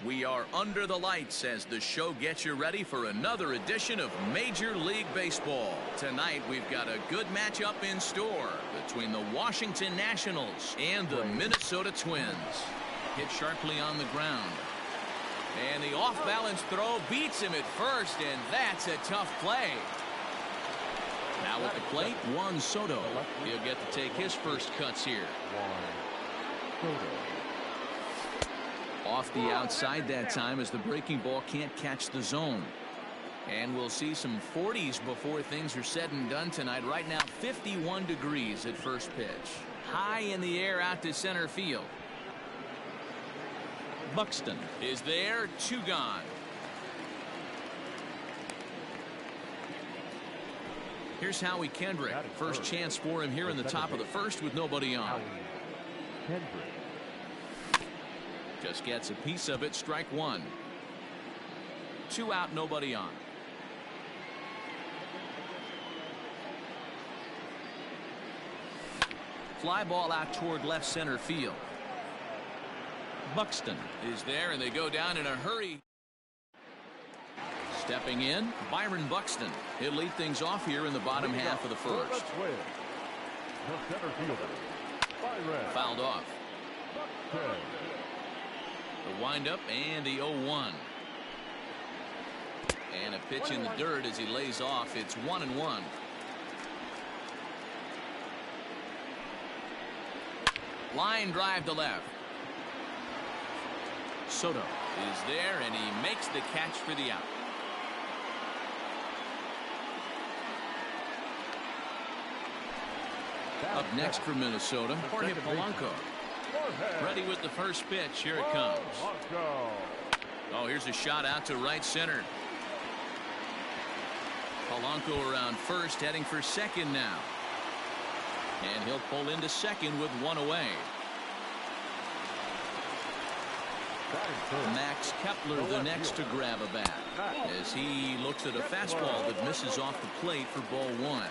We are under the lights as the show gets you ready for another edition of Major League Baseball. Tonight we've got a good matchup in store between the Washington Nationals and the Minnesota Twins. Hit sharply on the ground. And the off-balance throw beats him at first, and that's a tough play. Now at the plate, Juan Soto. He'll get to take his first cuts here. Off the outside that time as the breaking ball can't catch the zone. And we'll see some 40s before things are said and done tonight. Right now 51 degrees at first pitch. High in the air out to center field. Buxton is there, 2 gone. Here's Howie Kendrick. First chance for him here in the top of the first with nobody on. Just gets a piece of it. Strike 1. 2 out, nobody on. Fly ball out toward left center field. Buxton is there, and they go down in a hurry. Stepping in, Byron Buxton. He'll lead things off here in the bottom half of the first. Fouled off. The windup and the 0-1. And a pitch in the dirt as he lays off. It's 1-1. Line drive to left. Soto is there, and he makes the catch for the out. Up next for Minnesota, Jorge Polanco. Ready with the first pitch. Here it comes. Oh, here's a shot out to right center. Polanco around first, heading for second now. And he'll pull into second with 1 away. Max Kepler the next to grab a bat as he looks at a fastball that misses off the plate for ball 1.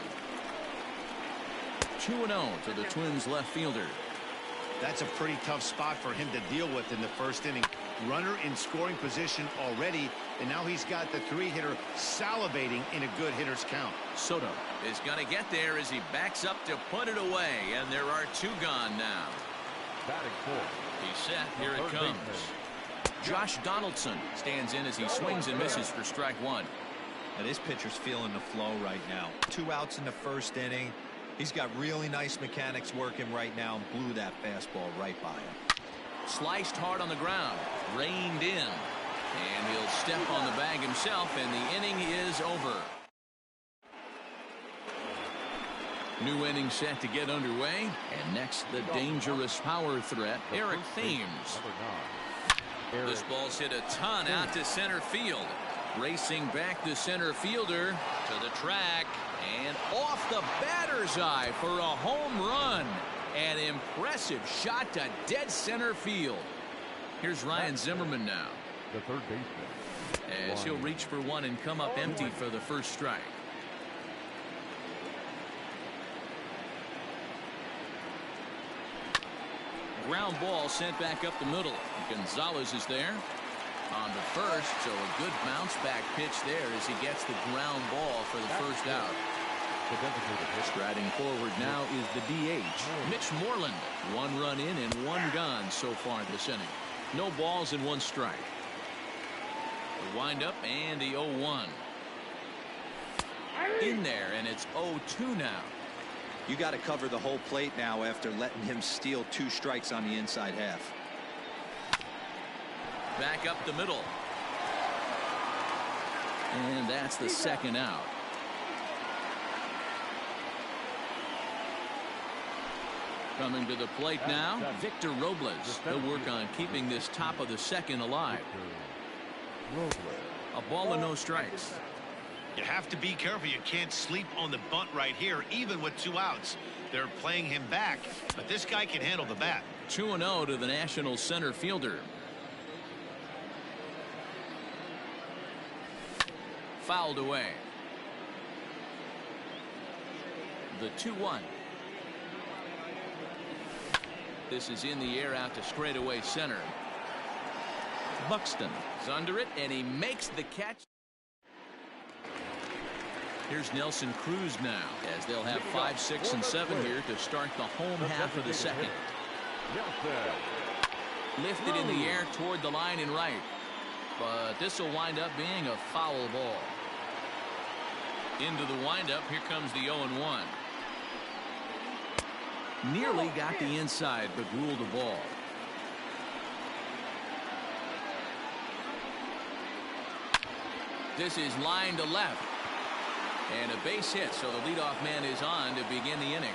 2-0 to the Twins left fielder. That's a pretty tough spot for him to deal with in the first inning. Runner in scoring position already, and now he's got the 3-hitter salivating in a good hitter's count. Soto is going to get there as he backs up to put it away, and there are 2 gone now. He's set. Here it comes. Josh Donaldson stands in as he swings and misses for strike 1. Now this pitcher's feeling the flow right now. 2 outs in the first inning. He's got really nice mechanics working right now and blew that fastball right by him. Sliced hard on the ground, reined in, and he'll step on the bag himself, and the inning is over. New inning set to get underway, and next the dangerous power threat, Eric Thames. This ball's hit a ton out to center field. Racing back the center fielder to the track and off the batter's eye for a home run. An impressive shot to dead center field. Here's Ryan Zimmerman now. The third baseman. As he'll reach for one and come up empty for the first strike. Ground ball sent back up the middle. Gonzalez is there on the first, so a good bounce back pitch there as he gets the ground ball for the first out. Striding forward now is the DH, Mitch Moreland. 1 run in and 1 gone so far this inning. No balls and 1 strike. The windup and the 0-1. In there, and it's 0-2 now. You got to cover the whole plate now after letting him steal 2 strikes on the inside half. Back up the middle. And that's the second out. Coming to the plate now, Victor Robles. He'll work on keeping this top of the second alive. A ball and no strikes. You have to be careful. You can't sleep on the bunt right here, even with 2 outs. They're playing him back, but this guy can handle the bat. 2-0 to the National center fielder. Fouled away. The 2-1. This is in the air out to straightaway center. Buxton is under it, and he makes the catch. Here's Nelson Cruz now, as they'll have 5, 6, and 7 here to start the home half of the second. Lifted in the air toward the line and right, but this will wind up being a foul ball. Into the windup, here comes the 0-1. Nearly got the inside, but ruled a ball. This is line to left. And a base hit, so the leadoff man is on to begin the inning.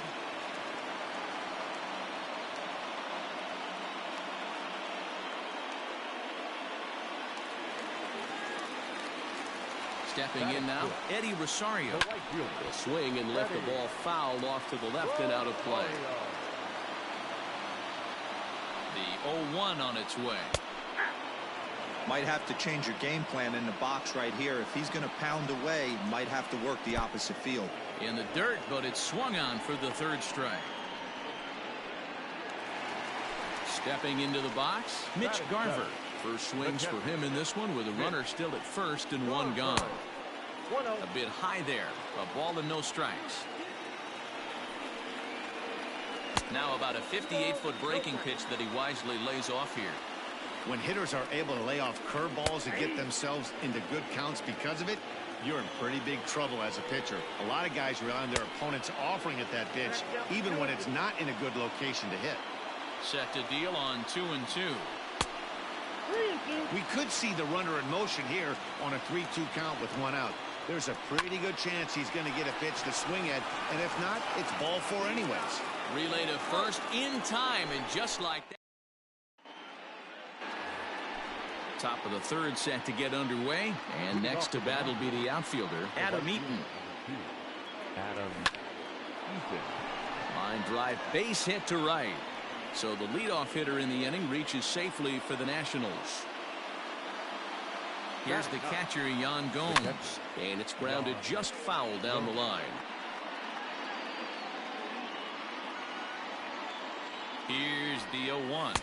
Stepping in now, Eddie Rosario. Will swing and lift the ball foul off to the left and out of play. The 0-1 on its way. Might have to change your game plan in the box right here. If he's going to pound away, might have to work the opposite field. In the dirt, but it's swung on for the 3rd strike. Stepping into the box, Mitch Garver. First swings for him in this one with a runner still at first and 1 gone. A bit high there. A ball and no strikes. Now about a 58-foot breaking pitch that he wisely lays off here. When hitters are able to lay off curveballs and get themselves into good counts because of it, you're in pretty big trouble as a pitcher. A lot of guys rely on their opponents offering at that pitch, even when it's not in a good location to hit. Set to deal on 2-2. We could see the runner in motion here on a 3-2 count with 1 out. There's a pretty good chance he's going to get a pitch to swing at, and if not, it's ball 4 anyways. Relay to first in time, and just like that. Top of the 3rd set to get underway, and next to bat will be the outfielder, Adam Eaton. Line drive, base hit to right. So the leadoff hitter in the inning reaches safely for the Nationals. Here's the catcher, Yan Gomes, and it's grounded just foul down the line. Here's the 0-1.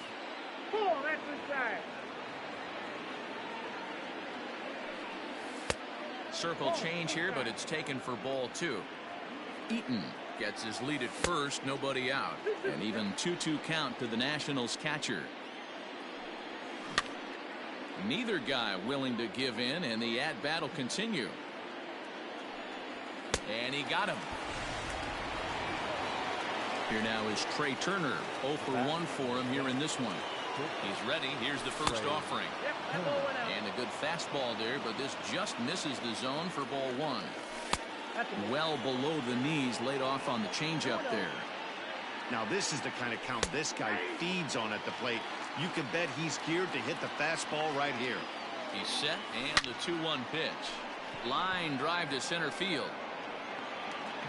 Circle change here, but it's taken for ball 2. Eaton gets his lead at first, nobody out. An even 2-2 count to the Nationals catcher. Neither guy willing to give in, and the at-bat will continue. And he got him. Here now is Trey Turner. 0 for 1 for him here in this one. He's ready. Here's the first offering. And a good fastball there, but this just misses the zone for ball 1. Well below the knees, laid off on the changeup there. Now this is the kind of count this guy feeds on at the plate. You can bet he's geared to hit the fastball right here. He's set, and the 2-1 pitch. Line drive to center field.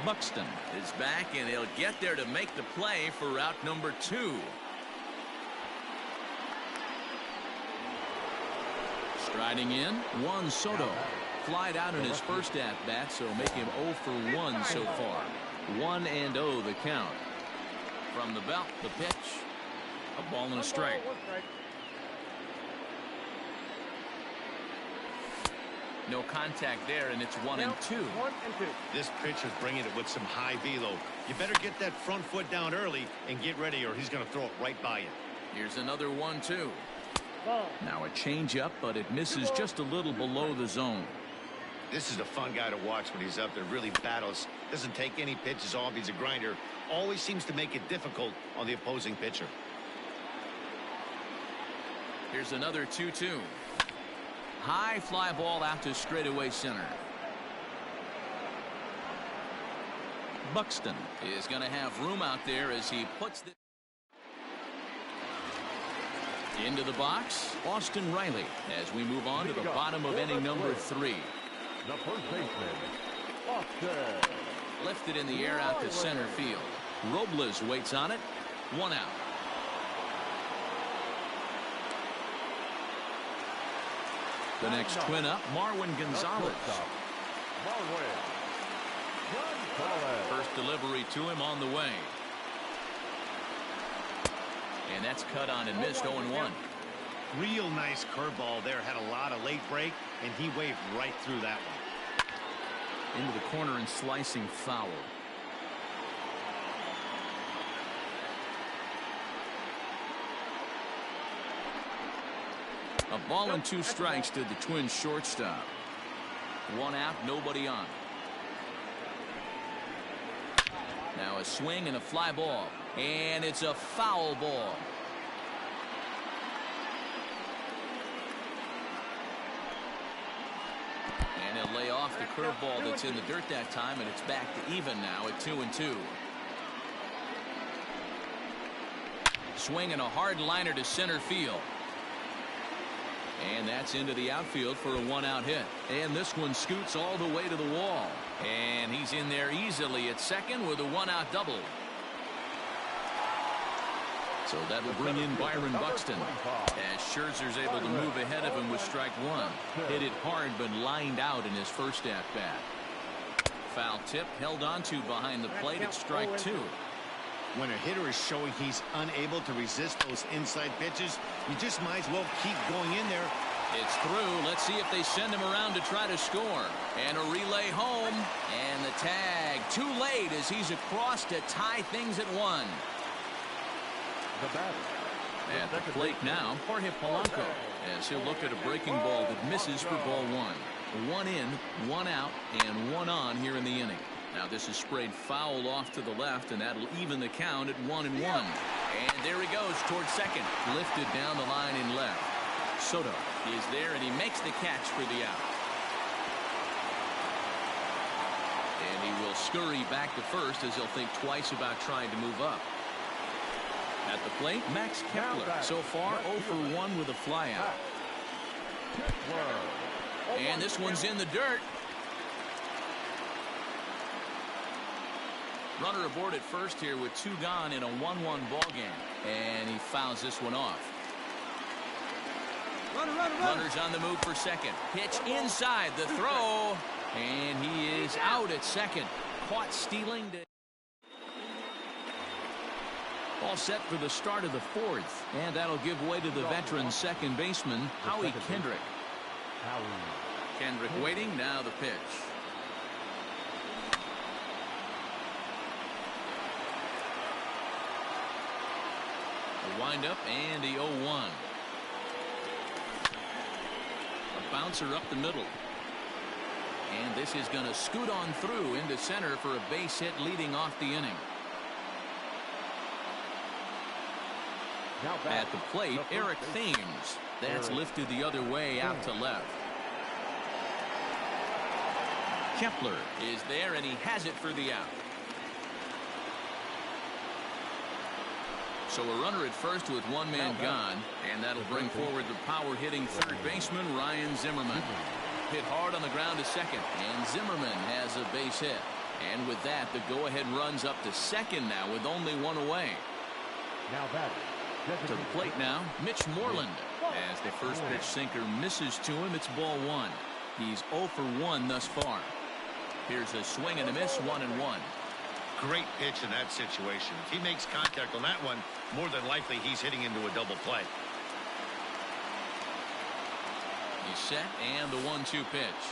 Buxton is back, and he'll get there to make the play for route number 2. Striding in, Juan Soto. Flied out in his first at-bat, so make him 0 for 1 so far. 1-0 the count. From the belt, the pitch. A ball and a strike. No contact there, and it's 1-2. This pitcher's bringing it with some high velo. You better get that front foot down early and get ready, or he's going to throw it right by you. Here's another 1-2. Now a changeup, but it misses just a little below the zone. This is a fun guy to watch when he's up there. Really battles. Doesn't take any pitches off. He's a grinder. Always seems to make it difficult on the opposing pitcher. Here's another 2-2. High fly ball out to straightaway center. Buxton is going to have room out there as he puts the into the box. Austin Riley as we move on to the bottom of inning number 3. The first baseman, Austin. Lifted in the air out to center field. Robles waits on it. 1 out. The next twin up, Marwin Gonzalez. First delivery to him on the way. And that's cut on and missed. 0-1. Real nice curveball there. Had a lot of late break, and he waved right through that one. Into the corner and slicing foul. A ball and 2 strikes to the Twins shortstop. 1 out, nobody on. Now a swing and a fly ball. And it's a foul ball. And he'll lay off the curveball that's in the dirt that time, and it's back to even now at 2-2. Swing and a hard liner to center field. And that's into the outfield for a 1-out hit. And this one scoots all the way to the wall. And he's in there easily at second with a 1-out double. So that will bring in Byron Buxton, as Scherzer's able to move ahead of him with strike 1. Hit it hard but lined out in his first at-bat. Foul tip held onto behind the plate at strike 2. When a hitter is showing he's unable to resist those inside pitches, you just might as well keep going in there. It's through. Let's see if they send him around to try to score. And a relay home. And the tag too late as he's across to tie things at 1. At the plate now, Jorge Polanco, as he'll look at a breaking ball that misses for ball 1. 1 in, 1 out, and 1 on here in the inning. Now this is sprayed foul off to the left, and that'll even the count at 1-1. And there he goes towards second. Lifted down the line in left. Soto is there, and he makes the catch for the out. And he will scurry back to first as he'll think twice about trying to move up. At the plate, Max Kepler, so far 0 for 1 with a flyout. And this one's in the dirt. Runner aboard at first here with 2 gone in a 1-1 ball game. And he fouls this one off. Runner's on the move for second. Pitch inside the throw. And he is out at second. Caught stealing. All set for the start of the 4th. And that'll give way to the veteran second baseman, Howie Kendrick. Kendrick waiting, now the pitch. A windup and the 0-1. A bouncer up the middle. And this is going to scoot on through into center for a base hit leading off the inning. At the plate, Eric Thames. That's lifted the other way out to left. Kepler is there, and he has it for the out. So a runner at first with 1 man gone, and that'll bring forward the power-hitting third baseman, Ryan Zimmerman. Hit hard on the ground to second, and Zimmerman has a base hit. And with that, the go-ahead runs up to second now with only 1 away. To the plate now, Mitch Moreland. As the first pitch sinker misses to him, it's ball 1. He's 0 for 1 thus far. Here's a swing and a miss, 1-1. Great pitch in that situation. If he makes contact on that one, more than likely he's hitting into a double play. He's set, and the 1-2 pitch.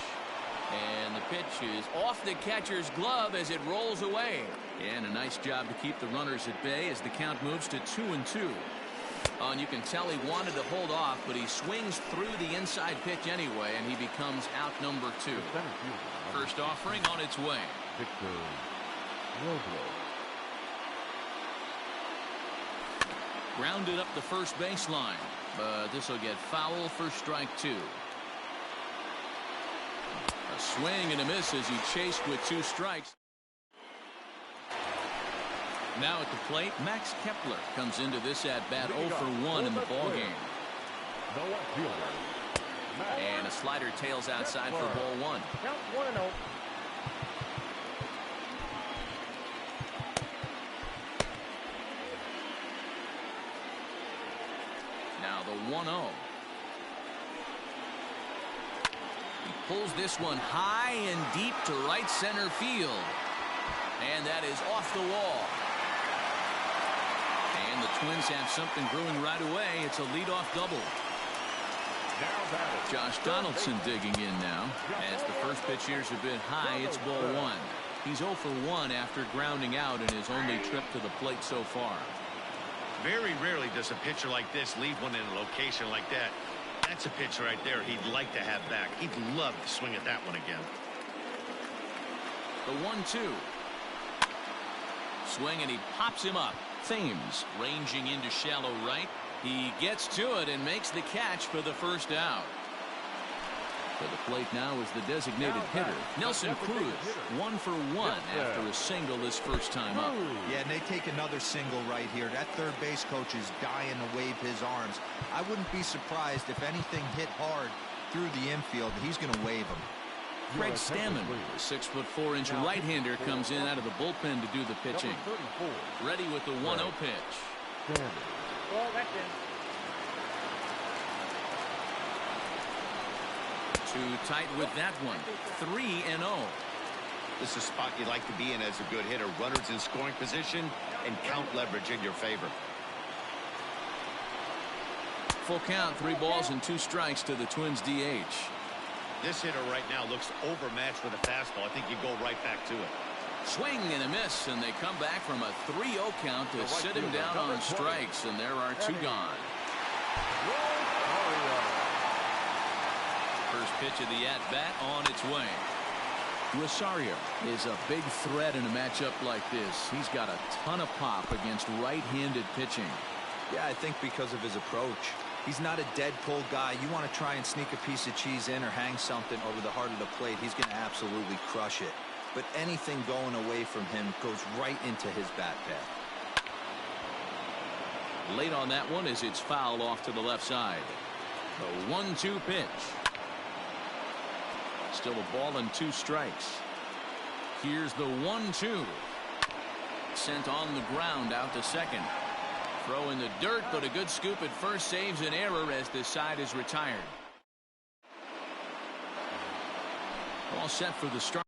And the pitch is off the catcher's glove as it rolls away. And a nice job to keep the runners at bay as the count moves to 2-2. And you can tell he wanted to hold off, but he swings through the inside pitch anyway, and he becomes out number 2. First offering on its way. Grounded up the first baseline, but this will get foul for strike 2. A swing and a miss as he chased with 2 strikes. Now at the plate, Max Kepler comes into this at-bat 0 for 1 in the ballgame. And a slider tails outside for ball 1. Count 1-0. Now the 1-0. He pulls this one high and deep to right center field. And that is off the wall. And the Twins have something brewing right away. It's a leadoff double. Now batting. Josh Donaldson digging in now. As the first pitch here's a bit high, it's ball one. He's 0 for 1 after grounding out in his only trip to the plate so far. Very rarely does a pitcher like this leave one in a location like that. That's a pitch right there he'd like to have back. He'd love to swing at that one again. The 1-2. Swing, and he pops him up. Thames ranging into shallow right. He gets to it and makes the catch for the first out. To the plate now is the designated hitter, Nelson Cruz. 1 for 1 after a single his first time up. Yeah, and they take another single right here. That third base coach is dying to wave his arms. I wouldn't be surprised if anything hit hard through the infield. He's going to wave them. Craig Stammen, the 6'4" right-hander, comes in out of the bullpen to do the pitching. Ready with the 1-0 pitch. Too tight with that one. 3-0. This is a spot you like to be in as a good hitter. Runners in scoring position and count leverage in your favor. Full count, 3 balls and 2 strikes to the Twins DH. This hitter right now looks overmatched with a fastball. I think you go right back to it. Swing and a miss, and they come back from a 3-0 count to sit him down on strikes, and there are 2 gone. First pitch of the at-bat on its way. Rosario is a big threat in a matchup like this. He's got a ton of pop against right-handed pitching. Yeah, I think because of his approach. He's not a dead pull guy. You want to try and sneak a piece of cheese in or hang something over the heart of the plate, he's going to absolutely crush it. But anything going away from him goes right into his bat path. Late on that one as it's fouled off to the left side. The 1-2 pitch. Still a ball and 2 strikes. Here's the 1-2. Sent on the ground out to second. Throw in the dirt, but a good scoop at first saves an error as the side is retired. All set for the start.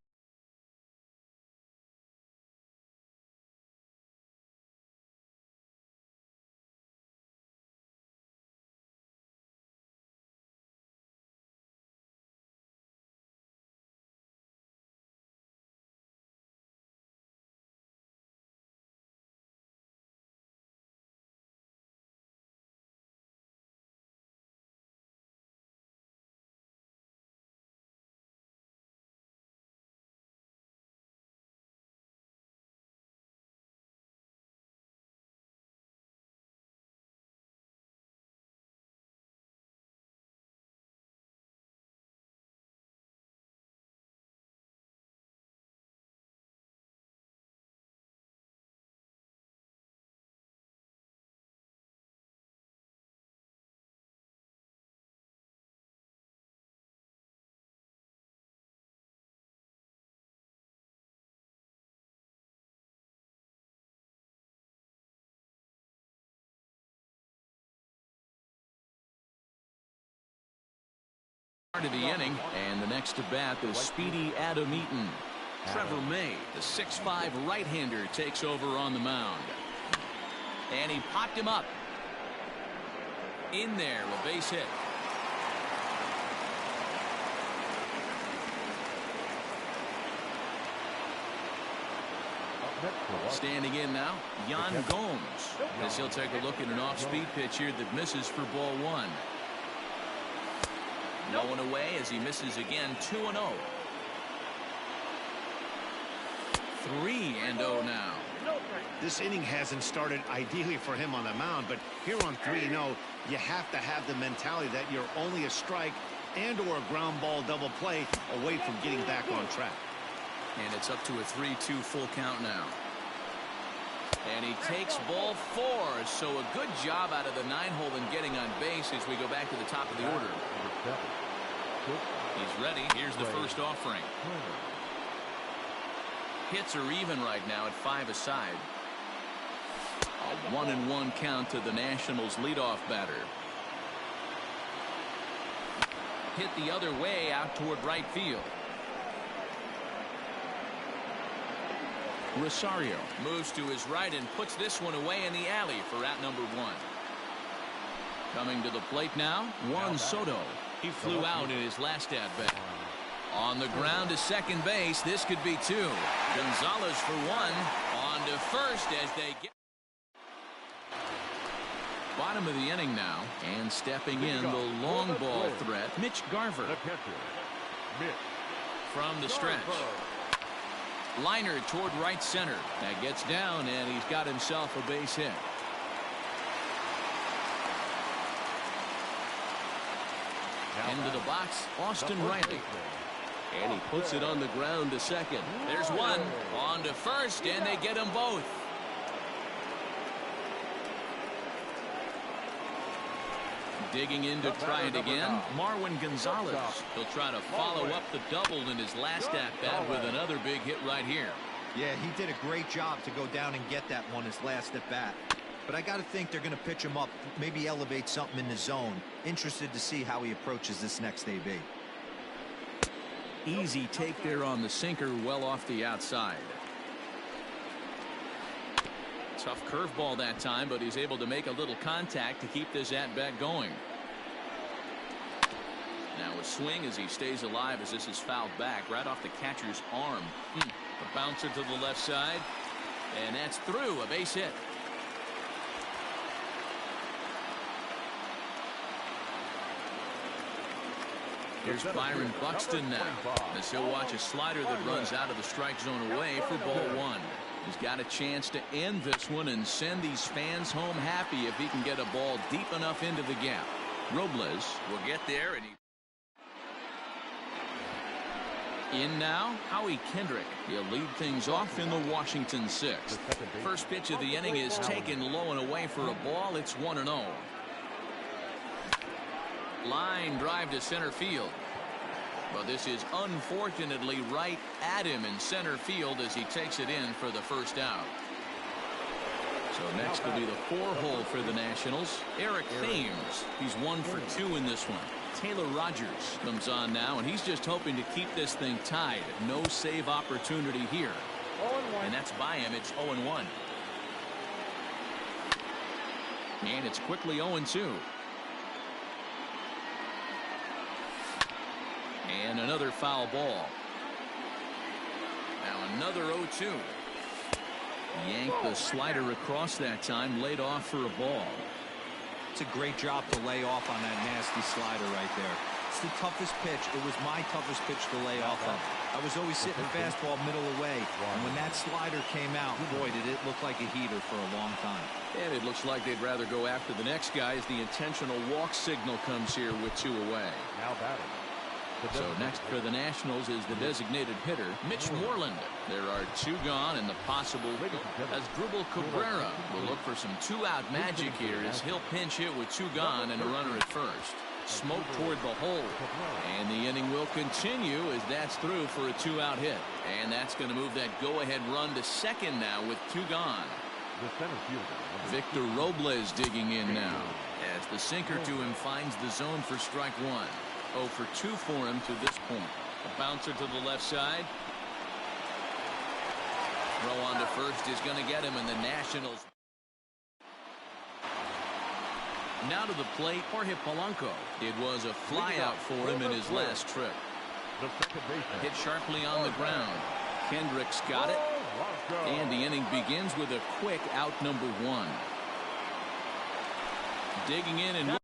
Of the inning, and the next to bat is speedy Adam Eaton. Trevor May, the 6'5" right-hander, takes over on the mound, and he popped him up in there, a base hit. Standing in now, Yan Gomes, as he'll take a look at an off-speed pitch here that misses for ball 1. No one away as he misses again. 2-0. 3-0 now. This inning hasn't started ideally for him on the mound, but here on 3-0, you have to have the mentality that you're only a strike and or a ground ball double play away from getting back on track. And it's up to a 3-2 full count now. And he takes ball 4. So a good job out of the 9-hole in getting on base as we go back to the top of the order. He's ready. Here's the first offering. Hits are even right now at 5 aside. A 1-1 count to the Nationals leadoff batter. Hit the other way out toward right field. Rosario moves to his right and puts this one away in the alley for out number 1. Coming to the plate now, Juan Soto. He flew out in his last at-bat. On the ground to second base. This could be two. Gonzalez for one. On to first as they get. Bottom of the inning now. And stepping in the long ball threat, Mitch Garver. From the stretch. Liner toward right center. That gets down, and he's got himself a base hit. Into the box, Austin Riley. And he puts it on the ground to second. There's one. On to first, and they get them both. Digging in to try it again, Marwin Gonzalez. He'll try to follow up the double in his last at-bat with another big hit right here. Yeah, he did a great job to go down and get that one his last at-bat. But I got to think they're going to pitch him up, maybe elevate something in the zone. Interested to see how he approaches this next AB. Easy take there on the sinker, well off the outside. Tough curveball that time, but he's able to make a little contact to keep this at-bat going. Now a swing as he stays alive as this is fouled back right off the catcher's arm. A bouncer to the left side, and that's through, a base hit. Here's Byron Buxton now, as he'll watch a slider that runs out of the strike zone away for ball one. He's got a chance to end this one and send these fans home happy if he can get a ball deep enough into the gap. Robles will get there, and in now, Howie Kendrick. He'll lead things off in the Washington sixth. First pitch of the inning is taken low and away for a ball. It's 1-0. Line drive to center field. But this is unfortunately right at him in center field as he takes it in for the first out. So next will be the 4-hole for the Nationals. Eric Thames. He's 1 for 2 in this one. Taylor Rogers comes on now, and he's just hoping to keep this thing tied. No save opportunity here. And that's by him. It's 0-1. And it's quickly 0-2. And another foul ball. Now another 0-2. Yanked the slider across that time, laid off for a ball. It's a great job to lay off on that nasty slider right there. It's the toughest pitch. It was my toughest pitch to lay off of. I was always sitting fastball middle away, and when that slider came out, boy, did it look like a heater for a long time. And it looks like they'd rather go after the next guy as the intentional walk signal comes here with 2 away. Now batting. So next for the Nationals is the designated hitter, Mitch Moreland. There are 2 gone, and the possible Asdrubal Cabrera will look for some 2-out magic here as he'll pinch hit with 2 gone and a runner at first. Smoke toward the hole, and the inning will continue as that's through for a 2-out hit. And that's going to move that go-ahead run to second now with 2 gone. Victor Robles digging in now as the sinker to him finds the zone for strike 1. 0 for 2 for him to this point. A bouncer to the left side. Throw on to first is going to get him, and the Nationals. Now to the plate, Jorge Polanco. It was a flyout for him in his last trip. Hit sharply on the ground. Kendrick's got it. And the inning begins with a quick out number 1. Digging in and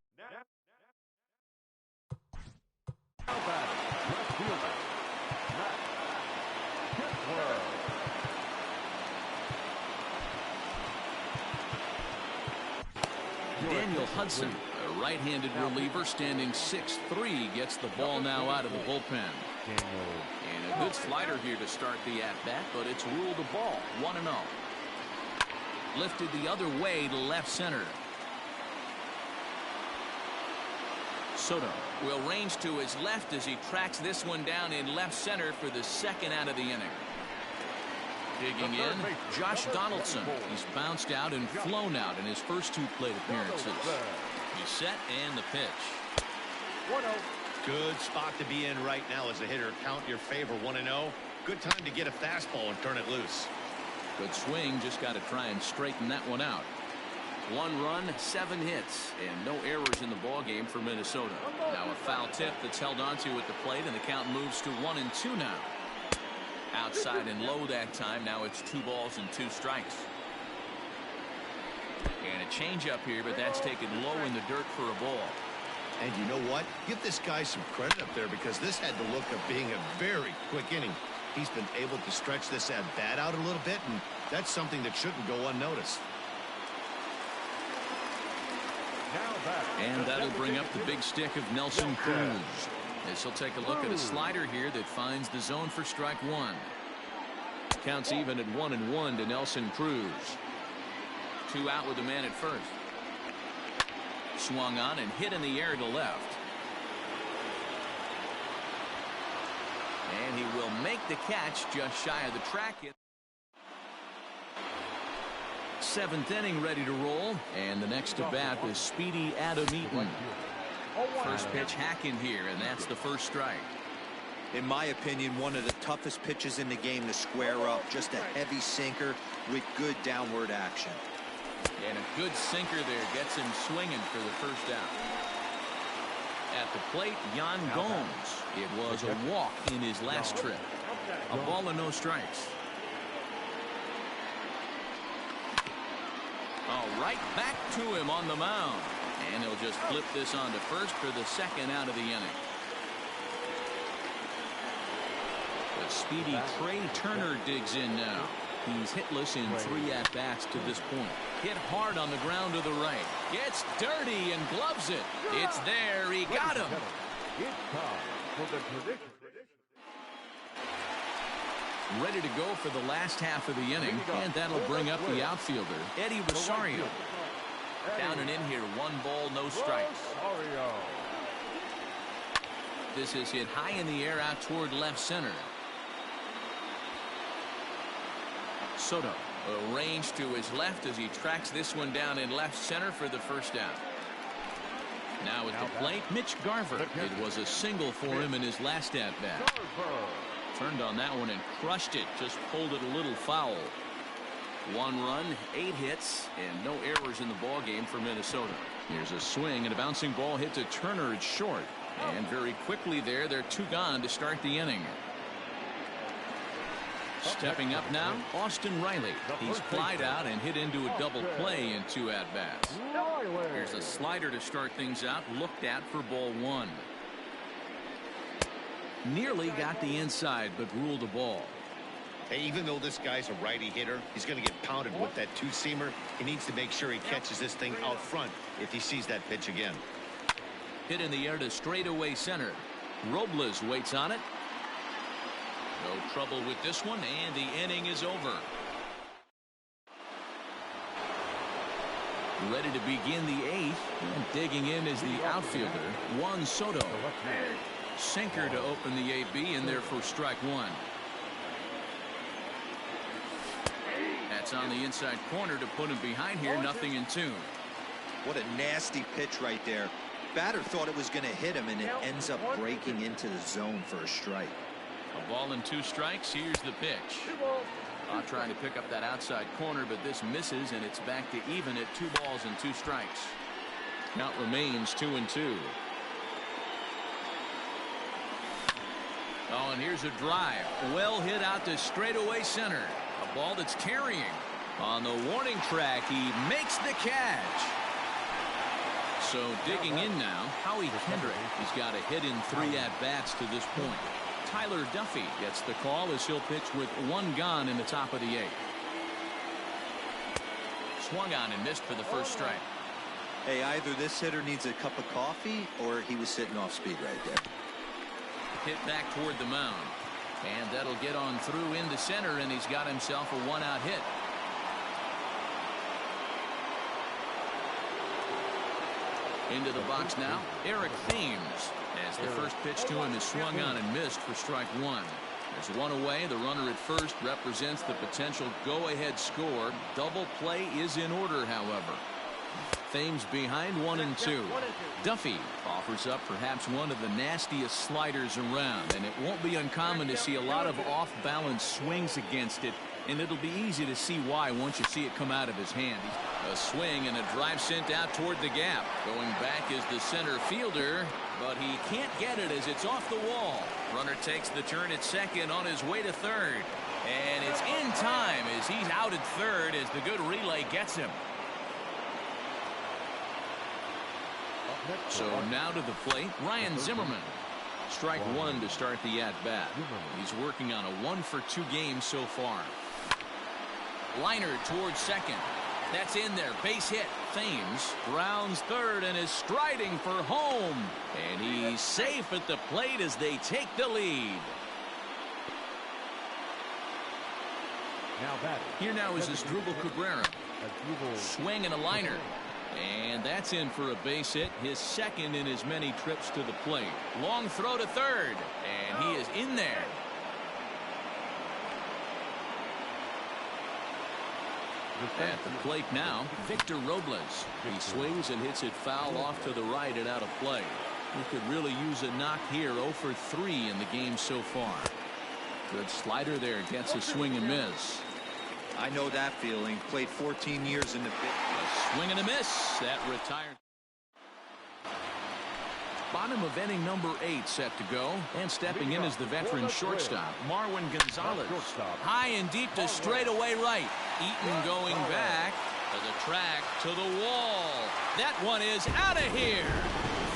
Daniel Hudson, a right-handed reliever standing 6'3", gets the ball now out of the bullpen. And a good slider here to start the at-bat, but it's ruled a ball. 1-0. Lifted the other way to left center. Soto will range to his left as he tracks this one down in left center for the second out of the inning. Digging in, Josh Donaldson. He's bounced out and flown out in his first 2 plate appearances. He's set and the pitch. 1-0. Good spot to be in right now as a hitter. Count your favor. 1-0. Good time to get a fastball and turn it loose. Good swing. Just got to try and straighten that one out. 1 run, 7 hits, and no errors in the ball game for Minnesota. Now a foul tip that's held onto at the plate, and the count moves to 1-2 now. Outside and low that time. Now it's 2 balls and 2 strikes. And a changeup here, but that's taken low in the dirt for a ball. And you know what? Give this guy some credit up there, because this had the look of being a very quick inning. He's been able to stretch this at-bat out a little bit, and that's something that shouldn't go unnoticed. And that'll bring up the big stick of Nelson Cruz. As he'll take a look at a slider here that finds the zone for strike 1. Counts even at 1-1 to Nelson Cruz. 2 out with the man at first. Swung on and hit in the air to left. And he will make the catch just shy of the track. 7th inning ready to roll, and the next to bat is speedy Adam Eaton. First pitch hacking here, and that's the first strike. In my opinion, one of the toughest pitches in the game to square up. Just a heavy sinker with good downward action. And a good sinker there gets him swinging for the first out. At the plate, Yan Gomes. It was a walk in his last trip. A ball and no strikes. All right, back to him on the mound. And he'll just flip this on to first for the second out of the inning. The speedy Trey Turner digs in now. He's hitless in 3 at-bats to this point. Hit hard on the ground to the right. Gets dirty and gloves it. It's there. He got him. Ready to go for the last half of the inning, and that'll bring up the outfielder, Eddie Rosario. Down and in here, 1 ball, no strikes. This is hit high in the air out toward left center. Soto arranged to his left as he tracks this one down in left center for the first out. Now at the plate, Mitch Garver. It was a single for him in his last at-bat. Turned on that one and crushed it. Just pulled it a little foul. 1 run, 8 hits, and no errors in the ball game for Minnesota. Here's a swing and a bouncing ball hit to Turner at short. And very quickly there, they're 2 gone to start the inning. Stepping up now, Austin Riley. He's flied out and hit into a double play in 2 at-bats. Here's a slider to start things out, looked at for ball 1. Nearly got the inside, but ruled a ball. Hey, even though this guy's a righty hitter, he's going to get pounded with that 2-seamer. He needs to make sure he catches this thing out front if he sees that pitch again. Hit in the air to straightaway center. Robles waits on it. No trouble with this one, and the inning is over. Ready to begin the 8th, and digging in is the outfielder, Juan Soto. Sinker to open the AB in there for strike 1. That's on the inside corner to put him behind here. 0-2. What a nasty pitch right there. Batter thought it was going to hit him, and it ends up breaking into the zone for a strike. A ball and 2 strikes. Here's the pitch. Trying to pick up that outside corner, but this misses, and it's back to even at 2 balls and 2 strikes. Count remains 2-2. Oh, and here's a drive. Well hit out to straightaway center. A ball that's carrying. On the warning track, he makes the catch. So digging in now, Howie Kendrick. He's got a hit in 3 at-bats to this point. Tyler Duffy gets the call as he'll pitch with 1 gone in the top of the 8th. Swung on and missed for the first strike. Hey, either this hitter needs a cup of coffee or he was sitting off speed right there. Hit back toward the mound. And that'll get on through into center, and he's got himself a 1-out hit. Into the box now, Eric Thames. As the first pitch to him is swung on and missed for strike 1. There's 1 away. The runner at first represents the potential go-ahead score. Double play is in order, however. Thames behind 1-2. Duffy offers up perhaps one of the nastiest sliders around, and it won't be uncommon to see a lot of off-balance swings against it and it'll be easy to see why once you see it come out of his hand. A swing and a drive sent out toward the gap. Going back is the center fielder, but he can't get it as it's off the wall. Runner takes the turn at second on his way to third. And it's in time as he's out at third as the good relay gets him. So now to the plate, Ryan Zimmerman. Strike one to start the at-bat. He's working on a 1-for-2 game so far. Liner towards second. That's in there. Base hit. Thames rounds third and is striding for home. And he's safe at the plate as they take the lead. Here now is Asdrubal Cabrera. Swing and a liner. And that's in for a base hit, his second in as many trips to the plate. Long throw to third, and he is in there. At the plate now, Victor Robles. He swings and hits it foul off to the right and out of play. He could really use a knock here. 0 for 3 in the game so far. Good slider there, gets a swing and miss. I know that feeling. Played 14 years in the pit. A swing and a miss. That retired. Bottom of inning number 8 set to go. And stepping in is the veteran shortstop, Marwin Gonzalez. High and deep to straightaway right. Eaton going back to the track to the wall. That one is out of here.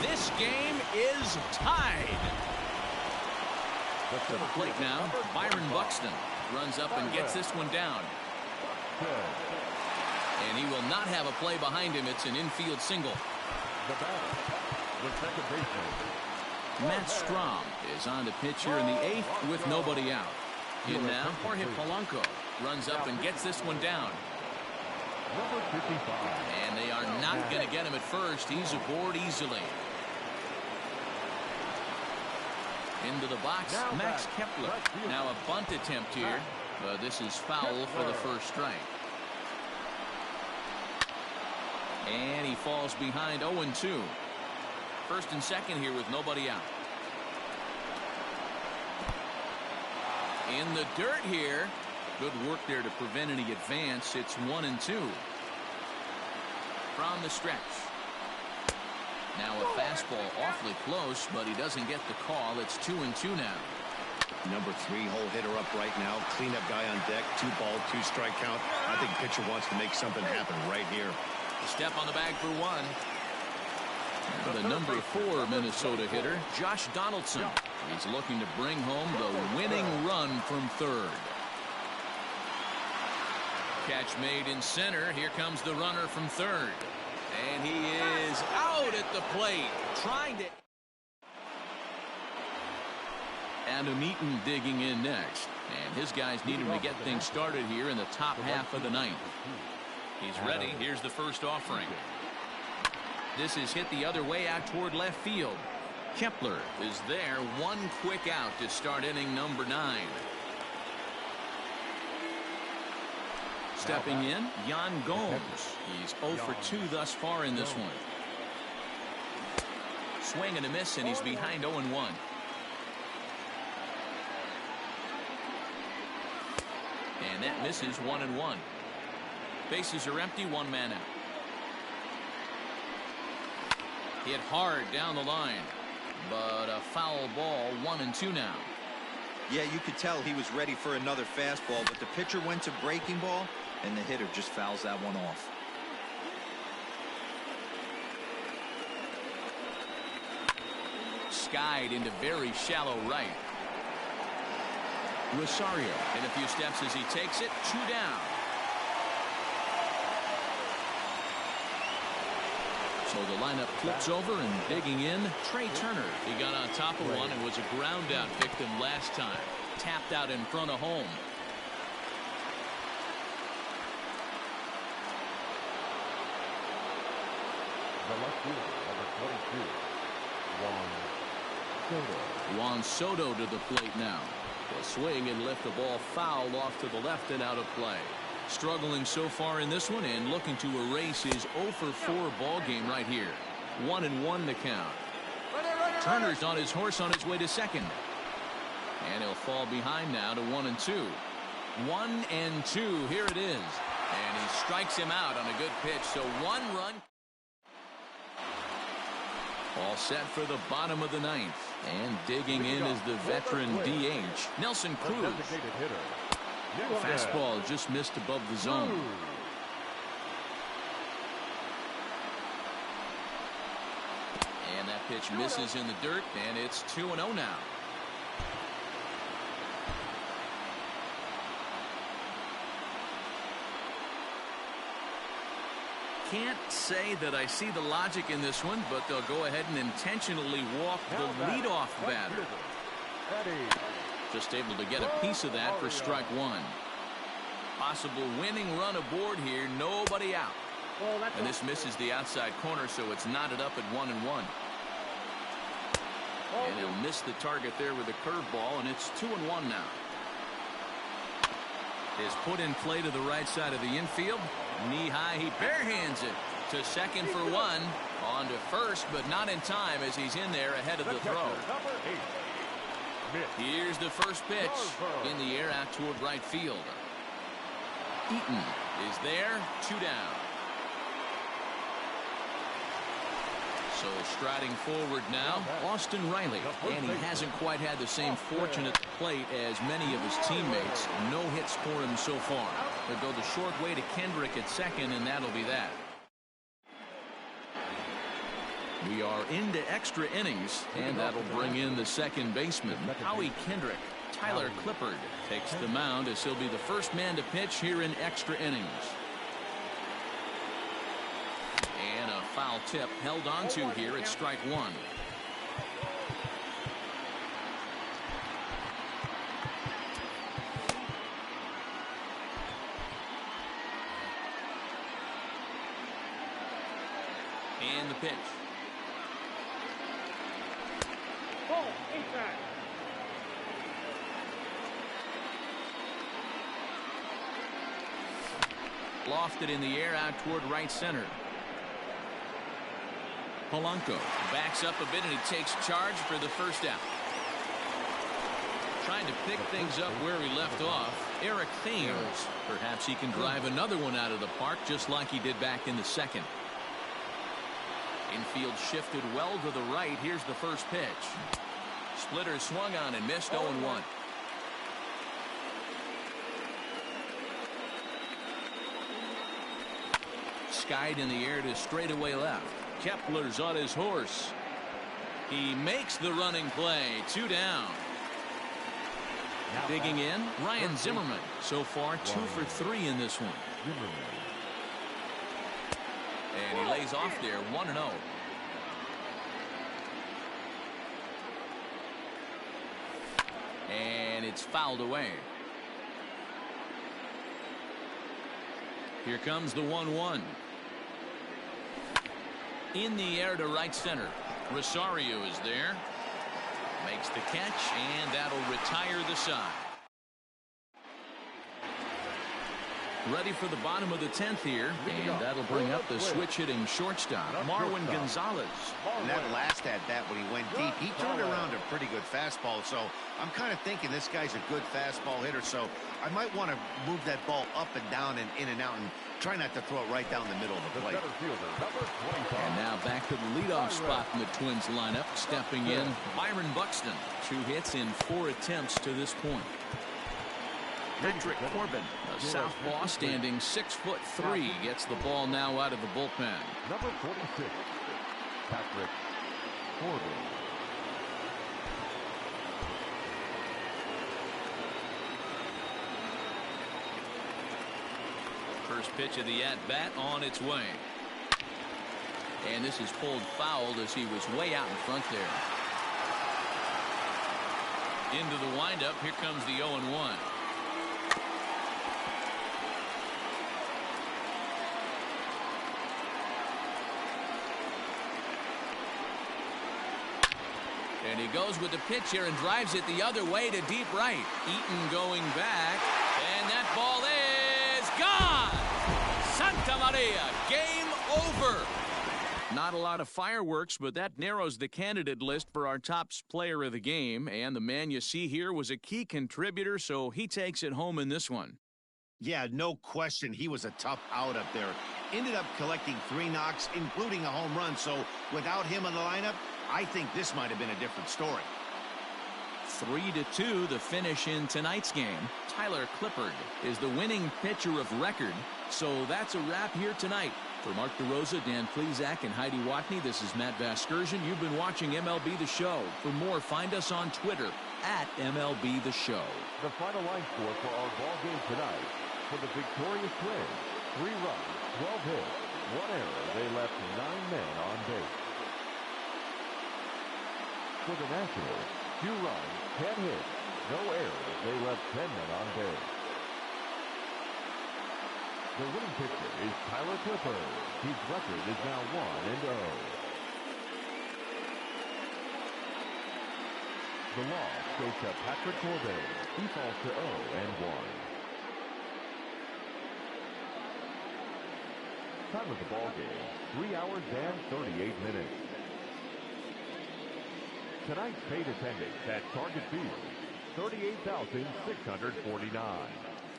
This game is tied. To the plate now, Byron Buxton runs up and gets this one down. And he will not have a play behind him. It's an infield single. Matt Strom is on to pitch here in the 8th with nobody out. In now, Jorge Polanco runs up and gets this one down. And they are not going to get him at first. He's aboard easily. Into the box, Max Kepler. Now a bunt attempt here, but this is foul for the first strike. And he falls behind 0-2. First and second here with nobody out. In the dirt here. Good work there to prevent any advance. It's 1-2. From the stretch. Now a fastball awfully close, but he doesn't get the call. It's 2-2 now. Number 3 hole hitter up right now. Cleanup guy on deck. 2 ball, 2 strike count. I think pitcher wants to make something happen right here. Step on the bag for one. And the number 4 Minnesota hitter, Josh Donaldson. He's looking to bring home the winning run from third. Catch made in center. Here comes the runner from third. And he is out at the plate, trying to. Adam Eaton digging in next. And his guys need him to get things started here in the top half of the 9th. He's ready. Here's the first offering. This is hit the other way out toward left field. Kepler is there. One quick out to start inning number 9. Stepping in, Yan Gomes. He's 0 for 2 thus far in this one. Swing and a miss, and he's behind 0-1. And that misses 1-1. Bases are empty, 1 man out. Hit hard down the line, but a foul ball. 1-2 now. Yeah, you could tell he was ready for another fastball, but the pitcher went to breaking ball, and the hitter just fouls that one off. Skied into very shallow right. Rosario in a few steps as he takes it. 2 down. So the lineup flips over, and digging in, Trey Turner. He got on top of one and was a ground out victim last time. Tapped out in front of home. The left fielder, number 22, Juan Soto to the plate now. Will swing and lift the ball foul off to the left and out of play. Struggling so far in this one and looking to erase his 0 for 4 ball game right here. 1-1 the count. Turner's on his horse on his way to second. And he'll fall behind now to 1-2. 1-2. Here it is. And he strikes him out on a good pitch. So 1 run. All set for the bottom of the 9th. And digging in is the veteran DH, Nelson Cruz. Fastball just missed above the zone. And that pitch misses in the dirt, and it's 2-0 now. Can't say that I see the logic in this one, but they'll go ahead and intentionally walk the leadoff batter. Just able to get a piece of that for strike 1. Possible winning run aboard here, nobody out. And this misses the outside corner, so it's knotted up at 1-1. And he'll miss the target there with a curveball, and it's 2-1 now. Is put in play to the right side of the infield. Knee high, he barehands it to second for 1. On to first, but not in time as he's in there ahead of the throw. Here's the first pitch in the air out toward right field. Eaton is there, 2 down. So striding forward now, Austin Riley. And he hasn't quite had the same fortune at the plate as many of his teammates. No hits for him so far. They'll go the short way to Kendrick at second, and that'll be that. We are into extra innings, and that'll bring in the second baseman, Howie Kendrick. Tyler Clippard takes the mound as he'll be the first man to pitch here in extra innings. And a foul tip held onto here at strike 1. And the pitch. Lofted in the air out toward right center. Polanco backs up a bit and he takes charge for the first out. Trying to pick things up where he left off, Eric Thames. Perhaps he can drive another one out of the park just like he did back in the second. Infield shifted well to the right. Here's the first pitch. Splitter swung on and missed 0-1. Skied in the air to straightaway left. Kepler's on his horse. He makes the running play. 2 down. Digging in, Ryan Zimmerman. So far 2 for 3 in this one. And he lays off there, 1-0. And it's fouled away. Here comes the 1-1. In the air to right center. Rosario is there. Makes the catch, and that'll retire the side. Ready for the bottom of the 10th here, and that'll bring up the switch-hitting shortstop, Marwin Gonzalez. And that last at-bat when he went deep, he turned around a pretty good fastball, so I'm kind of thinking this guy's a good fastball hitter, so I might want to move that ball up and down and in and out and try not to throw it right down the middle of the plate. And now back to the leadoff spot in the Twins lineup. Stepping in, Byron Buxton. 2 hits in 4 attempts to this point. Patrick Corbin, a southpaw standing 6'3", gets the ball now out of the bullpen. Number 46, Patrick Corbin. First pitch of the at-bat on its way. And this is pulled foul as he was way out in front there. Into the windup, here comes the 0-1. And he goes with the pitch here and drives it the other way to deep right. Eaton going back, and that ball is gone. Santa Maria, game over. Not a lot of fireworks, but that narrows the candidate list for our top player of the game. And the man you see here was a key contributor, so he takes it home in this one. Yeah, no question. He was a tough out up there. Ended up collecting 3 knocks, including a home run. So without him in the lineup, I think this might have been a different story. 3-2 the finish in tonight's game. Tyler Clippard is the winning pitcher of record. So that's a wrap here tonight. For Mark DeRosa, Dan Plesac, and Heidi Watney, this is Matt Vasgersian. You've been watching MLB The Show. For more, find us on Twitter at MLB The Show. The final line score for our ball game tonight. For the victorious Twins, 3 runs, 12 hits, 1 error. They left 9 men on base. For the Nationals, 2 runs, 10 hits, no errors. They left 10 men on base. The winning pitcher is Tyler Clippard. His record is now 1-0. The loss goes to Patrick Corbin. He falls to 0-1. Time of the ball game, 3 hours and 38 minutes. Tonight's paid attendance at Target Field, 38,649.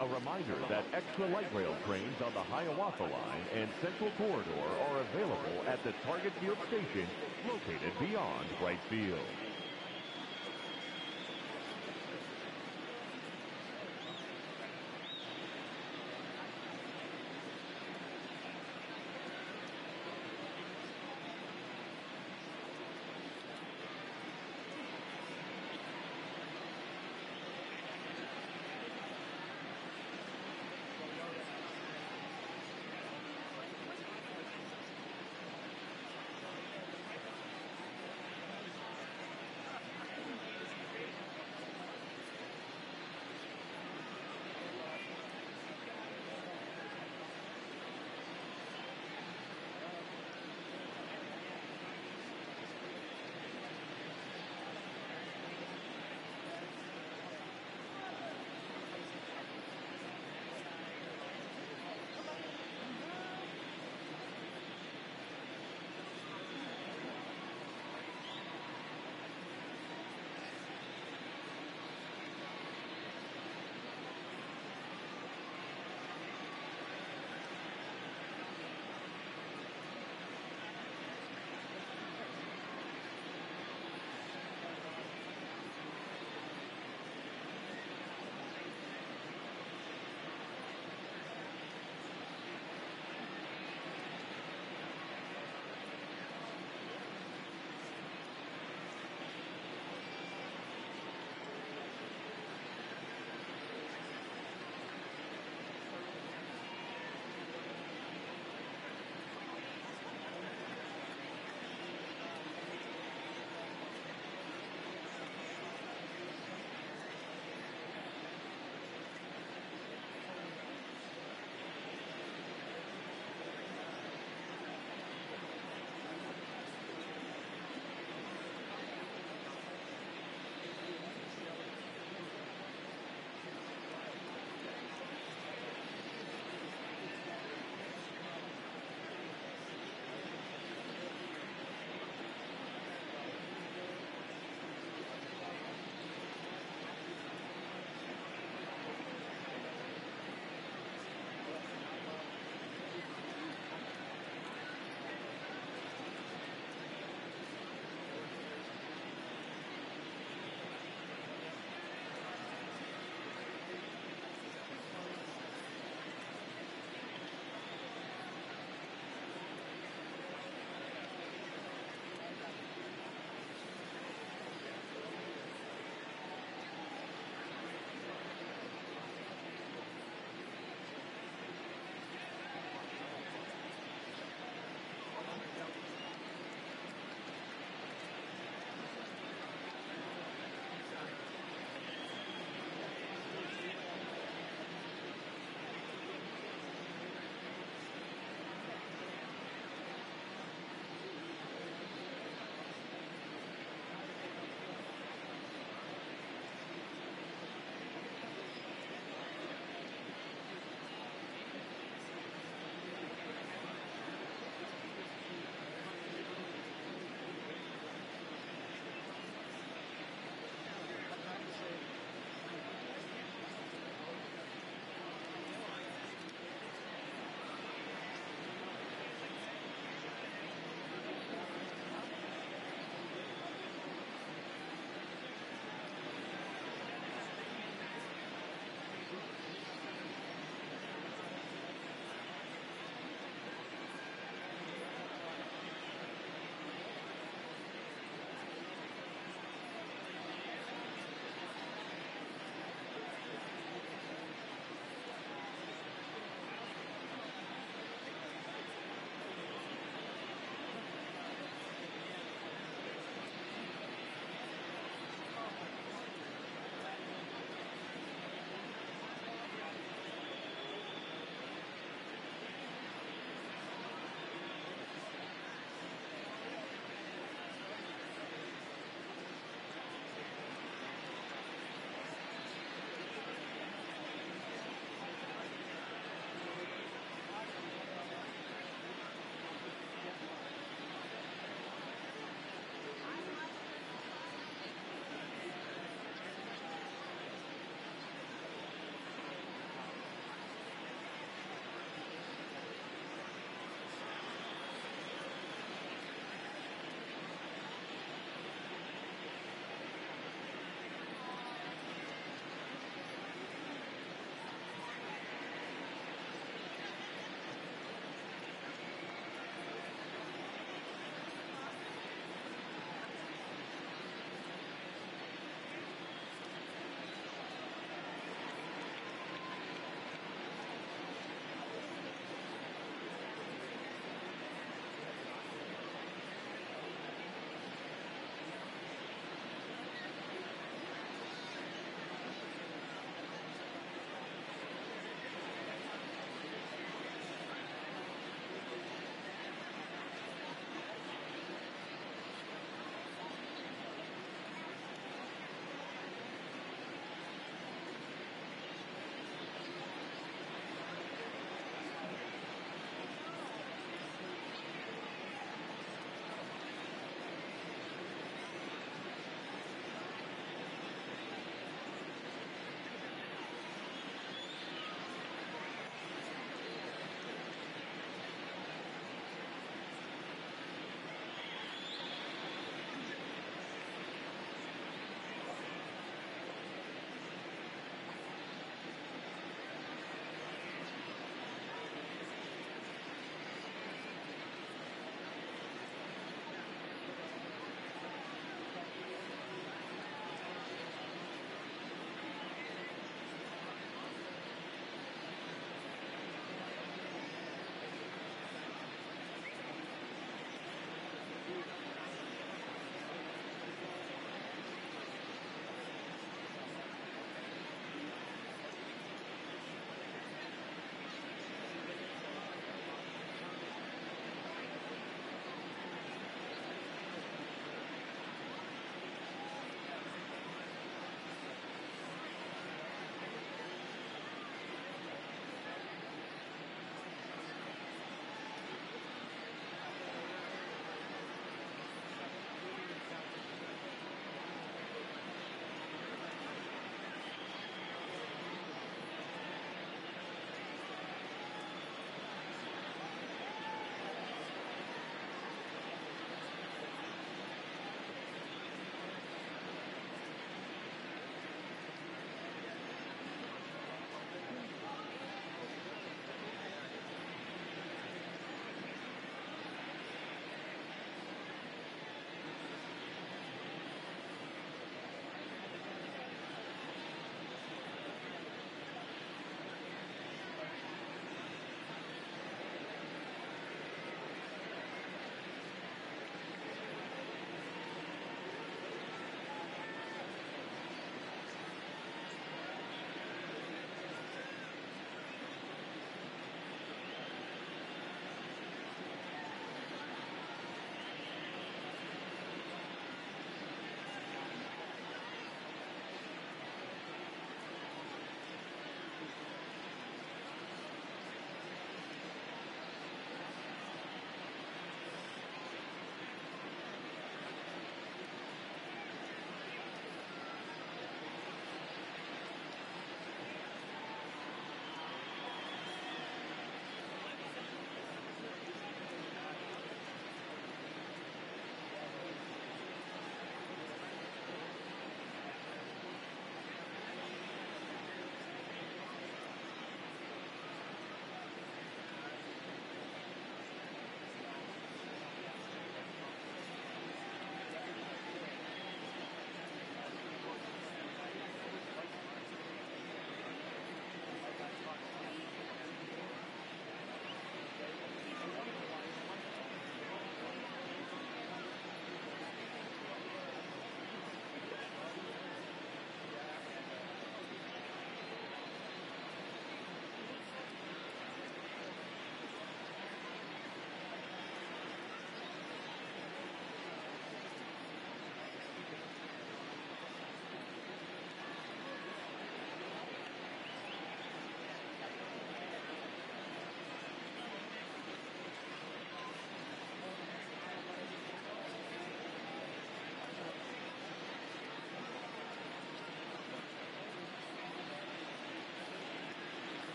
A reminder that extra light rail trains on the Hiawatha Line and Central Corridor are available at the Target Field station located beyond right field.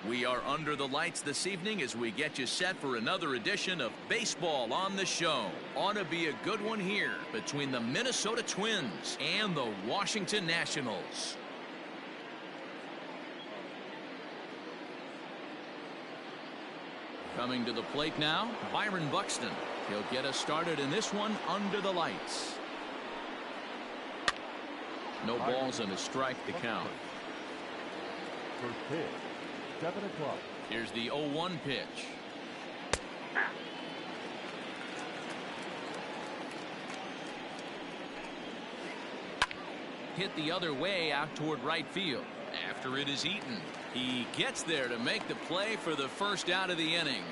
We are under the lights this evening as we get you set for another edition of Baseball on the Show. Ought to be a good one here between the Minnesota Twins and the Washington Nationals. Coming to the plate now, Byron Buxton. He'll get us started in this one under the lights. No balls and a strike to count. First pitch, 7 o'clock. Here's the 0-1 pitch. Hit the other way out toward right field. After it is eaten, he gets there to make the play for the first out of the inning.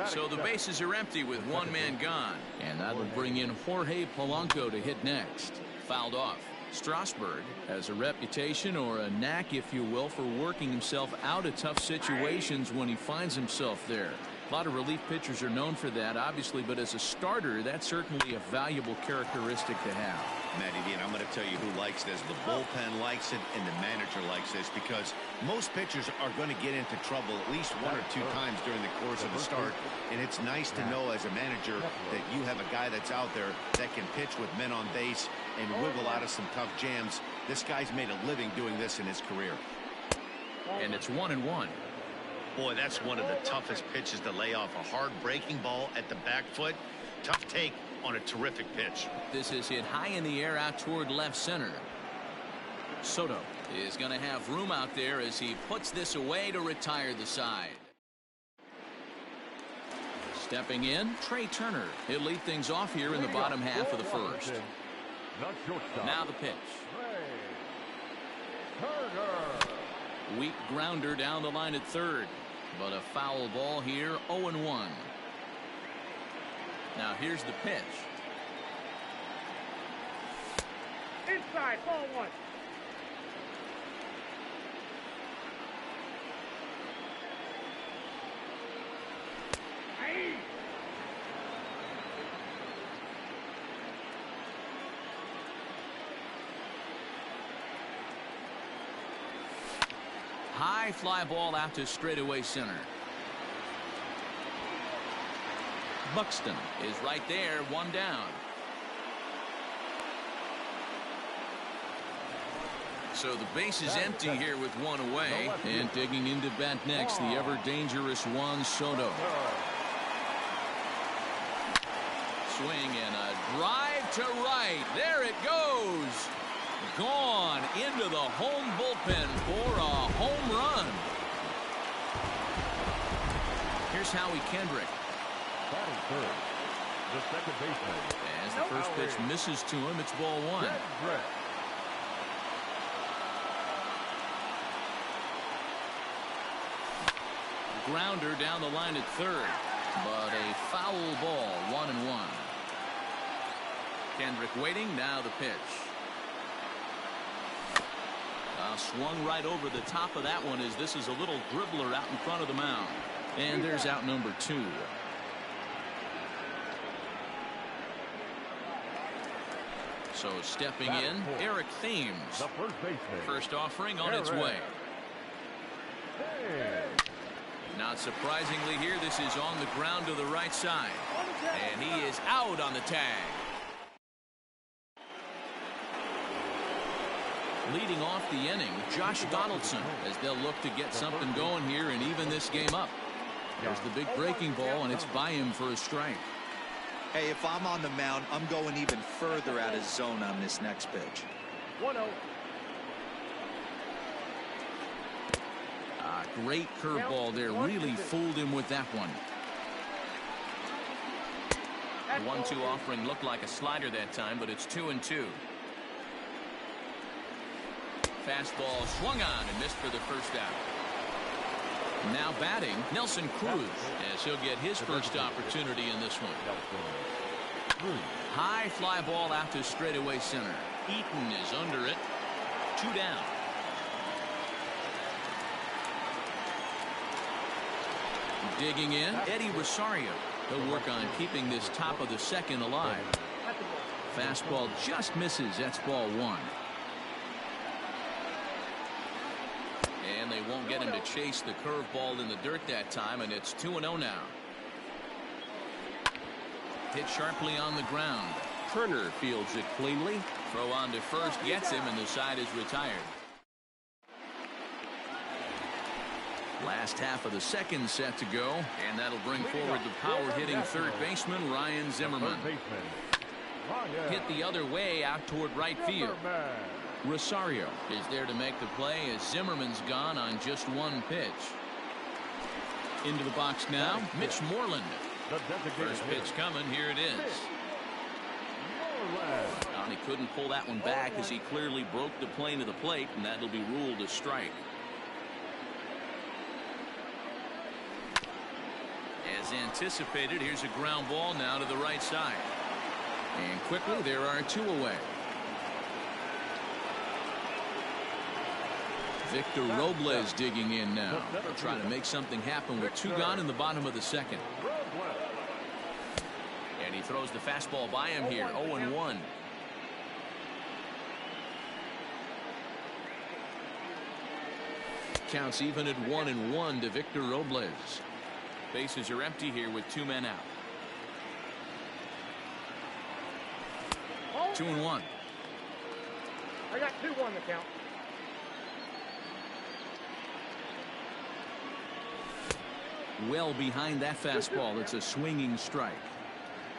So the bases are empty with one man gone, and that'll bring in Jorge Polanco to hit next. Fouled off. Strasburg has a reputation, or a knack if you will, for working himself out of tough situations when he finds himself there. A lot of relief pitchers are known for that, obviously, but as a starter, that's certainly a valuable characteristic to have. Matty D, and I'm going to tell you who likes this. The bullpen likes it, and the manager likes this, because most pitchers are going to get into trouble at least one or two times during the course of a start, and it's nice to know as a manager that you have a guy that's out there that can pitch with men on base and wiggle out of some tough jams. This guy's made a living doing this in his career. And it's 1-1. Boy, that's one of the toughest pitches to lay off. A hard breaking ball at the back foot. Tough take on a terrific pitch. This is hit high in the air out toward left center. Soto is going to have room out there as he puts this away to retire the side. Stepping in, Trey Turner. He'll lead things off here in the bottom half of the first. Now the pitch. Weak grounder down the line at third, but a foul ball here. 0-1. Now here's the pitch. Inside, ball one. High fly ball out to straightaway center. Buxton is right there, one down. So the base is empty here with one away, and digging into bat next, the ever dangerous Juan Soto. Swing and a drive to right. There it goes. Gone into the home bullpen for a home run. Here's Howie Kendrick. Batting third, the second baseman. As the first pitch misses to him, it's ball one. Grounder down the line at third, but a foul ball. 1-1. Kendrick waiting. Now the pitch. Swung right over the top of that one, as this is a little dribbler out in front of the mound. And there's out number 2. So stepping in, Eric Thames. First offering on its way. Not surprisingly here, this is on the ground to the right side. And he is out on the tag. Leading off the inning, Josh Donaldson, as they'll look to get something going here and even this game up. There's the big breaking ball, and it's by him for a strike. Hey, if I'm on the mound, I'm going even further out of zone on this next pitch. 1-0. Great curveball there. Really fooled him with that one. The 1-2 offering looked like a slider that time, but it's 2-2. Fastball swung on and missed for the first out. Now batting, Nelson Cruz, as he'll get his first opportunity in this one. High fly ball out to straightaway center. Eaton is under it. 2 down. Digging in, Eddie Rosario. He'll work on keeping this top of the second alive. Fastball just misses. That's ball 1. And they won't get him to chase the curveball in the dirt that time, and it's 2-0 now. Hit sharply on the ground. Turner fields it cleanly. Throw on to first gets him, and the side is retired. Last half of the second set to go, and that'll bring forward the power-hitting third baseman, Ryan Zimmerman. Hit the other way out toward right field. Rosario is there to make the play as Zimmerman's gone on just one pitch. Into the box now, Mitch Moreland. First pitch coming, here it is. And he couldn't pull that one back as he clearly broke the plane of the plate, and that'll be ruled a strike. As anticipated, here's a ground ball now to the right side. And quickly, there are two away. Victor Robles digging in now. Trying to make something happen with two gone in the bottom of the second. And he throws the fastball by him here. 0-1. Counts even at 1-1 to Victor Robles. Bases are empty here with two men out. 2-1. I got 2-1 the count. Well behind that fastball. It's a swinging strike.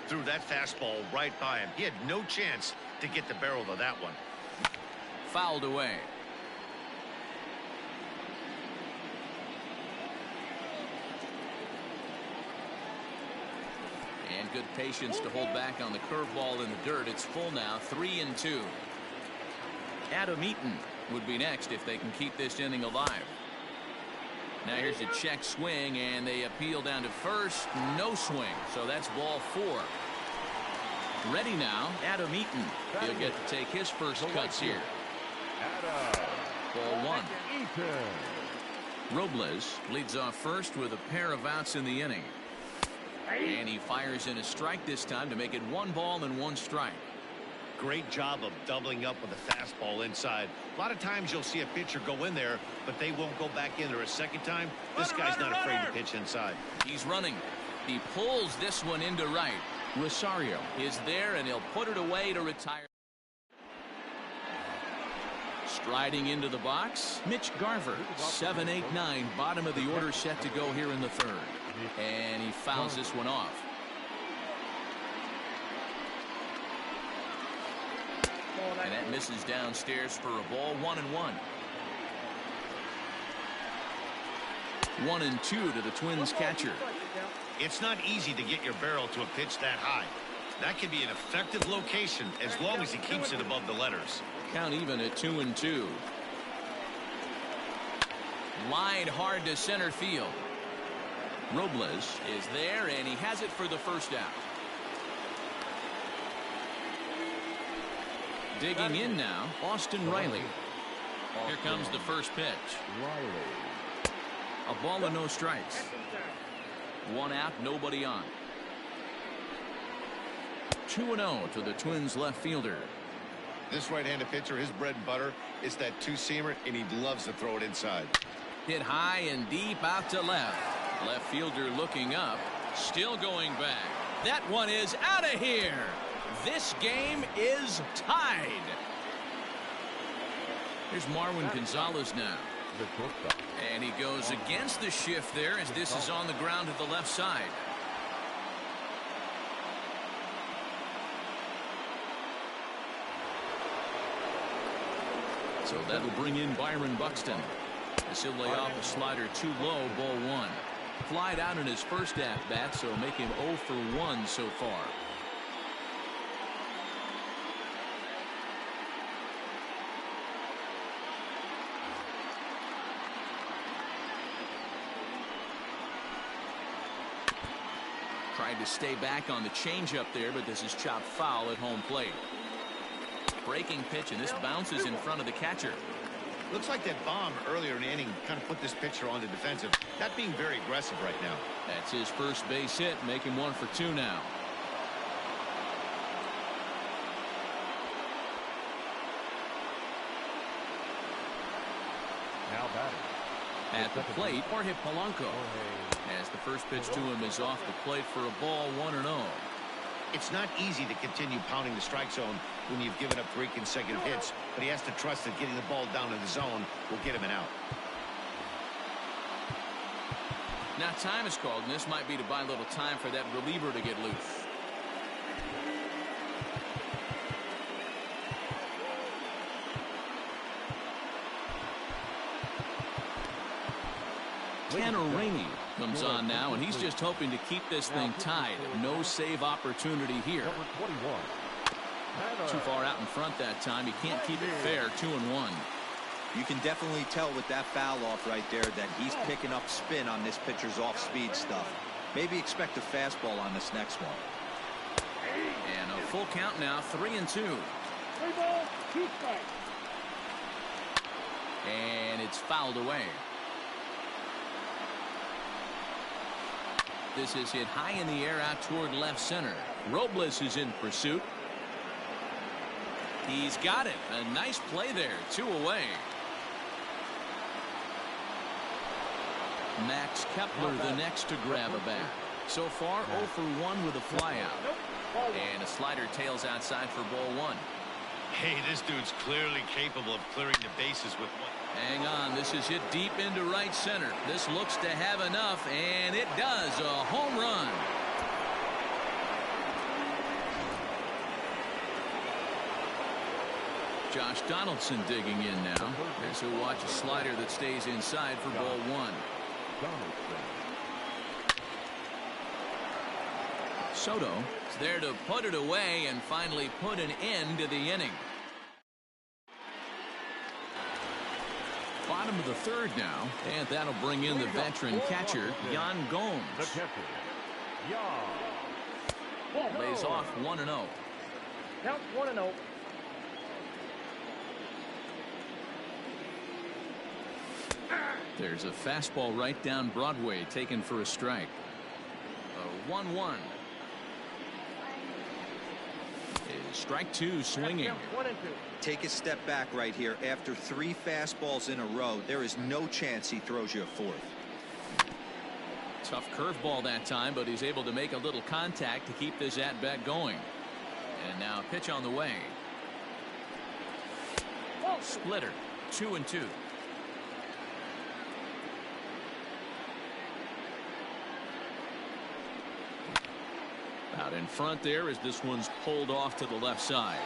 Threw that fastball right by him. He had no chance to get the barrel of that one. Fouled away. And good patience to hold back on the curveball in the dirt. It's full now, 3-2. Adam Eaton would be next if they can keep this inning alive. Now here's a check swing, and they appeal down to first. No swing, so that's ball 4. Ready now, Adam Eaton. He'll get to take his first cuts here. Ball 1. Robles leads off first with a pair of outs in the inning. And he fires in a strike this time to make it 1 ball and 1 strike. Great job of doubling up with a fastball inside. A lot of times you'll see a pitcher go in there, but they won't go back in there a second time. This guy's not afraid to pitch inside. He's running. He pulls this one into right. Rosario is there, and he'll put it away to retire. Striding into the box, Mitch Garver. 7-8-9, bottom of the order set to go here in the third. And he fouls this one off. And that misses downstairs for a ball. 1-1. 1-2 to the Twins catcher. It's not easy to get your barrel to a pitch that high. That can be an effective location as long as he keeps it above the letters. Count even at 2-2. Line hard to center field. Robles is there, and he has it for the first out. Digging in now, Austin Riley. Here comes the first pitch. A ball and no strikes. 1 out, nobody on. 2-0 to the Twins left fielder. This right-handed pitcher, his bread and butter is that two-seamer, and he loves to throw it inside. Hit high and deep out to left. Left fielder looking up, still going back. That one is out of here. This game is tied. Here's Marwin Gonzalez now. And he goes against the shift there as this is on the ground to the left side. So that'll bring in Byron Buxton. As he'll lay off a slider too low, ball 1. Flied out in his first at-bat, so make him 0 for 1 so far. Tried to stay back on the changeup there, but this is chopped foul at home plate. Breaking pitch, and this bounces in front of the catcher. Looks like that bomb earlier in the inning kind of put this pitcher on the defensive. Not being very aggressive right now. That's his first base hit, making 1 for 2 now. Now batting, At the plate, Jorge Polanco. As the first pitch to him is off the plate for a ball, 1-0. It's not easy to continue pounding the strike zone when you've given up 3 consecutive hits, but he has to trust that getting the ball down in the zone will get him an out. Now time is called, and this might be to buy a little time for that reliever to get loose. Tanner Rainey comes on now, and he's just hoping to keep this thing tied. No save opportunity here. Too far out in front that time. He can't keep it fair. 2-1. You can definitely tell with that foul off right there that he's picking up spin on this pitcher's off-speed stuff. Maybe expect a fastball on this next one. And a full count now, 3-2. 3 balls, 2 strikes. And it's fouled away. This is hit high in the air out toward left center. Robles is in pursuit. He's got it. A nice play there. 2 away. Max Kepler the next to grab a bat. So far 0 for 1 with a flyout. And a slider tails outside for ball 1. Hey, this dude's clearly capable of clearing the bases with one. Hang on, this is hit deep into right center. This looks to have enough, and it does. A home run. Josh Donaldson digging in now as he'll watch a slider that stays inside for ball 1. Soto is there to put it away and finally put an end to the inning. Bottom of the 3rd now, and that'll bring in the veteran catcher, Yan Gomes. Lays off 1-0. Count 1-0. There's a fastball right down Broadway taken for a strike. A 1-1. Strike 2 swinging. Take a step back right here. After 3 fastballs in a row, there is no chance he throws you a 4th. Tough curveball that time, but he's able to make a little contact to keep this at bat going. And now pitch on the way. Splitter. 2-2. Out in front there as this one's pulled off to the left side.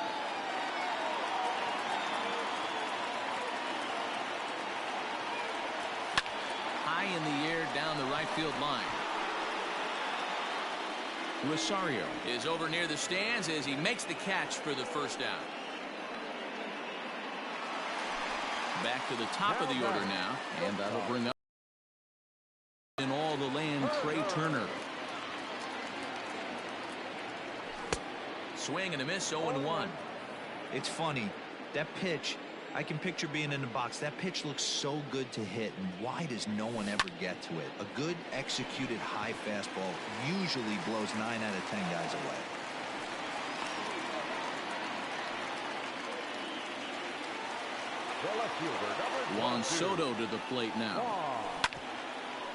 High in the air down the right field line. Rosario is over near the stands as he makes the catch for the first out. Back to the top of the order now, and that'll bring up in all the land Trey Turner. Swing and a miss, 0-1. It's funny, that pitch, I can picture being in the box. That pitch looks so good to hit, and why does no one ever get to it? A good executed high fastball usually blows 9 out of 10 guys away. Juan Soto to the plate now.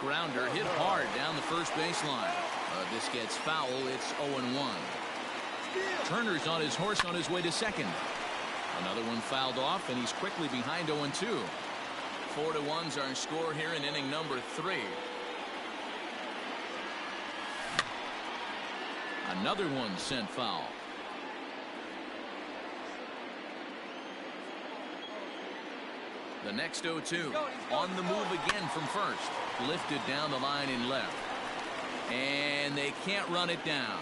Grounder hit hard down the first baseline. This gets foul. It's 0-1. Turner's on his horse on his way to second. Another one fouled off, and he's quickly behind 0-2. 4-1's our score here in inning number 3. Another one sent foul. The next 0-2 on the move again from first. Lifted down the line in left. And they can't run it down.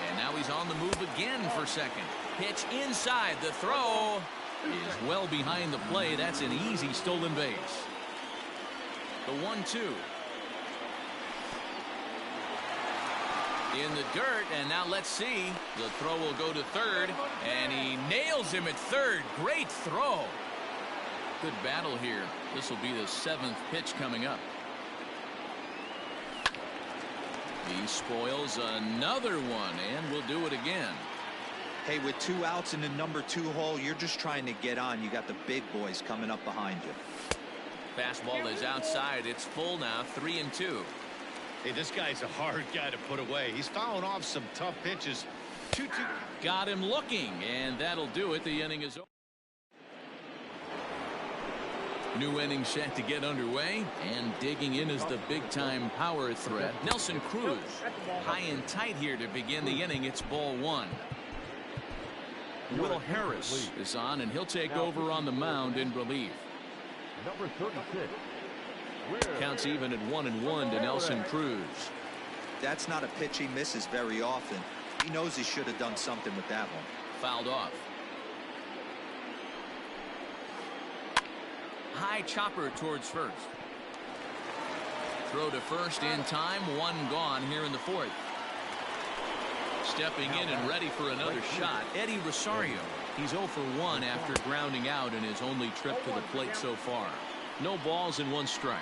And now he's on the move again for second. Pitch inside. The throw is well behind the play. That's an easy stolen base. The 1-2. In the dirt, and now let's see. The throw will go to third, and he nails him at third. Great throw. Good battle here. This will be the 7th pitch coming up. He spoils another one, and will do it again. Hey, with 2 outs in the number 2 hole, you're just trying to get on. You got the big boys coming up behind you. Fastball is outside. It's full now, 3-2. Hey, this guy's a hard guy to put away. He's fouling off some tough pitches. 2-2. Got him looking, and that'll do it. The inning is over. New inning set to get underway, and digging in is the big-time power threat, Nelson Cruz. High and tight here to begin the inning. It's ball 1. Will Harris is on, and he'll take over on the mound in relief. Number 36. Counts even at 1-1 to Nelson Cruz. That's not a pitch he misses very often. He knows he should have done something with that one. Fouled off. High chopper towards first. Throw to first in time. 1 gone here in the 4th. Stepping in and ready for another shot, Eddie Rosario. He's 0 for 1 after grounding out in his only trip to the plate so far. No balls and 1 strike.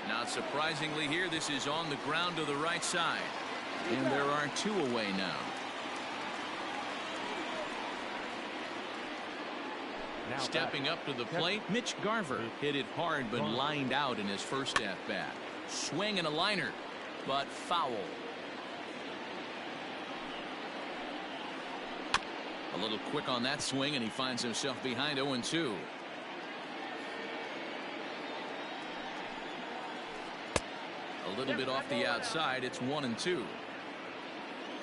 Not surprisingly here, this is on the ground to the right side. And there are 2 away now. Stepping up to the plate, Mitch Garver hit it hard but lined out in his first at-bat. Swing and a liner, but foul. A little quick on that swing, and he finds himself behind 0-2. A little bit off the outside. It's 1-2.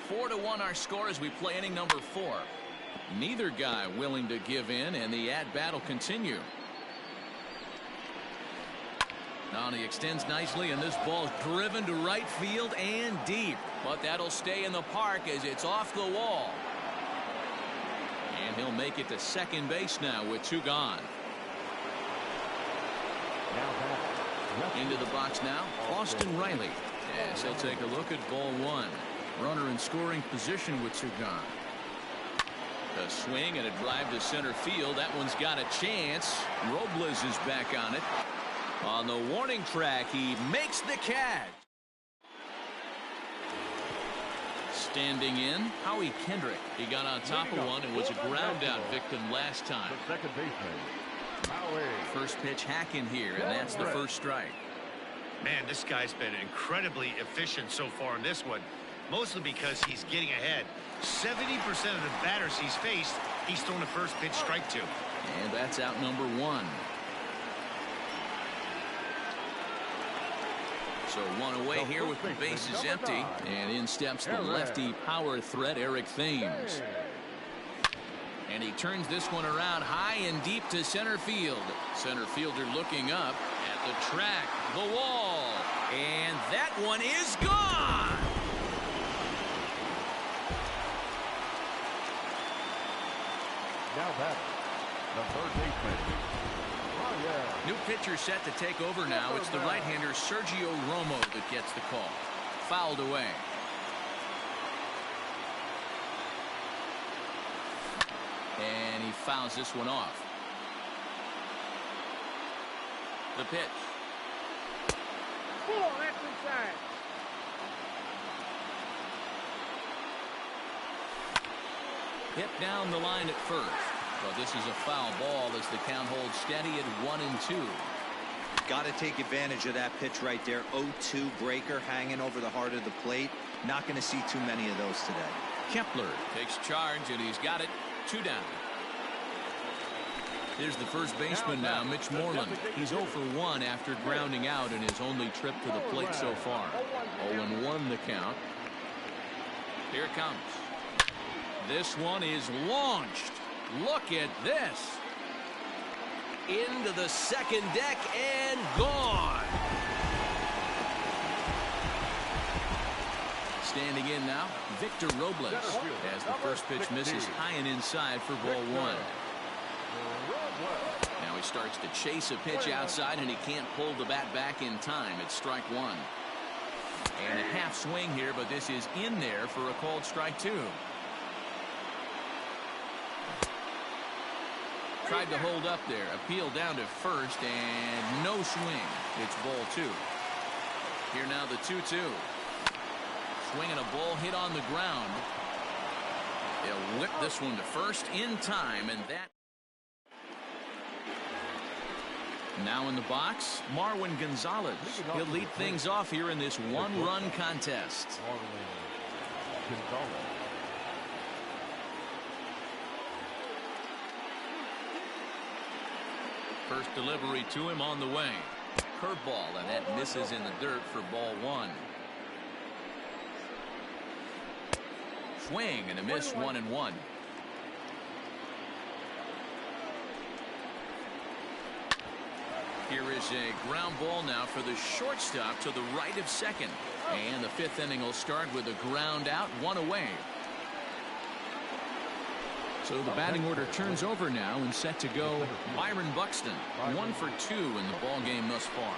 4-1 our score as we play inning number 4. Neither guy willing to give in, and the at-bat will continue. Now he extends nicely, and this ball's driven to right field and deep. But that'll stay in the park as it's off the wall. And he'll make it to second base now with 2 gone. Into the box now, Austin Riley. As he'll take a look at ball 1. Runner in scoring position with 2 gone. A swing and a drive to center field. That one's got a chance. Robles is back on it. On the warning track, he makes the catch. Standing in, Howie Kendrick. He got on top of one and was a ground out victim last time. The second baseman, Howie. First pitch hack in here, and that's the first strike. Man, this guy's been incredibly efficient so far in this one. Mostly because he's getting ahead. 70% of the batters he's faced, he's thrown the first pitch strike to. And that's out number 1. So 1 away here with the bases empty. And in steps the lefty power threat, Eric Thames. And he turns this one around high and deep to center field. Center fielder looking up at the track, the wall. And that one is gone. Now batter, the third baseman. New pitcher set to take over now. It's the right-hander Sergio Romo that gets the call. Fouled away. And he fouls this one off. The pitch. Pull, that's inside. Hit down the line at first. But this is a foul ball as the count holds steady at 1-2. Got to take advantage of that pitch right there. 0-2 breaker hanging over the heart of the plate. Not going to see too many of those today. Kepler takes charge, and he's got it. 2 down. Here's the first baseman now, Mitch Moreland. He's 0 for 1 after grounding out in his only trip to the plate so far. 0-1 the count. Here it comes. This one is launched. Look at this. Into the second deck and gone. Standing in now, Victor Robles, as the first pitch misses high and inside for ball 1. Now he starts to chase a pitch outside, and he can't pull the bat back in time. It's strike 1. And a half swing here, but this is in there for a called strike 2. Tried to hold up there. Appeal down to first, and no swing. It's ball 2. Here now the 2-2. Swinging a ball hit on the ground. They'll whip this one to first in time, and that. Now in the box, Marwin Gonzalez. He'll lead things off here in this one-run contest. First delivery to him on the way. Curveball, and that misses in the dirt for ball one. Swing and a miss, 1-1. Here is a ground ball now for the shortstop to the right of second. And the fifth inning will start with a ground out, one away. So the batting order turns over now and set to go Byron Buxton. 1 for 2 in the ball game thus far.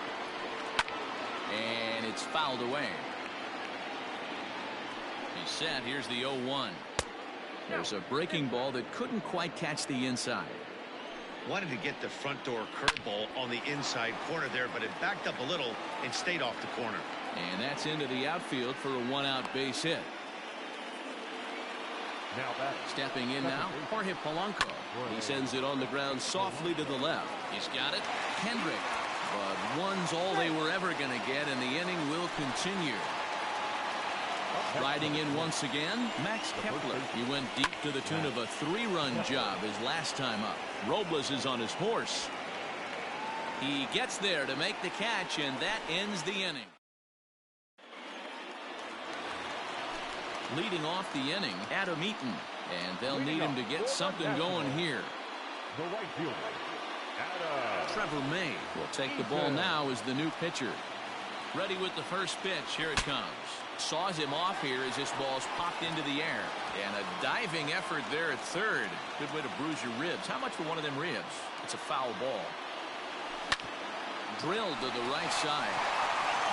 And it's fouled away. He's set. Here's the 0-1. There's a breaking ball that couldn't quite catch the inside. Wanted to get the front door curveball on the inside corner there, but it backed up a little and stayed off the corner. And that's into the outfield for a one-out base hit. Now back. Stepping in now, Jorge Polanco. He sends it on the ground softly to the left. He's got it. Kendrick. But one's all they were ever going to get, and the inning will continue. Riding in once again, Max Kepler. He went deep to the tune of a 3-run job his last time up. Robles is on his horse. He gets there to make the catch, and that ends the inning. Leading off the inning, Adam Eaton. And they'll need him to get something going here. The right fielder, Adam. Trevor May will take the ball now as the new pitcher. Ready with the first pitch. Here it comes. Saws him off here as this ball's popped into the air. And a diving effort there at third. Good way to bruise your ribs. How much for one of them ribs? It's a foul ball. Drilled to the right side.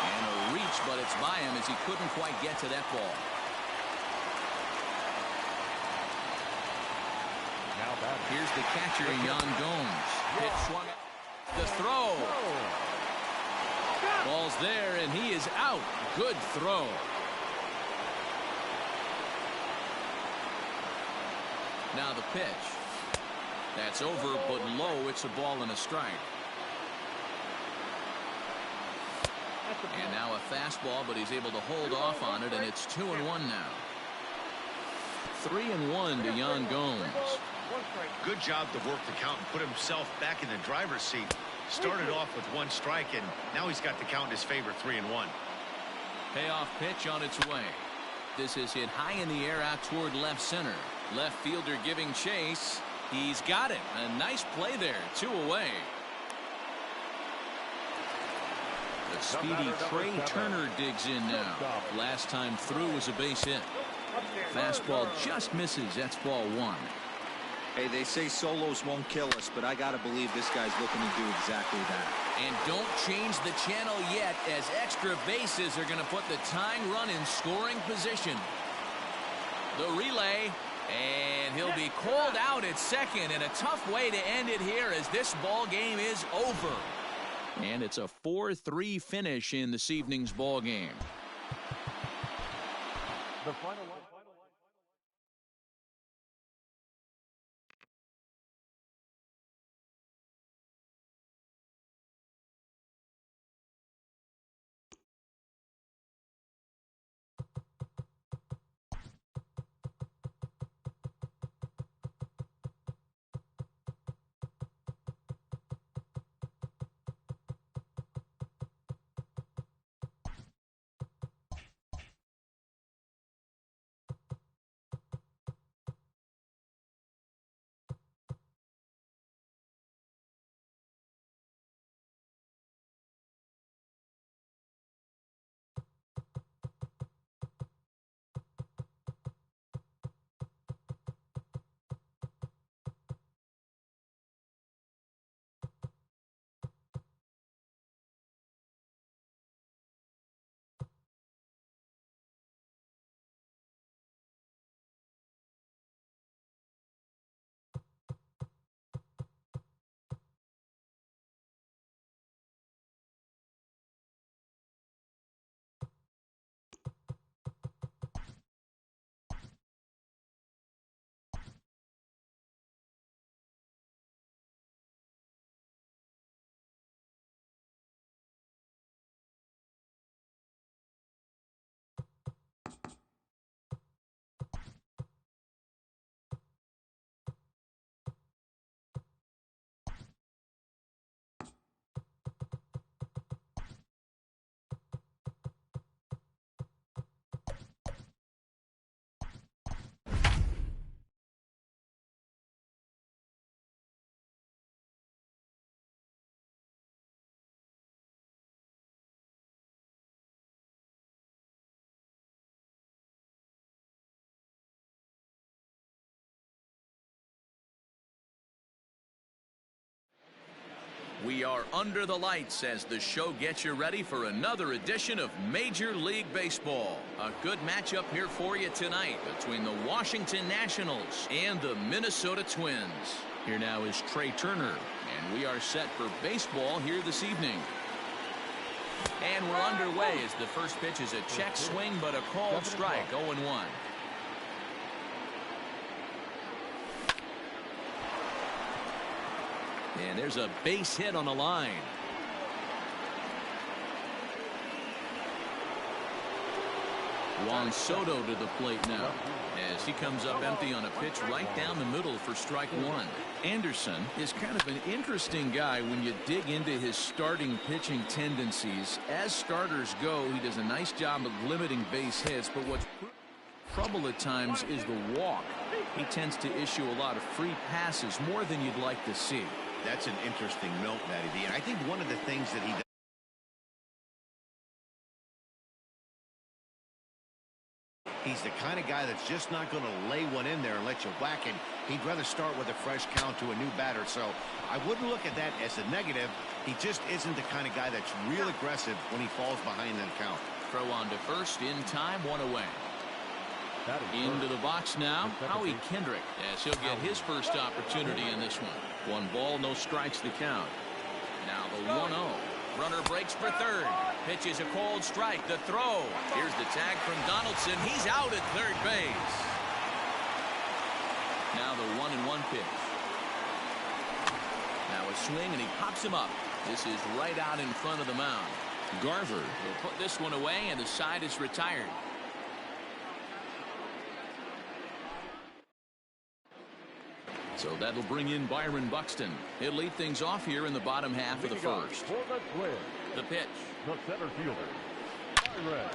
And a reach, but it's by him as he couldn't quite get to that ball. Now back. Here's the catcher, Yan Gomes. Pitch swung. The throw. Ball's there, and he is out. Good throw. Now the pitch. That's over, but low. It's a ball and a strike. And now a fastball, but he's able to hold off on it, and it's 2-1 now. 3-1 to Yan Gomes. Good job to work the count and put himself back in the driver's seat. Started off with 1 strike, and now he's got the count in his favor, 3-1. Payoff pitch on its way. This is hit high in the air out toward left center. Left fielder giving chase. He's got it. A nice play there. 2 away. The speedy Trey Turner digs in now. Last time through was a base hit. Fastball just misses. That's ball 1. Hey, they say solos won't kill us, but I got to believe this guy's looking to do exactly that. And don't change the channel yet, as extra bases are going to put the tying run in scoring position. The relay, and he'll be called out at second, and a tough way to end it here as this ball game is over. And it's a 4-3 finish in this evening's ball game. The final We are under the lights as the show gets you ready for another edition of Major League Baseball. A good matchup here for you tonight between the Washington Nationals and the Minnesota Twins. Here now is Trey Turner, and we are set for baseball here this evening. And we're underway as the first pitch is a check swing, but a called strike, 0-1. And there's a base hit on the line. Juan Soto to the plate now as he comes up empty on a pitch right down the middle for strike one. Anderson is kind of an interesting guy when you dig into his starting pitching tendencies. As starters go, he does a nice job of limiting base hits, but what's trouble at times is the walk. He tends to issue a lot of free passes, more than you'd like to see. That's an interesting note, Matty D. And I think one of the things that he does, he's the kind of guy that's just not going to lay one in there and let you whack it. He'd rather start with a fresh count to a new batter. So I wouldn't look at that as a negative. He just isn't the kind of guy that's real aggressive when he falls behind in the count. Throw on to first in time, one away. Into the box now, Howie Kendrick, as he'll get his first opportunity in this one. One ball, no strikes to count. Now the 1-0. Runner breaks for third. Pitch is a cold strike. The throw. Here's the tag from Donaldson. He's out at third base. Now the 1-1 pitch. Now a swing, and he pops him up. This is right out in front of the mound. Garver will put this one away, and the side is retired. So that'll bring in Byron Buxton. He'll lead things off here in the bottom half of the first. The pitch. The center fielder, Byron.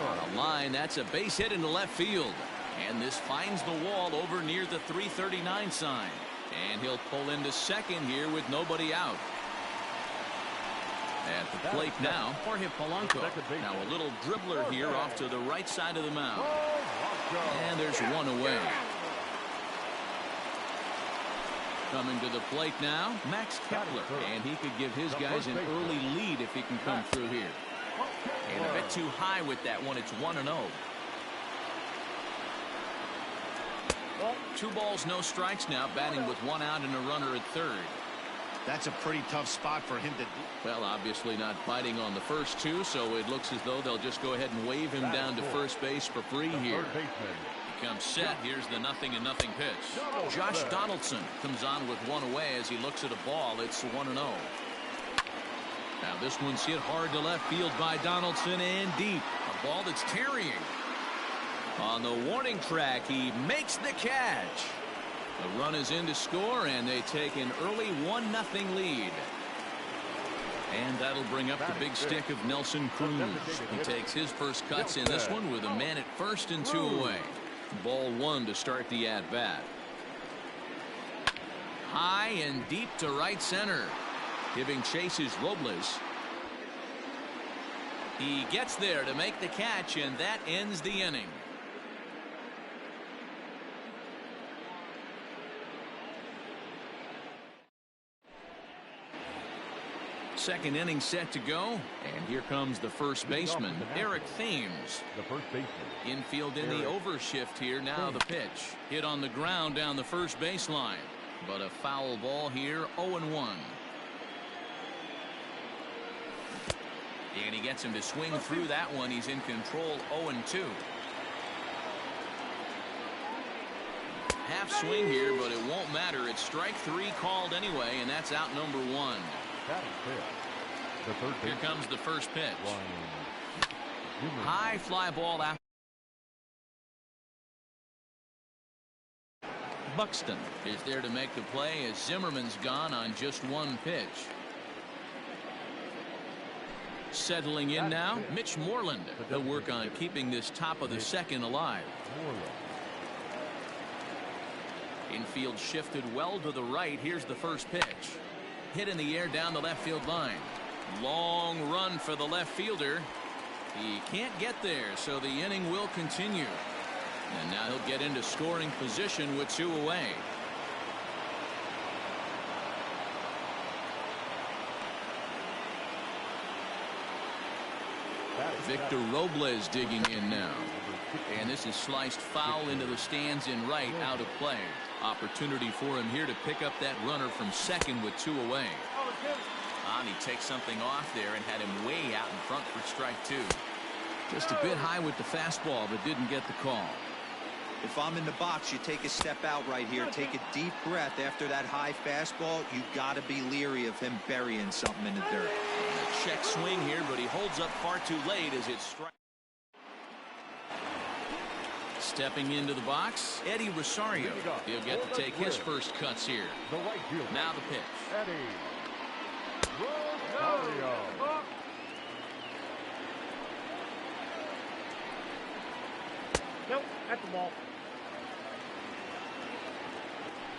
On a line, that's a base hit into left field. And this finds the wall over near the 339 sign. And he'll pull into second here with nobody out. At the plate now, Jorge Polanco. Now a little dribbler here off to the right side of the mound. And there's one away. Coming to the plate now, Max Kepler, and he could give his guys an early lead if he can come through here. And a bit too high with that one. It's 1-0. 2 balls, no strikes now, batting with 1 out and a runner at third. That's a pretty tough spot for him to do. Well, obviously not biting on the first 2, so it looks as though they'll just go ahead and wave him down to first base for free here. Comes set. Here's the 0-0 pitch. Josh Donaldson comes on with 1 away as he looks at a ball. It's 1-0. Now this one's hit hard to left field by Donaldson and deep. A ball that's tarrying. On the warning track, he makes the catch. The run is in to score, and they take an early 1-0 lead. And that'll bring up the big stick of Nelson Cruz. He takes his first cuts in this one with a man at first and 2 away. Ball 1 to start the at-bat. High and deep to right center. Giving chase is Robles. He gets there to make the catch, and that ends the inning. Second inning set to go, and here comes the first baseman, Eric Thames. The first baseman. Infield in the overshift here. Now the pitch. Hit on the ground down the first baseline. But a foul ball here, 0-1. And he gets him to swing through that one. He's in control, 0-2. Half swing here, but it won't matter. It's strike 3 called anyway, and that's out number 1. Here comes the first pitch. High fly ball out. Buxton is there to make the play as Zimmerman's gone on just 1 pitch. Settling in now, Mitch Moreland. He'll work on keeping this top of the second alive. Infield shifted well to the right. Here's the first pitch. Hit in the air down the left field line. Long run for the left fielder. He can't get there, so the inning will continue. And now he'll get into scoring position with 2 away. Victor Robles digging in now. And this is sliced foul into the stands in right, out of play. Opportunity for him here to pick up that runner from second with 2 away. And he takes something off there and had him way out in front for strike 2. Just a bit high with the fastball, but didn't get the call. If I'm in the box, you take a step out right here. Take a deep breath after that high fastball. You got to be leery of him burying something in the dirt. Check swing here, but he holds up far too late as it strikes. Stepping into the box, Eddie Rosario. He'll get to take his first cuts here. Now the pitch. Eddie Rosario. Nope, that's the ball.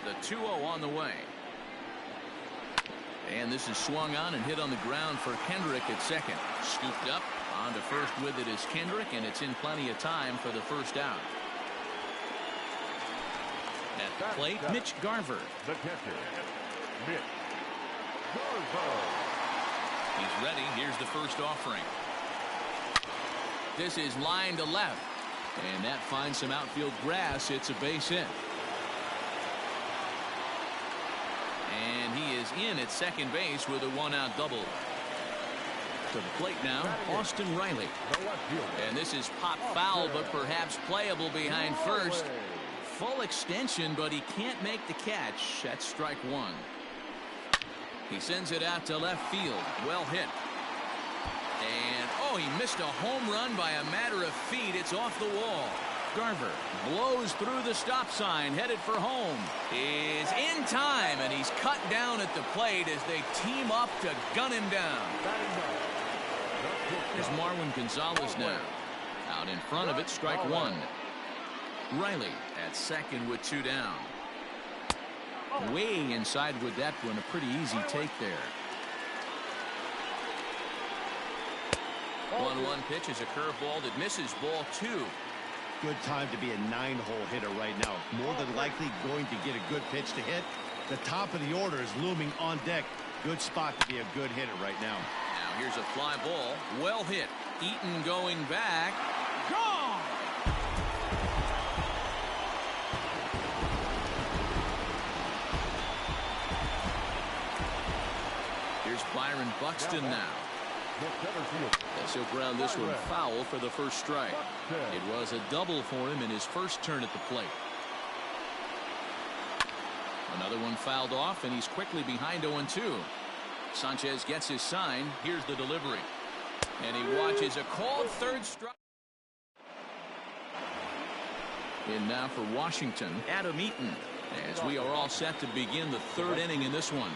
The 2-0 on the way. And this is swung on and hit on the ground for Kendrick at second. Scooped up. On to first with it is Kendrick, and it's in plenty of time for the first out. At the plate, Mitch Garver. The catcher, Mitch Garver. He's ready. Here's the first offering. This is line to left. And that finds some outfield grass. It's a base hit. And he is in at second base with a 1-out double. To the plate now, Austin Riley. And this is pop foul, but perhaps playable behind first. Full extension, but he can't make the catch. That's strike 1. He sends it out to left field. Well hit. And, oh, he missed a home run by a matter of feet. It's off the wall. Garver blows through the stop sign, headed for home. Is in time, and he's cut down at the plate as they team up to gun him down. Here's Marwin Gonzalez now. Out in front of it, strike 1. Riley at second with 2 down. Way inside with that one, a pretty easy take there. 1-1 pitch is a curveball that misses, ball 2. Good time to be a 9-hole hitter right now. More than likely going to get a good pitch to hit. The top of the order is looming on deck. Good spot to be a good hitter right now. Now here's a fly ball. Well hit. Eaton going back. Gone! Here's Byron Buxton now. Yes, he'll ground this one foul for the first strike. It was a double for him in his first turn at the plate. Another one fouled off, and he's quickly behind 0-2. Sanchez gets his sign. Here's the delivery. And he watches a called third strike. And now for Washington, Adam Eaton, as we are all set to begin the third inning in this one.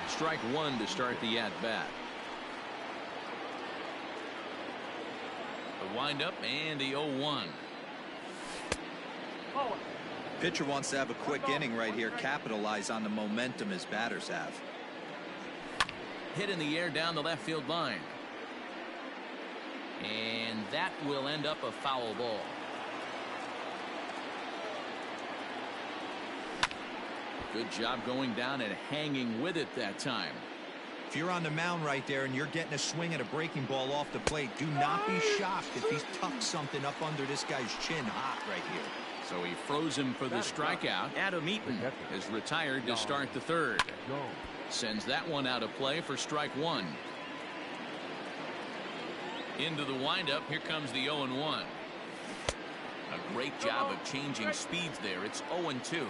Strike 1 to start the at-bat. The windup and the 0-1. Pitcher wants to have a quick inning right here, capitalize on the momentum his batters have. Hit in the air down the left field line. And that will end up a foul ball. Good job going down and hanging with it that time. If you're on the mound right there and you're getting a swing at a breaking ball off the plate, do not be shocked if he's tucked something up under this guy's chin hot right here. So he froze him for the strikeout. Adam Eaton is retired to start the third. Sends that one out of play for strike 1. Into the windup. Here comes the 0-1. A great job of changing speeds there. It's 0-2.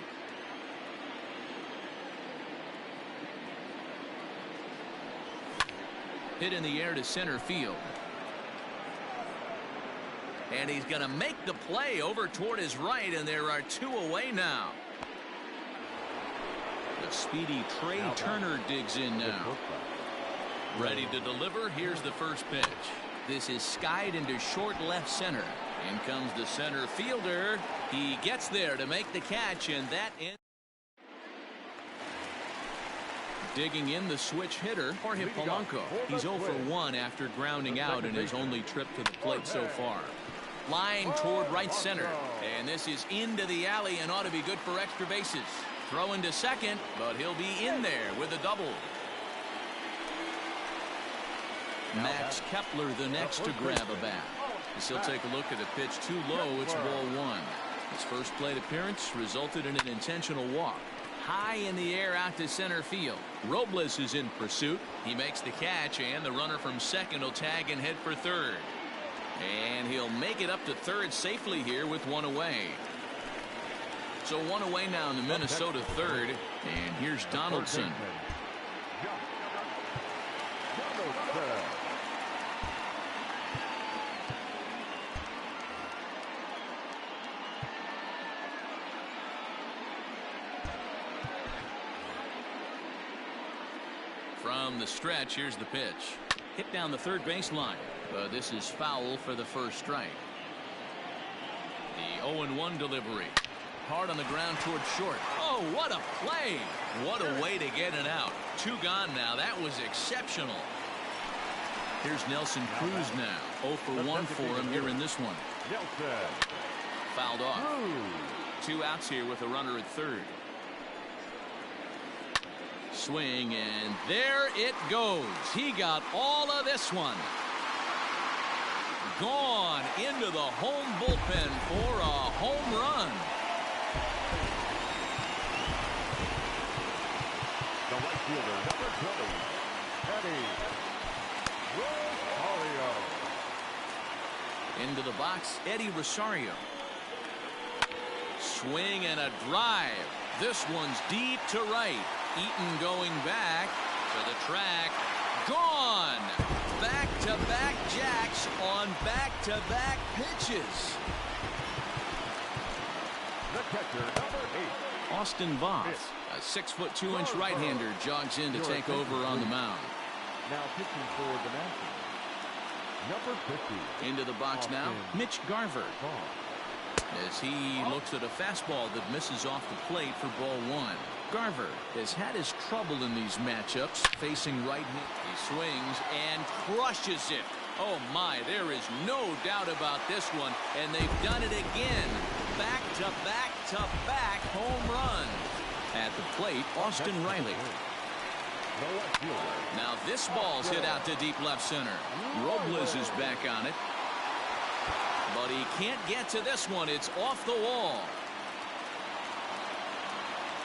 Hit in the air to center field. And he's going to make the play over toward his right, and there are 2 away now. The speedy Trey Turner digs in now. Ready to deliver. Here's the first pitch. This is skied into short left center. In comes the center fielder. He gets there to make the catch, and that ends. Digging in the switch hitter, Jorge Polanco. He's 0 for 1 after grounding out in his only trip to the plate so far. Line toward right center. And this is into the alley and ought to be good for extra bases. Throw into second, but he'll be in there with a double. Max Kepler the next to grab a bat. As he'll take a look at a pitch too low. It's ball one. His first plate appearance resulted in an intentional walk. High in the air out to center field. Robles is in pursuit. He makes the catch, and the runner from second will tag and head for third. And he'll make it up to third safely here with one away. So one away now in the Minnesota third. And here's Donaldson. From the stretch, here's the pitch. Hit down the third baseline. This is foul for the first strike. The 0-1 delivery. Hard on the ground towards short. Oh, what a play. What a way to get it out. Two gone now. That was exceptional. Here's Nelson Cruz now. 0 for 1 for him here in this one. Fouled off. 2 outs here with a runner at third. Swing, and there it goes. He got all of this one. Gone into the home bullpen for a home run. The right fielder, number 20, Eddie Rosario. Into the box, Eddie Rosario. Swing and a drive. This one's deep to right. Eaton going back to the track. Gone. Back-to-back jacks on back-to-back pitches. The catcher, number 8. Austin Voth, a 6'2" right-hander, jogs in to take over on the mound. Now pitching for the Nationals, number 50. Into the box now, Mitch Garver. As he looks at a fastball that misses off the plate for ball one. Garver has had his trouble in these matchups, facing right hand. He swings and crushes it. Oh my, there is no doubt about this one, and they've done it again. Back-to-back-to-back home runs. At the plate, Austin Riley. Now this ball's hit out to deep left center. Robles is back on it. But he can't get to this one. It's off the wall.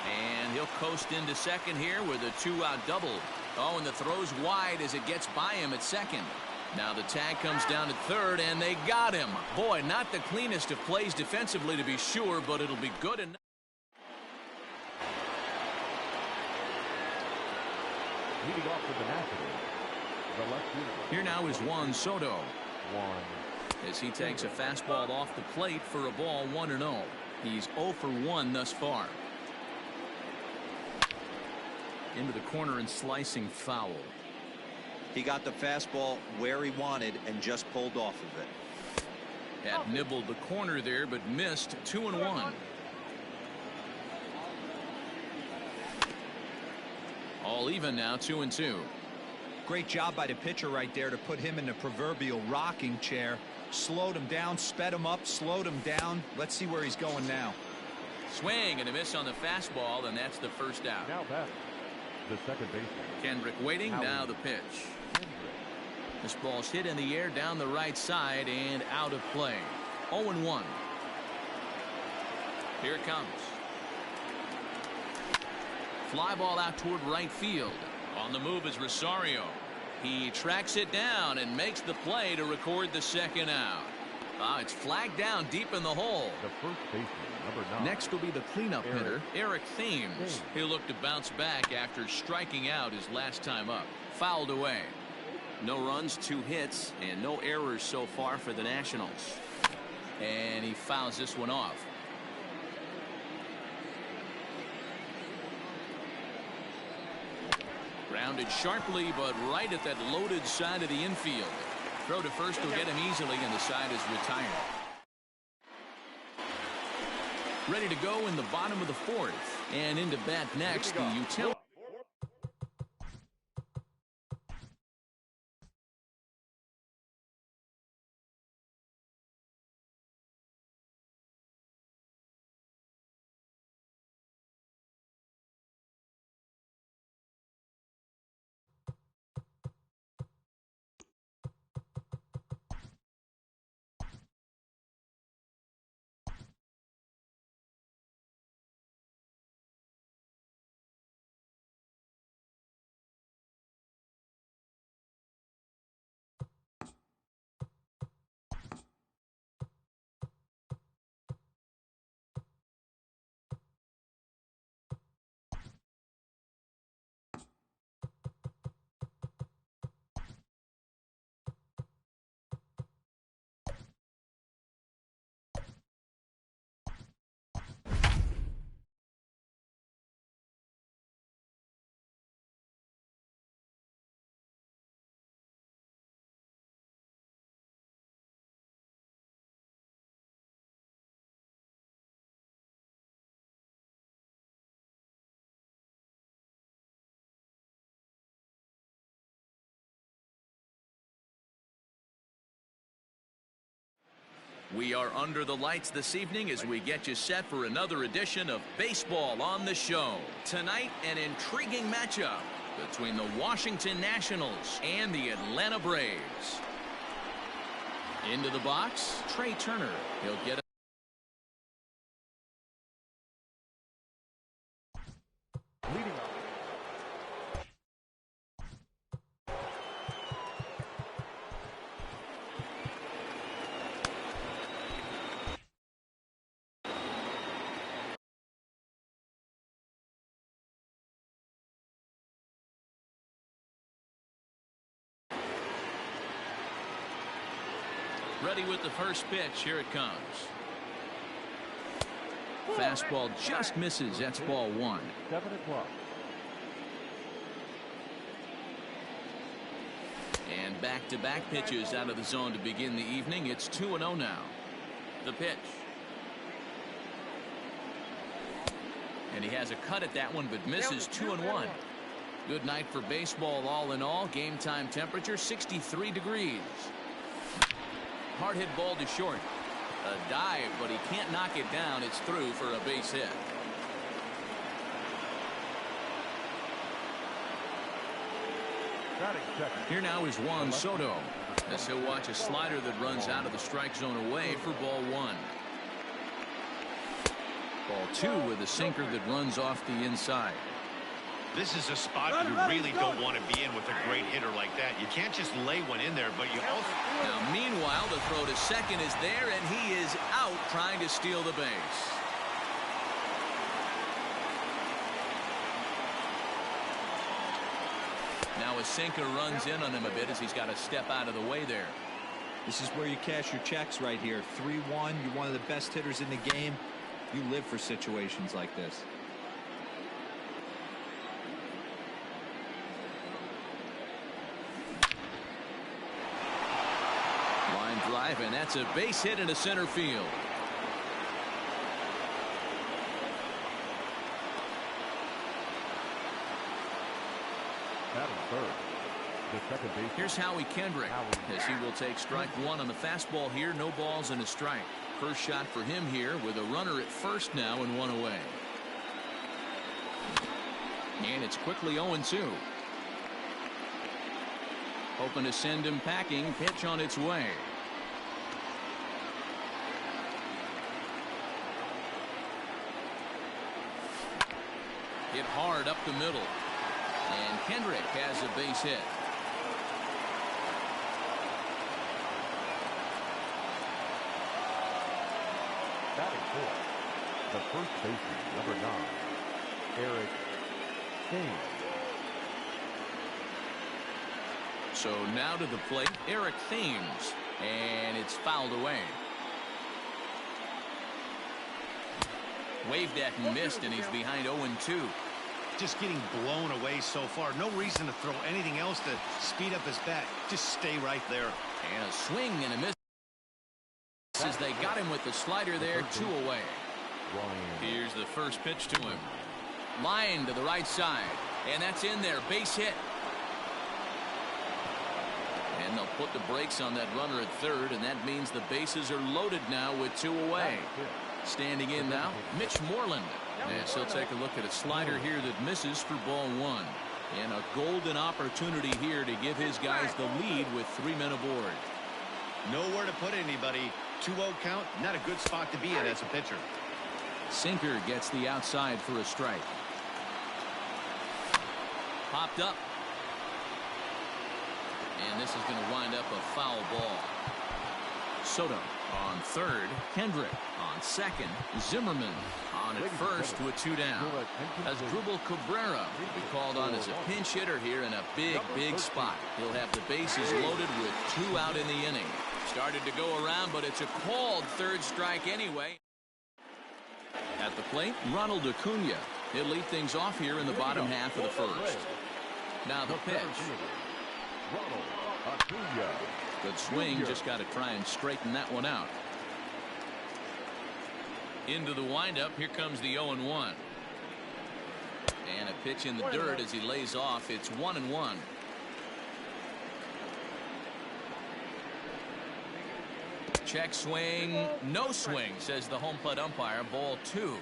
And he'll coast into second here with a 2-out double. Oh, and the throw's wide as it gets by him at second. Now the tag comes down at third, and they got him. Boy, not the cleanest of plays defensively to be sure, but it'll be good enough. Leading off with the Nationals, the left fielder. Here now is Juan Soto. As he takes a fastball off the plate for a ball 1-0. He's 0 for 1 thus far. Into the corner and slicing foul. He got the fastball where he wanted and just pulled off of it. Had nibbled the corner there, but missed. 2-1. All even now, 2-2. Great job by the pitcher right there to put him in the proverbial rocking chair. Slowed him down, sped him up, slowed him down. Let's see where he's going now. Swing and a miss on the fastball, and that's the first out. Now back, the second baseman. Kendrick waiting. Now the pitch. This ball's hit in the air down the right side and out of play. 0-1. Here it comes. Fly ball out toward right field. On the move is Rosario. He tracks it down and makes the play to record the second out. It's flagged down deep in the hole. The first baseman, number 9. Next will be the cleanup hitter, Eric Thames. He'll look to bounce back after striking out his last time up. Fouled away. No runs, 2 hits, and no errors so far for the Nationals. And he fouls this one off. Grounded sharply, but right at that loaded side of the infield. Throw to first will get him easily, and the side is retired. Ready to go in the bottom of the 4th. And into bat next, the utility. We are under the lights this evening as we get you set for another edition of Baseball on the Show. Tonight, an intriguing matchup between the Washington Nationals and the Atlanta Braves. Into the box, Trey Turner. He'll get Leading off. ready with the first pitch. Here it comes. Fastball just misses. That's ball one. 7 o'clock. And back-to-back pitches out of the zone to begin the evening. It's 2-0 now. The pitch. And he has a cut at that one, but misses 2-1. Good night for baseball all in all. Game time temperature 63 degrees. Hard hit ball to short. A dive, but he can't knock it down. It's through for a base hit. Here now is Juan Soto, as he'll watch a slider that runs out of the strike zone away for ball one. Ball two with a sinker that runs off the inside. This is a spot you really don't want to be in with a great hitter like that. You can't just lay one in there, but you also... Now, meanwhile, the throw to second is there, and he is out trying to steal the base. Now a sinker runs in on him a bit as he's got to step out of the way there. This is where you cash your checks right here. 3-1. You're one of the best hitters in the game. You live for situations like this. Line drive, and that's a base hit into center field. Here's Howie Kendrick as he will take strike one on the fastball here. No balls and a strike. First shot for him here with a runner at first now and one away. And it's quickly 0-2. Hoping to send him packing. Pitch on its way. Hit hard up the middle. And Kendrick has a base hit. Batting fourth, the first baseman, number 9, Eric Thames. So now to the plate, Eric Thames, and it's fouled away. Waved at and missed, and he's behind 0-2. Just getting blown away so far. No reason to throw anything else to speed up his bat. Just stay right there. And a swing and a miss. As they got him with the slider there, 2 away. Here's the first pitch to him. Line to the right side, and that's in there. Base hit. And they'll put the brakes on that runner at third, and that means the bases are loaded now with 2 away. Standing in now, Mitch Moreland. Yes, he'll take a look at a slider here that misses for ball one. And a golden opportunity here to give his guys the lead with 3 men aboard. Nowhere to put anybody. 2-0 count, not a good spot to be in as a pitcher. Sinker gets the outside for a strike. Popped up. And this is going to wind up a foul ball. Soto on third. Kendrick on second. Zimmerman on at first with 2 down. Asdrubal Cabrera called on as a pinch hitter here in a big spot. He'll have the bases loaded with 2 out in the inning. Started to go around, but it's a called third strike anyway. At the plate, Ronald Acuna. He'll lead things off here in the bottom half of the first. Now the pitch. Good swing, just got to try and straighten that one out. Into the windup, here comes the 0-1. And a pitch in the dirt as he lays off. It's 1-1. check swing, no swing, says the home plate umpire. Ball 2.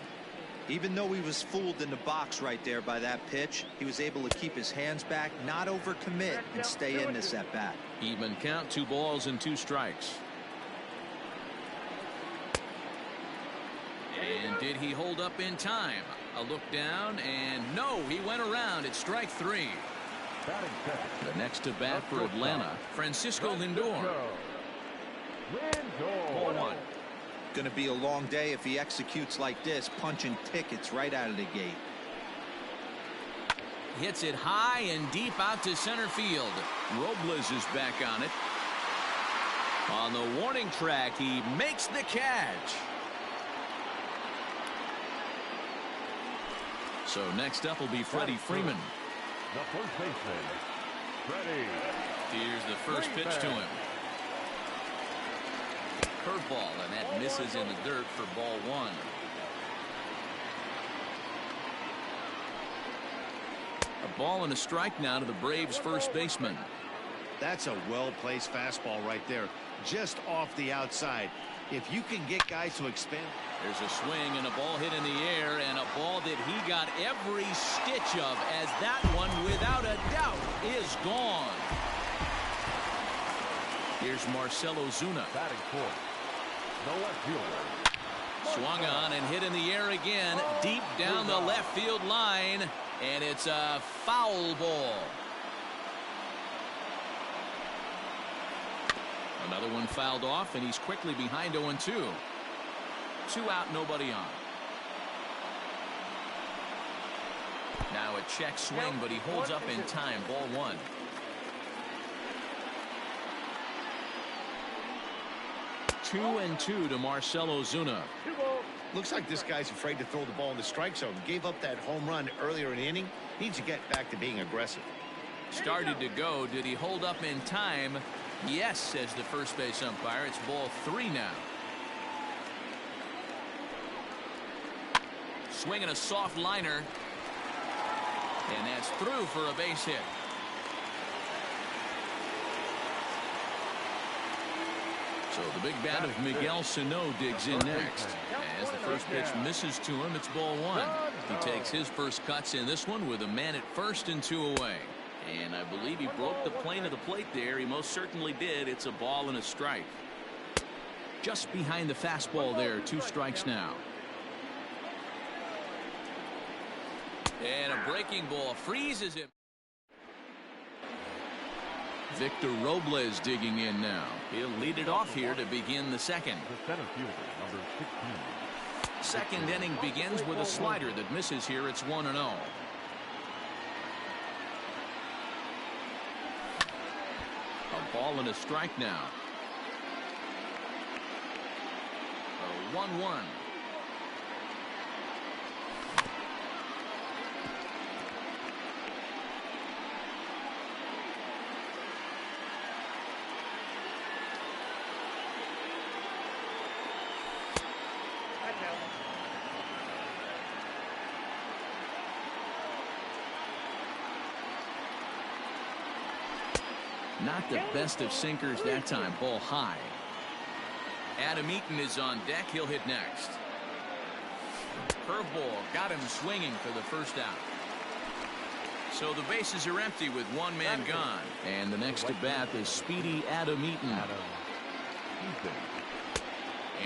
Even though he was fooled in the box right there by that pitch, he was able to keep his hands back, not overcommit, and stay in this at bat. Even count, 2 balls and 2 strikes. And did he hold up in time? A look down, and no, he went around. It's strike 3. The next to bat for Atlanta, Francisco Lindor. Ball 1. Going to be a long day if he executes like this, punching tickets right out of the gate. Hits it high and deep out to center field. Robles is back on it. On the warning track, he makes the catch. So next up will be Freddie Freeman. The first baseman, Freddie. Here's the first pitch to him. Curveball, and that misses in the dirt for ball 1. A ball and a strike now to the Braves first baseman. That's a well-placed fastball right there, just off the outside. If you can get guys to expand. There's a swing and a ball hit in the air, and a ball that he got every stitch of, as that one, without a doubt, is gone. Here's Marcell Ozuna. Batting fourth, the left fielder. Swung on and hit in the air again, deep down the left field line, and it's a foul ball. Another one fouled off, and he's quickly behind 0-2. 2 out, nobody on. Now a check swing, but he holds up in time. Ball 1. Two and 2 to Marcell Ozuna. Looks like this guy's afraid to throw the ball in the strike zone. Gave up that home run earlier in the inning. Needs to get back to being aggressive. Started to go. Did he hold up in time? Yes, says the first base umpire. It's ball 3 now. Swinging a soft liner. And that's through for a base hit. So the big bat of Miguel Sano digs in next. As the first pitch misses to him, it's ball 1. He takes his first cuts in this one with a man at first and 2 away. And I believe he broke the plane of the plate there. He most certainly did. It's a ball and a strike. Just behind the fastball there. 2 strikes now. And a breaking ball freezes him. Victor Robles digging in now. He'll lead it off here to begin the second. The center fielder, number 16. Second inning begins with a slider that misses here. It's 1-0. A ball and a strike now. A 1-1. Not the best of sinkers that time. Ball high. Adam Eaton is on deck. He'll hit next. Curveball got him swinging for the first out. So the bases are empty with 1 man gone. And the next to bat is speedy Adam Eaton.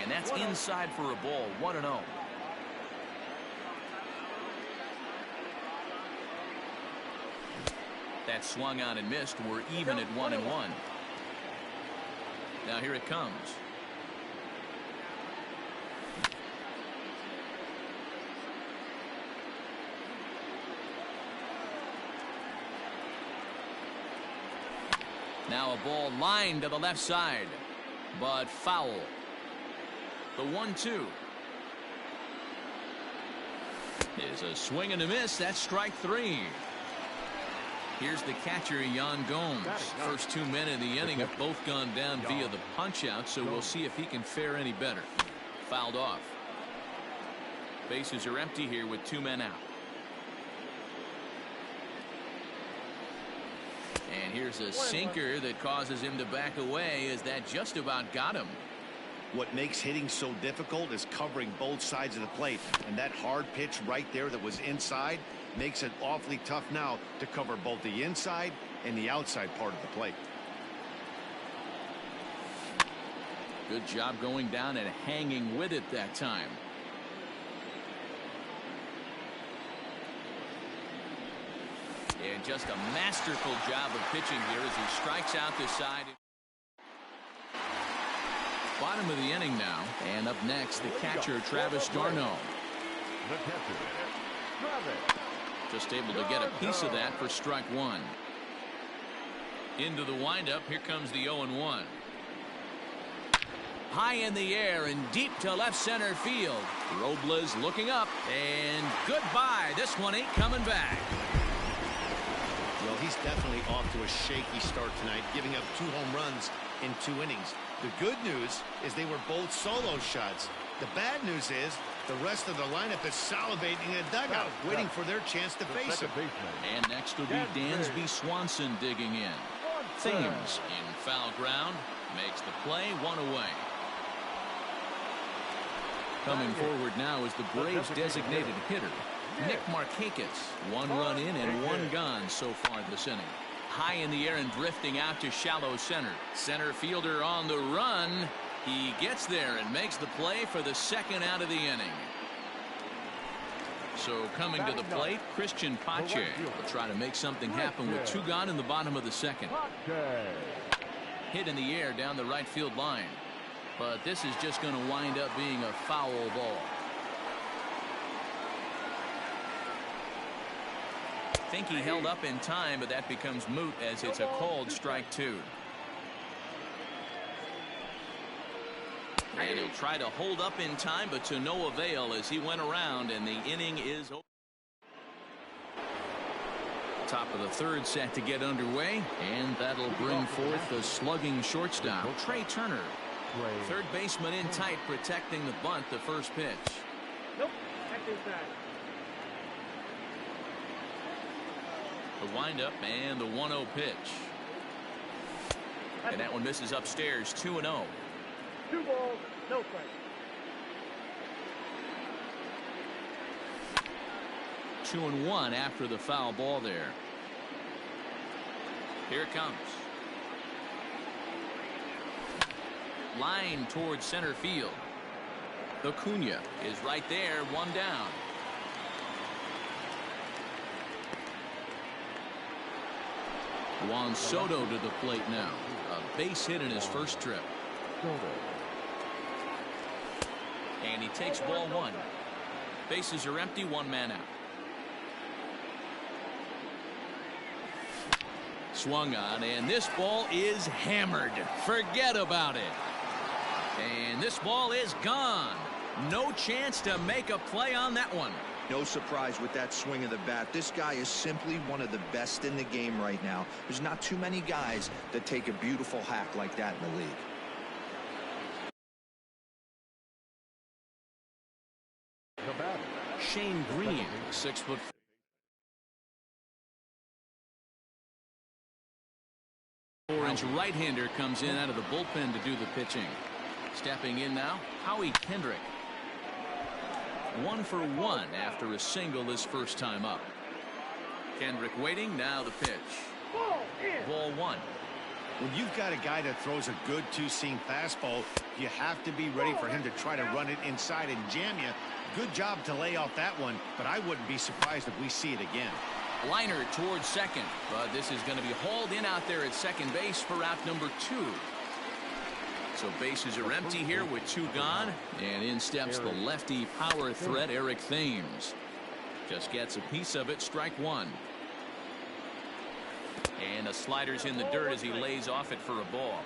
And that's inside for a ball. 1-0. That swung on and missed. We're even at 1-1. Now here it comes. Now a ball lined to the left side, but foul. The 1-2 is a swing and a miss. That's strike 3. Here's the catcher, Yan Gomes. First 2 men in the inning have both gone down via the punch-out, so we'll see if he can fare any better. Fouled off. Bases are empty here with 2 men out. And here's a sinker that causes him to back away, as that just about got him. What makes hitting so difficult is covering both sides of the plate, and that hard pitch right there that was inside makes it awfully tough now to cover both the inside and the outside part of the plate. Good job going down and hanging with it that time. And just a masterful job of pitching here as he strikes out this side. Bottom of the inning now, and up next the catcher Travis d'Arnaud. Just able to get a piece of that for strike one. Into the windup, here comes the 0-1. High in the air and deep to left center field. Robles looking up, and goodbye. This one ain't coming back. Well, he's definitely off to a shaky start tonight, giving up 2 home runs in 2 innings. The good news is they were both solo shots. The bad news is the rest of the lineup is salivating in a dugout, waiting for their chance to face him. And next will be Dansby Swanson digging in. Thames in foul ground makes the play, 1 away. Coming forward now is the Braves designated hitter, Nick Markakis. 1 run in and 1 gone so far this inning. High in the air and drifting out to shallow center. Center fielder on the run. He gets there and makes the play for the 2nd out of the inning. So coming to the plate, Christian Pache will try to make something happen with 2 gone in the bottom of the 2nd. Hit in the air down the right field line. But this is just going to wind up being a foul ball. I think he held up in time, but that becomes moot as it's a called strike 2. And he'll try to hold up in time, but to no avail as he went around, and the inning is over. Top of the 3rd set to get underway, and that'll bring forth the slugging shortstop, Trey Turner. 3rd baseman in tight, protecting the bunt, the first pitch. Nope, that's inside. The windup and the 1-0 pitch. And that one misses upstairs, 2-0. 2 balls, no strike. 2-1 after the foul ball there. Here it comes. Line towards center field. Acuna is right there, 1 down. Juan Soto to the plate now. A base hit in his first trip. And he takes ball 1. Bases are empty, 1 man out. Swung on, and this ball is hammered. Forget about it. And this ball is gone. No chance to make a play on that one. No surprise with that swing of the bat. This guy is simply one of the best in the game right now. There's not too many guys that take a beautiful hack like that in the league. Shane Green, 6 foot. Orange right-hander comes in out of the bullpen to do the pitching. Stepping in now, Howie Kendrick. 1 for 1 after a single his first time up. Kendrick waiting, now the pitch. Ball 1. When you've got a guy that throws a good 2-seam fastball, you have to be ready for him to try to run it inside and jam you. Good job to lay off that one, but I wouldn't be surprised if we see it again. Liner towards second, but this is going to be hauled in out there at second base for out number 2. So bases are empty here with 2 gone, and in steps the lefty power threat Eric Thames. Just gets a piece of it, strike 1. And the slider's in the dirt as he lays off it for a ball.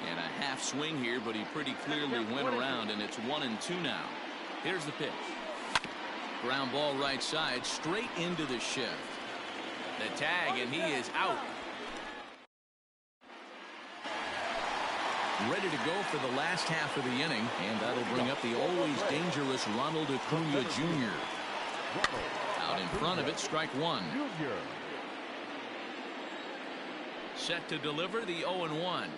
And a half swing here, but he pretty clearly went around, and it's 1-2 now. Here's the pitch. Ground ball right side, straight into the shift. The tag, and he is out. Ready to go for the last half of the inning, and that'll bring up the always dangerous Ronald Acuna Jr. Out in front of it, strike 1. Set to deliver the 0-1.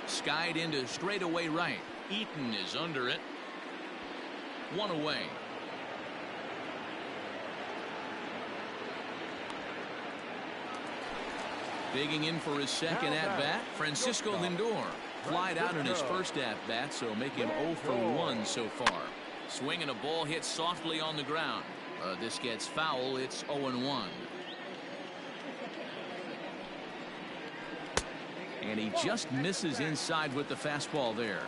Skied into straightaway right. Eaton is under it. One away. Digging in for his second at-bat, Francisco Lindor. Flied out in his first at-bat, so make him 0 for 1 so far. Swinging a ball hit softly on the ground. This gets foul. It's 0-1. And he just misses inside with the fastball there.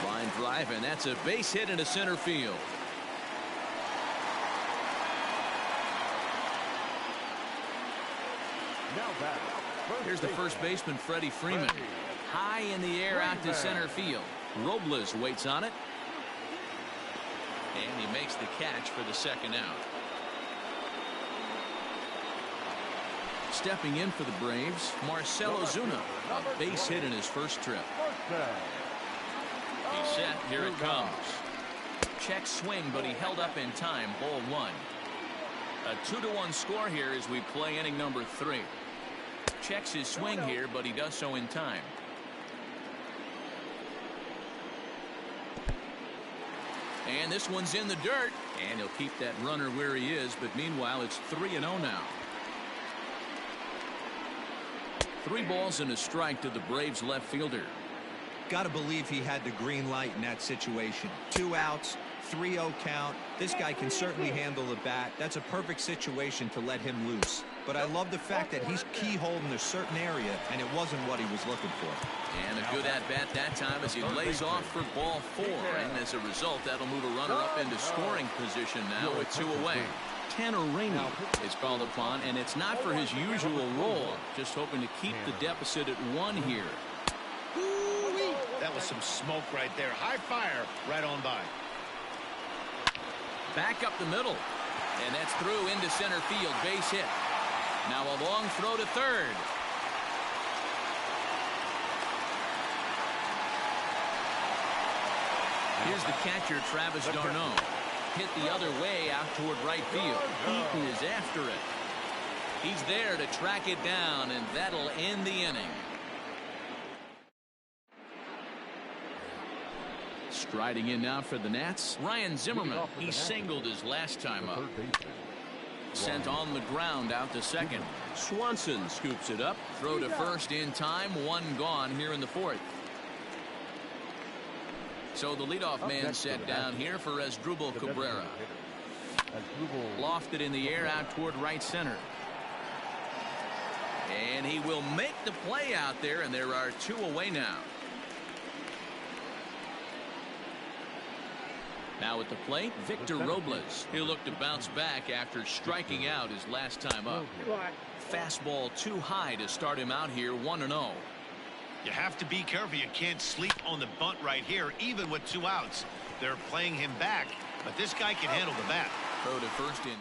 Line drive, and that's a base hit into center field. Here's the first baseman, Freddie Freeman. High in the air out to center field. Robles waits on it. And he makes the catch for the second out. Stepping in for the Braves, Marcell Ozuna. A base hit in his first trip. He's set. Here it comes. Check swing, but he held up in time. Ball 1. A 2-1 score here as we play inning number 3. Checks his swing here, but he does so in time. And this one's in the dirt, and he'll keep that runner where he is, but meanwhile it's 3-0 now. 3 balls and a strike to the Braves left fielder. Got to believe he had the green light in that situation. 2 outs, 3-0 count. This guy can certainly handle the bat. That's a perfect situation to let him loose. But I love the fact that he's keyholed in a certain area, and it wasn't what he was looking for. And a good at-bat that time as he lays off for ball 4. And as a result, that'll move a runner up into scoring position now with 2 away. Tanner Rainey is called upon, and it's not for his usual role. Just hoping to keep the deficit at 1 here. That was some smoke right there. High fire right on by. Back up the middle. And that's through into center field. Base hit. Now a long throw to third. Here's the catcher, Travis d'Arnaud. Hit the other way out toward right field. Eaton is after it. He's there to track it down, and that'll end the inning. Striding in now for the Nats, Ryan Zimmerman. He singled his last time up. Sent on the ground out to second. Swanson scoops it up. Throw to first in time. 1 gone here in the 4th. So the leadoff man set down here for Asdrubal Cabrera. Lofted in the air out toward right center. And he will make the play out there, and there are 2 away now. Now at the plate, Victor Robles. He'll look to bounce back after striking out his last time up. Fastball too high to start him out here, 1-0. You have to be careful. You can't sleep on the bunt right here, even with 2 outs. They're playing him back, but this guy can handle the bat. Throw to first in.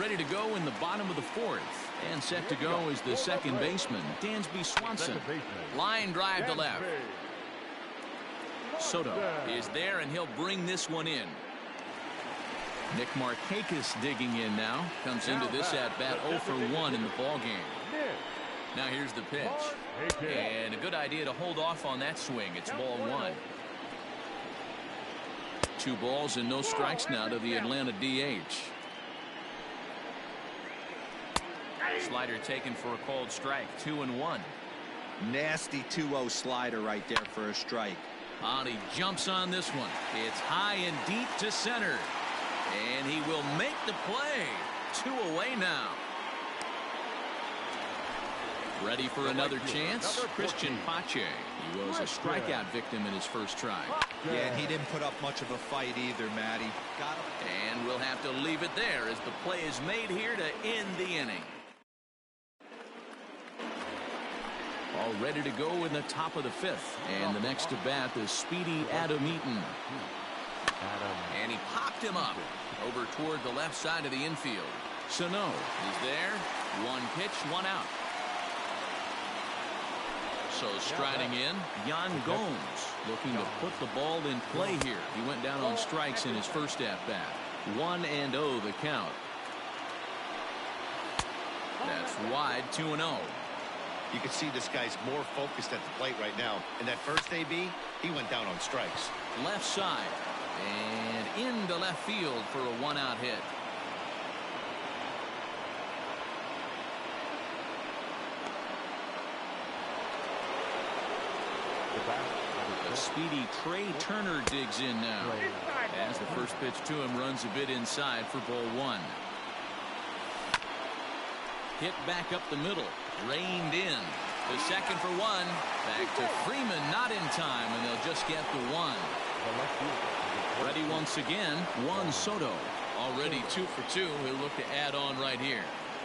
Ready to go in the bottom of the 4th. And set to go is the second baseman, Dansby Swanson. Line drive to left. Soto is there, and he'll bring this one in. Nick Markakis digging in now. Comes into this at-bat 0 for 1 in the ballgame. Now here's the pitch. And a good idea to hold off on that swing. It's ball 1. 2 balls and no strikes now to the Atlanta DH. Slider taken for a called strike. 2-1. Nasty 2-0 slider right there for a strike. And he jumps on this one. It's high and deep to center. And he will make the play. 2 away now. Ready for another chance? Christian Pache. He was a strikeout victim in his first try. Yeah, and he didn't put up much of a fight either, Matty. Got him. And we'll have to leave it there as the play is made here to end the inning. All ready to go in the top of the 5th. And the next to bat is speedy Adam Eaton. And he popped him up over toward the left side of the infield. Sano is there. 1 pitch, 1 out. So striding in, Yan Gomes looking to put the ball in play here. He went down on strikes in his first at-bat. 1-0 the count. That's wide, 2-0. You can see this guy's more focused at the plate right now. And that first AB, he went down on strikes. Left side. And into left field for a one-out hit. The speedy Trey Turner digs in now. As the first pitch to him runs a bit inside for ball one. Hit back up the middle. Reined in. The second for one. Back to Freeman, not in time, and they'll just get the one. Ready once again, Juan Soto. Already 2 for 2. He'll look to add on right here.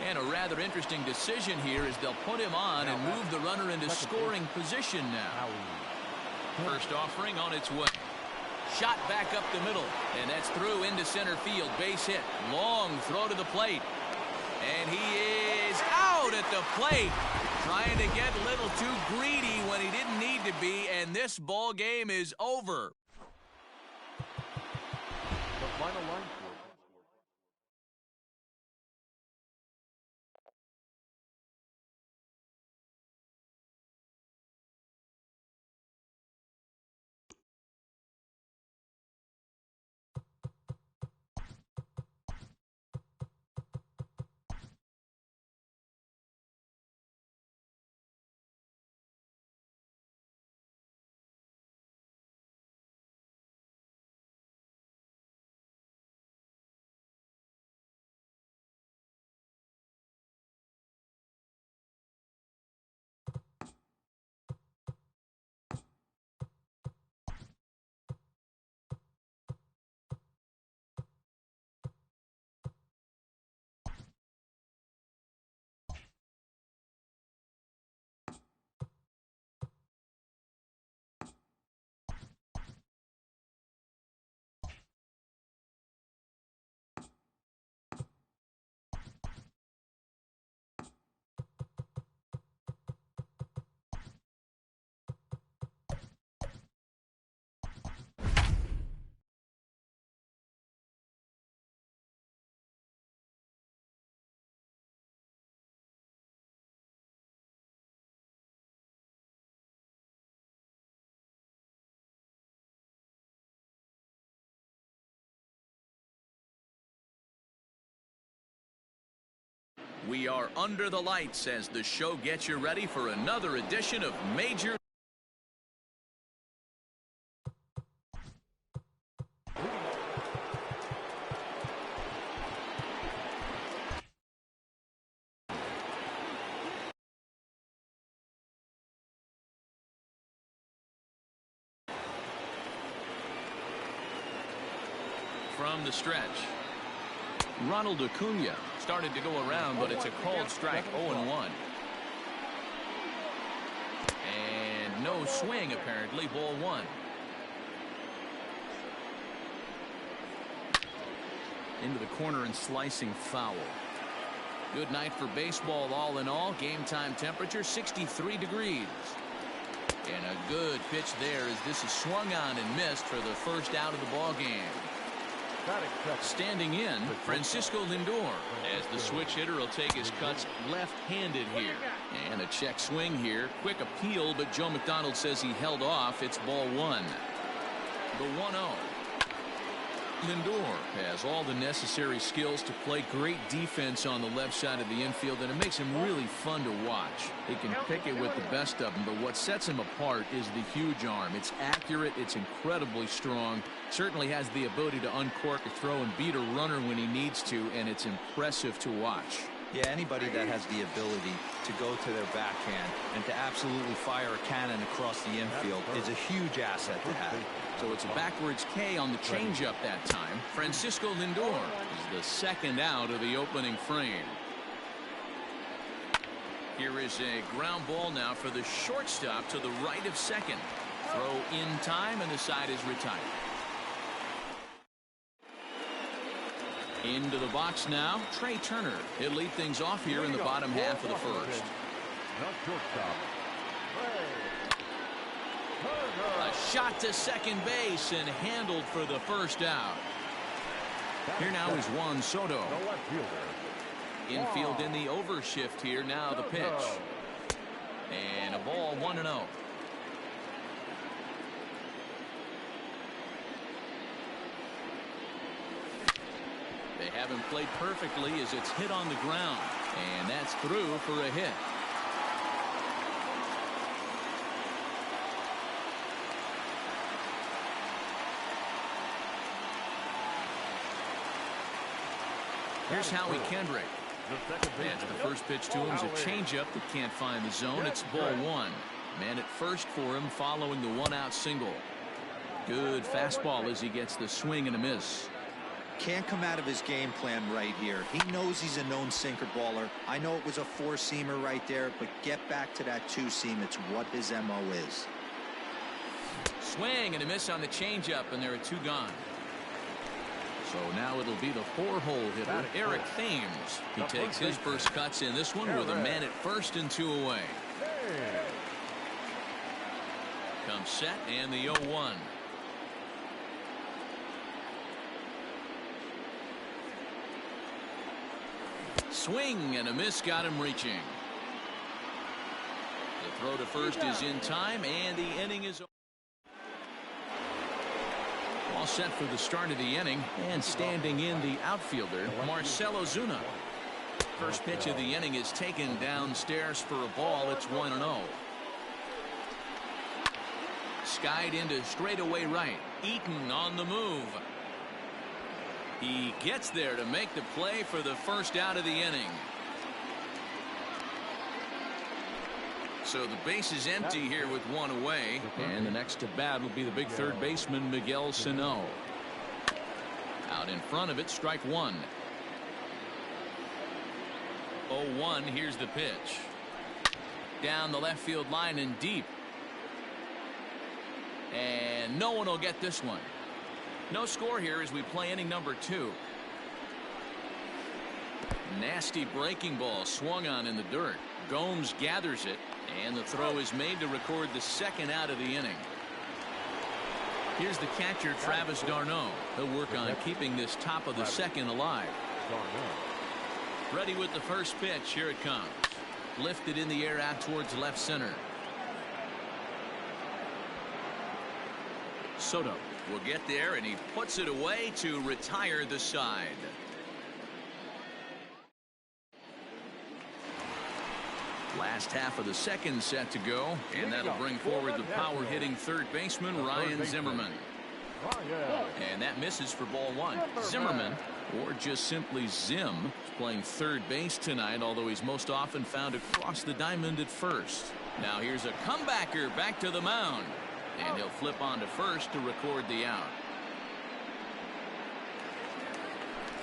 And a rather interesting decision here is they'll put him on and move the runner into scoring position now. First offering on its way. Shot back up the middle, and that's through into center field. Base hit. Long throw to the plate. And he is out at the plate. Trying to get a little too greedy when he didn't need to be, and this ball game is over. The final line score. We are under the lights as the show gets you ready for another edition of Major. From the stretch, Ronald Acuna started to go around, but it's a called strike. 0-1. And no swing, apparently. Ball one. Into the corner and slicing foul. Good night for baseball all in all. Game time temperature 63 degrees. And a good pitch there as this is swung on and missed for the first out of the ball game. Standing in, Francisco Lindor, as the switch hitter will take his cuts left-handed here. And a check swing here. Quick appeal, but Joe McDonald says he held off. It's ball one. The 1-0. Lindor has all the necessary skills to play great defense on the left side of the infield, and it makes him really fun to watch. He can pick it with the best of them, but what sets him apart is the huge arm. It's accurate, it's incredibly strong, certainly has the ability to uncork a throw and beat a runner when he needs to, and it's impressive to watch. Yeah, anybody that has the ability to go to their backhand and to absolutely fire a cannon across the infield is a huge asset to have. So it's a backwards K on the changeup that time. Francisco Lindor is the second out of the opening frame. Here is a ground ball now for the shortstop to the right of second. Throw in time, and the side is retired. Into the box now, Trey Turner. He'll lead things off here in the bottom half of the first. A shot to second base and handled for the first out. Here now is Juan Soto. Infield in the overshift here. Now the pitch. And a ball 1-0. They haven't played perfectly as it's hit on the ground. And that's through for a hit. Here's Howie Kendrick. That's the first pitch to him is a changeup that can't find the zone. It's ball 1. Man at first for him following the 1-out single. Good fastball as he gets the swing and a miss. Can't come out of his game plan right here. He knows he's a known sinker baller. I know it was a 4-seamer right there, but get back to that 2-seam. It's what his MO is. Swing and a miss on the changeup, and there are 2 gone. So now it'll be the 4-hole hitter, Eric Thames. He takes his first cuts in this one with a man at first and 2 away. Comes set and the 0-1. Swing and a miss got him reaching. The throw to first is in time and the inning is over. All set for the start of the inning, and standing in the outfielder, Marcell Ozuna. First pitch of the inning is taken downstairs for a ball. It's 1-0. Skied into straightaway right. Eaton on the move. He gets there to make the play for the first out of the inning. So the base is empty here with 1 away, and the next to bat will be the big third baseman Miguel Sano. Out in front of it, strike 1. 0-1. Here's the pitch. Down the left field line and deep. And no one will get this one. No score here as we play inning number 2. Nasty breaking ball swung on in the dirt. Gomes gathers it, and the throw is made to record the second out of the inning. Here's the catcher, Travis d'Arnaud. He'll work on keeping this top of the second alive. Ready with the first pitch. Here it comes. Lifted in the air out towards left center. Soto will get there, and he puts it away to retire the side. Last half of the second set to go, and that'll bring forward the power hitting third baseman Ryan Zimmerman. And that misses for ball 1. Zimmerman, or just simply Zim, is playing third base tonight, although he's most often found across the diamond at first. Now here's a comebacker back to the mound, and he'll flip on to first to record the out.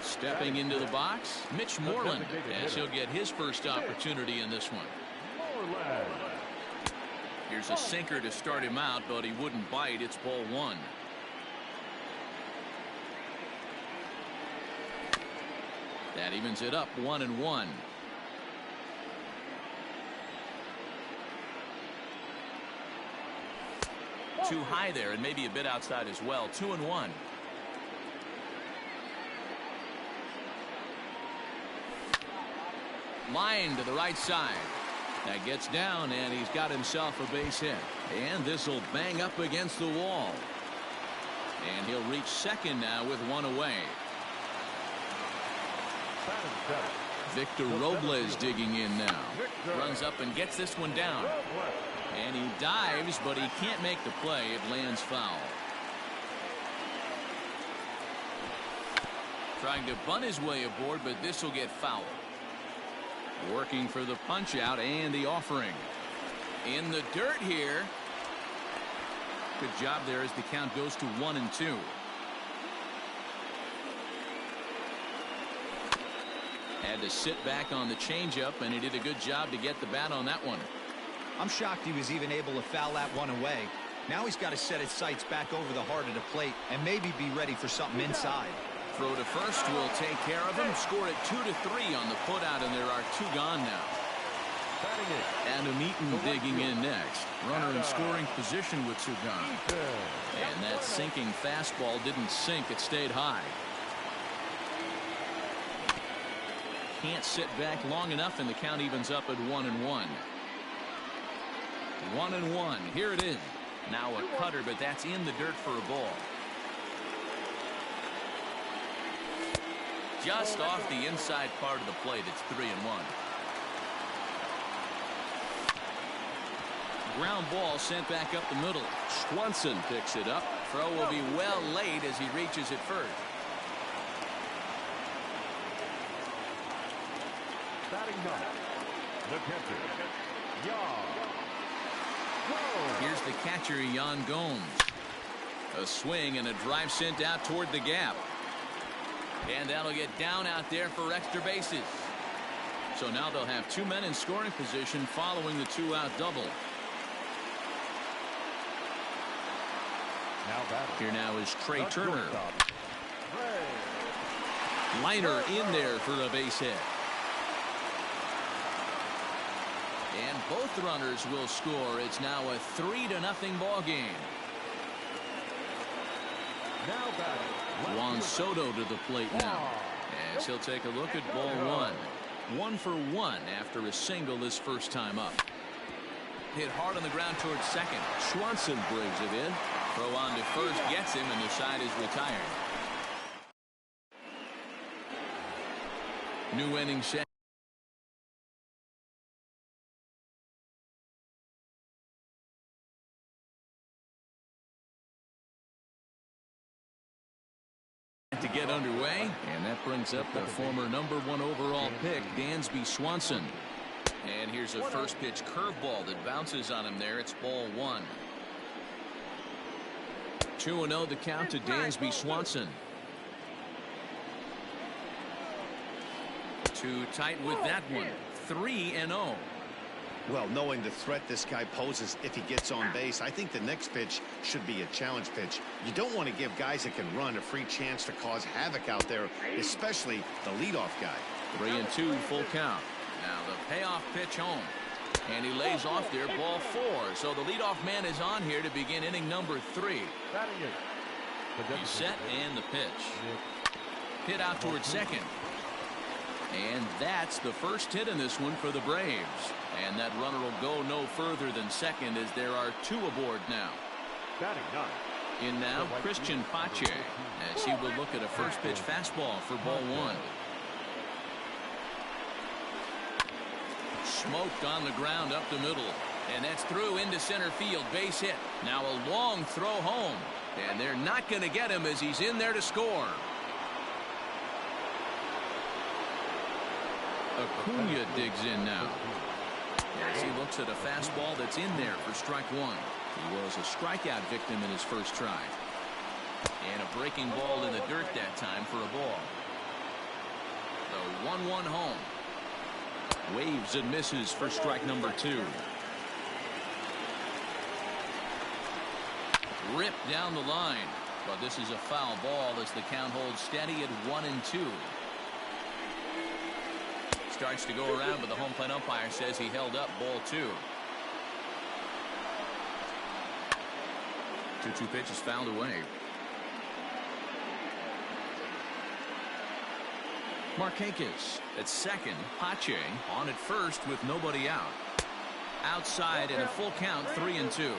Stepping into the box, Mitch Moreland, as he'll get his first opportunity in this one. Here's a sinker to start him out, but he wouldn't bite. It's ball 1. That evens it up 1-1. Too high there, and maybe a bit outside as well. 2-1. Line to the right side. That gets down, and he's got himself a base hit. And this will bang up against the wall. And he'll reach second now with 1 away. Victor Robles digging in now. Runs up and gets this one down. And he dives, but he can't make the play. It lands foul. Trying to bunt his way aboard, but this will get foul. Working for the punch out and the offering. In the dirt here. Good job there as the count goes to 1-2. Had to sit back on the changeup, and he did a good job to get the bat on that one. I'm shocked he was even able to foul that one away. Now he's got to set his sights back over the heart of the plate and maybe be ready for something inside. Throw to first will take care of him. Score it 2-3 on the putout, and there are 2 gone now. Adam Eaton digging in next. Runner in scoring position with 2 gone. And that sinking fastball didn't sink. It stayed high. can't sit back long enough, and the count evens up at 1-1. 1-1. Here it is. Now a cutter, but that's in the dirt for a ball. Just off the inside part of the plate. It's 3-1. Ground ball sent back up the middle. Swanson picks it up. Throw will be well late as he reaches it first. Batting ninth, the catcher, Here's the catcher, Yan Gomes. A swing and a drive sent out toward the gap. And that'll get down out there for extra bases. So now they'll have 2 men in scoring position following the 2-out double. Here now is Trey Turner. Liner in there for a base hit. And both runners will score. It's now a 3-0 ball game. Juan Soto to the plate now, as he'll take a look at ball one. 1 for 1 after a single this first time up. Hit hard on the ground towards second. Swanson brings it in. Throw on to first gets him, and the side is retired. New inning set. To get underway, and that brings up the former #1 overall pick, Dansby Swanson. And here's a first pitch curveball that bounces on him there. It's ball 1. 2-0 the count to Dansby Swanson. Too tight with that one. 3-0. Well, knowing the threat this guy poses if he gets on base, I think the next pitch should be a challenge pitch. You don't want to give guys that can run a free chance to cause havoc out there, especially the leadoff guy. 3-2 full count. Now the payoff pitch home. And he lays off there, ball 4. So the leadoff man is on here to begin inning number 3. He's set, and the pitch. Hit out towards second. And that's the first hit in this one for the Braves. And that runner will go no further than second, as there are 2 aboard now. In now, Christian Pache, as he will look at a first pitch fastball for ball 1. Smoked on the ground up the middle, and that's through into center field. Base hit. Now a long throw home, and they're not going to get him as he's in there to score. Acuna digs in now, as he looks at a fastball that's in there for strike 1. He was a strikeout victim in his first try, and a breaking ball in the dirt that time for a ball. The 1-1 home. Waves and misses for strike number 2. Ripped down the line, but this is a foul ball as the count holds steady at 1-2. Starts to go around, but the home plate umpire says he held up ball 2. 2-2 pitch is fouled away. Markakis at second. Pache on at first with nobody out. Outside in a full count, 3-2.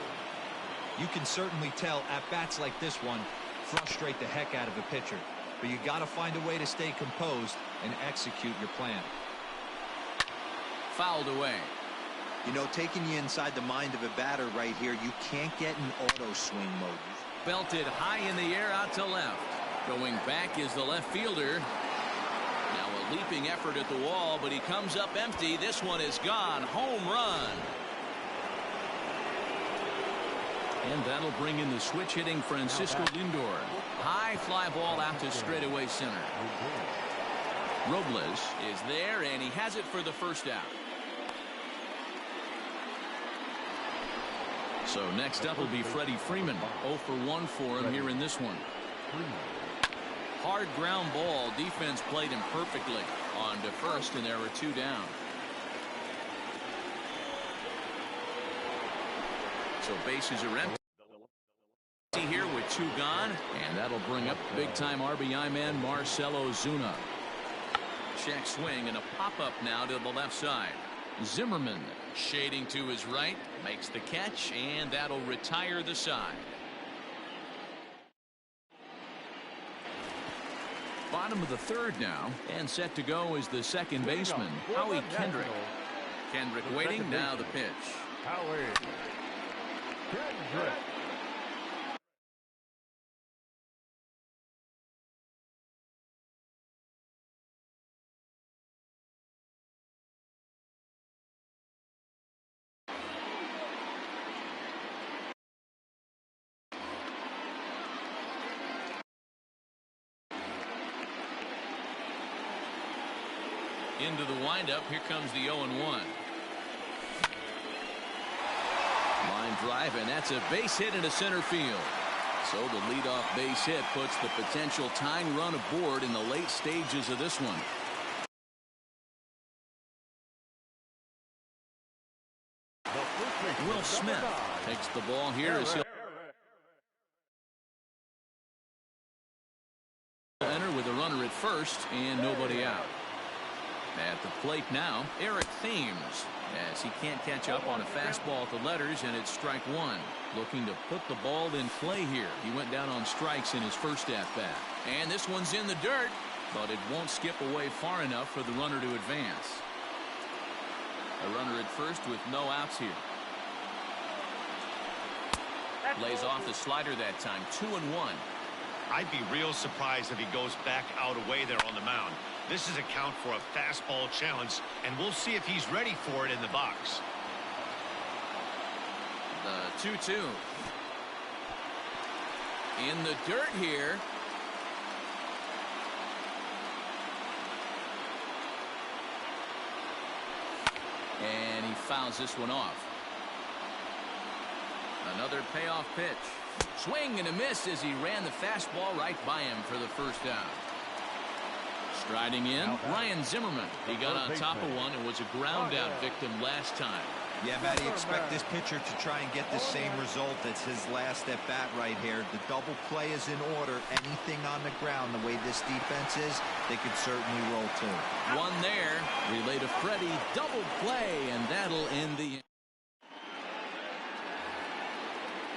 You can certainly tell at-bats like this one frustrate the heck out of a pitcher. But you got to find a way to stay composed and execute your plan. Fouled away. You know, taking you inside the mind of a batter right here, you can't get in auto swing mode. Belted high in the air out to left. Going back is the left fielder. Now a leaping effort at the wall, but he comes up empty. This one is gone. Home run. And that'll bring in the switch hitting Francisco Lindor. High fly ball out to straightaway center. Robles is there, and he has it for the first out. So next up will be Freddie Freeman. 0 for 1 for him here in this one. Hard ground ball. Defense played him perfectly on to first, and there are 2 down. So bases are empty here with 2 gone, and that'll bring up big-time RBI man Marcell Ozuna. Check swing and a pop-up now to the left side. Zimmerman shading to his right, makes the catch, and that'll retire the side. Bottom of the third now, and set to go is the second baseman, Howie Kendrick. Kendrick waiting, now the pitch. Howie Kendrick. Into the windup, here comes the 0-1. Line drive, and that's a base hit into center field. So the leadoff base hit puts the potential tying run aboard in the late stages of this one. Will Smith takes the ball here as he'll enter with a runner at first and nobody out. At the plate now, Eric Thames, as he can't catch up on a fastball at the letters, and it's strike one. Looking to put the ball in play here. He went down on strikes in his first at-bat. And this one's in the dirt, but it won't skip away far enough for the runner to advance. A runner at first with no outs here. Lays off the slider that time, 2-1. I'd be real surprised if he goes back out away there on the mound. This is a count for a fastball challenge, and we'll see if he's ready for it in the box. The 2-2. In the dirt here. And he fouls this one off. Another payoff pitch. Swing and a miss as he ran the fastball right by him for the first out. Striding in, Ryan Zimmerman. He got on top of one and was a ground out victim last time. Yeah, Matty, expect this pitcher to try and get the same result as his last at bat right here. The double play is in order. Anything on the ground, the way this defense is, they could certainly roll too. One there. Relay to Freddie. Double play, and that'll end the.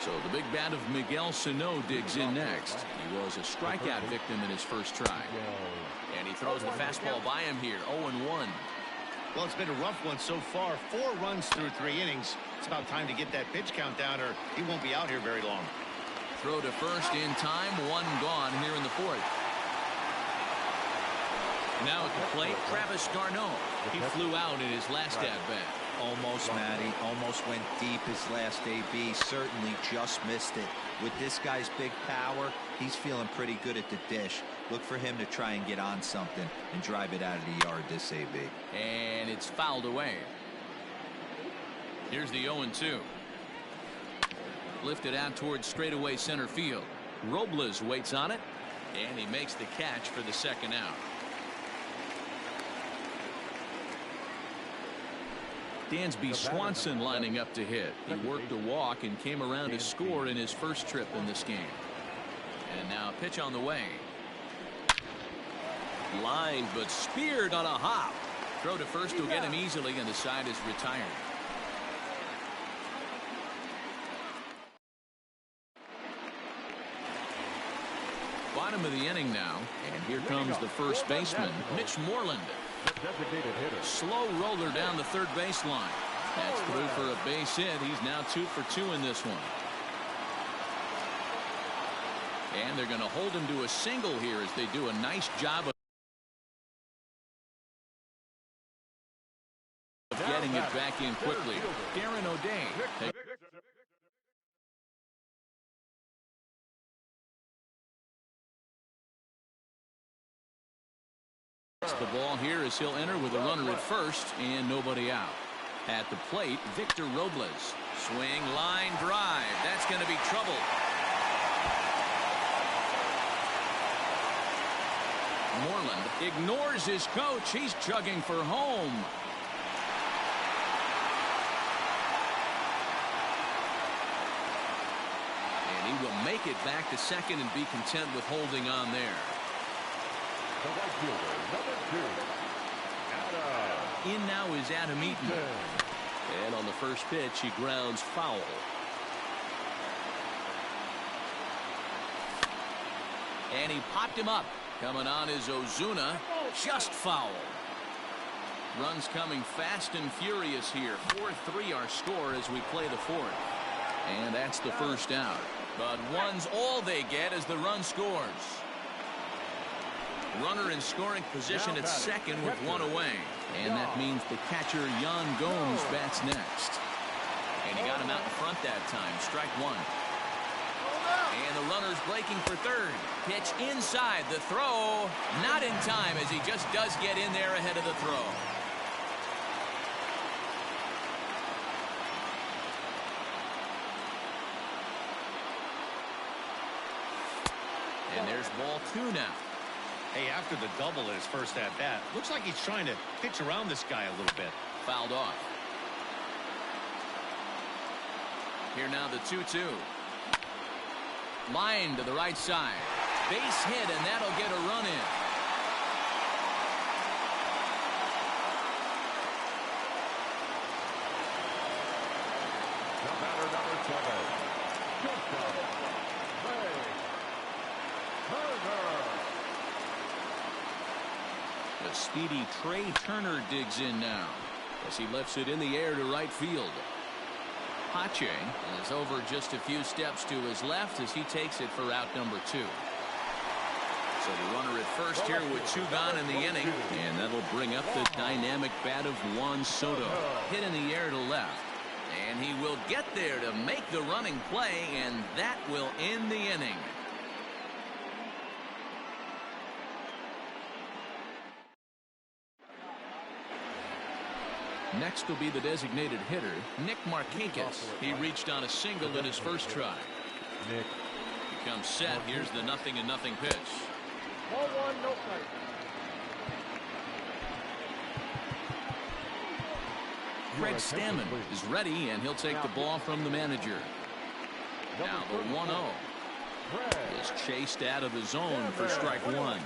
So the big bat of Miguel Sano digs in next. He was a strikeout victim in his first try. And he throws the fastball by him here, 0-1. Well, it's been a rough one so far. 4 runs through 3 innings. It's about time to get that pitch count down, or he won't be out here very long. Throw to first in time, 1 gone here in the 4th. Now at the plate, Travis Garneau. He flew out in his last at-bat. Almost, Matty. Almost went deep his last AB. Certainly just missed it. With this guy's big power, he's feeling pretty good at the dish. Look for him to try and get on something and drive it out of the yard this AB. And it's fouled away. Here's the 0-2. Lifted out towards straightaway center field. Robles waits on it, and he makes the catch for the second out. Dansby Swanson lining up to hit. He worked a walk and came around to score in his first trip in this game. And now a pitch on the way. Line, but speared on a hop. Throw to first will get him easily, and the side is retired. Bottom of the inning now, and here comes the first baseman, Mitch Moreland. Slow roller down the third baseline. That's through for a base hit. He's now 2 for 2 in this one. And they're going to hold him to a single here as they do a nice job of getting it back in quickly. Darren O'Day. The ball here as he'll enter with a runner at first and nobody out. At the plate, Victor Robles. Swing, line drive. That's going to be trouble. Moreland ignores his coach. He's chugging for home. And he will make it back to second and be content with holding on there. The right fielder, number 2, In now is Adam Eaton. And on the first pitch, he grounds foul. And he popped him up. Coming on is Ozuna. Just foul. Runs coming fast and furious here. 4-3 our score as we play the fourth. And that's the first out. But one's all they get as the run scores. Runner in scoring position at second with one away. And that means the catcher, Yan Gomes, bats next. And he got him out in front that time. Strike one. And the runner's breaking for third. Pitch inside. The throw not in time as he just does get in there ahead of the throw. And there's ball two now. Hey, after the double at his first at-bat, looks like he's trying to pitch around this guy a little bit. Fouled off. Here now the 2-2. Line to the right side. Base hit, and that'll get a run in. The batter, number 7. The speedy Trey Turner digs in now as he lifts it in the air to right field. Pache is over just a few steps to his left as he takes it for out number 2. So the runner at first here with 2 gone in the inning, and that'll bring up the dynamic bat of Juan Soto. Hit in the air to left, and he will get there to make the running play, and that will end the inning. Next will be the designated hitter, Nick Markakis. He reached on a single in his first try. Nick. Becomes set. Here's the 0-0 pitch. Ball one, no strike. Craig Stammen is ready, and he'll take the ball from the manager. Now the 1-0 is chased out of the zone for strike one.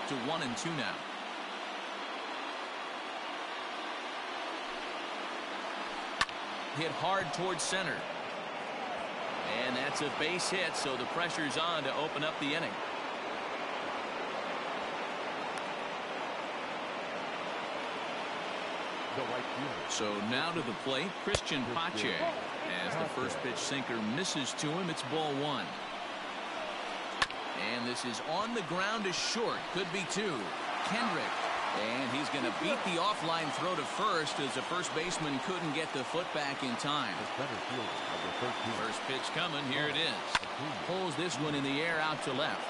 To 1-2 now. Hit hard towards center. And that's a base hit, so the pressure's on to open up the inning. So now to the plate, Christian Pache. As the first pitch sinker misses to him, it's ball one. And this is on the ground to short. Could be 2. Kendrick. And he's going to beat the offline throw to first as the first baseman couldn't get the foot back in time. First pitch coming. Here it is. Pulls this one in the air out to left.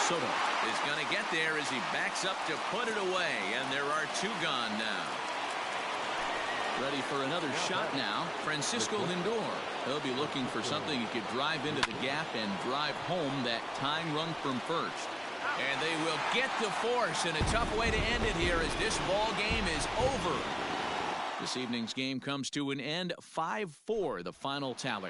Soto is going to get there as he backs up to put it away. And there are 2 gone now. Ready for another shot now, Francisco Lindor. He'll be looking for something he could drive into the gap and drive home that tying run from first. And they will get to force in a tough way to end it here as this ball game is over. This evening's game comes to an end. 5-4 the final tally.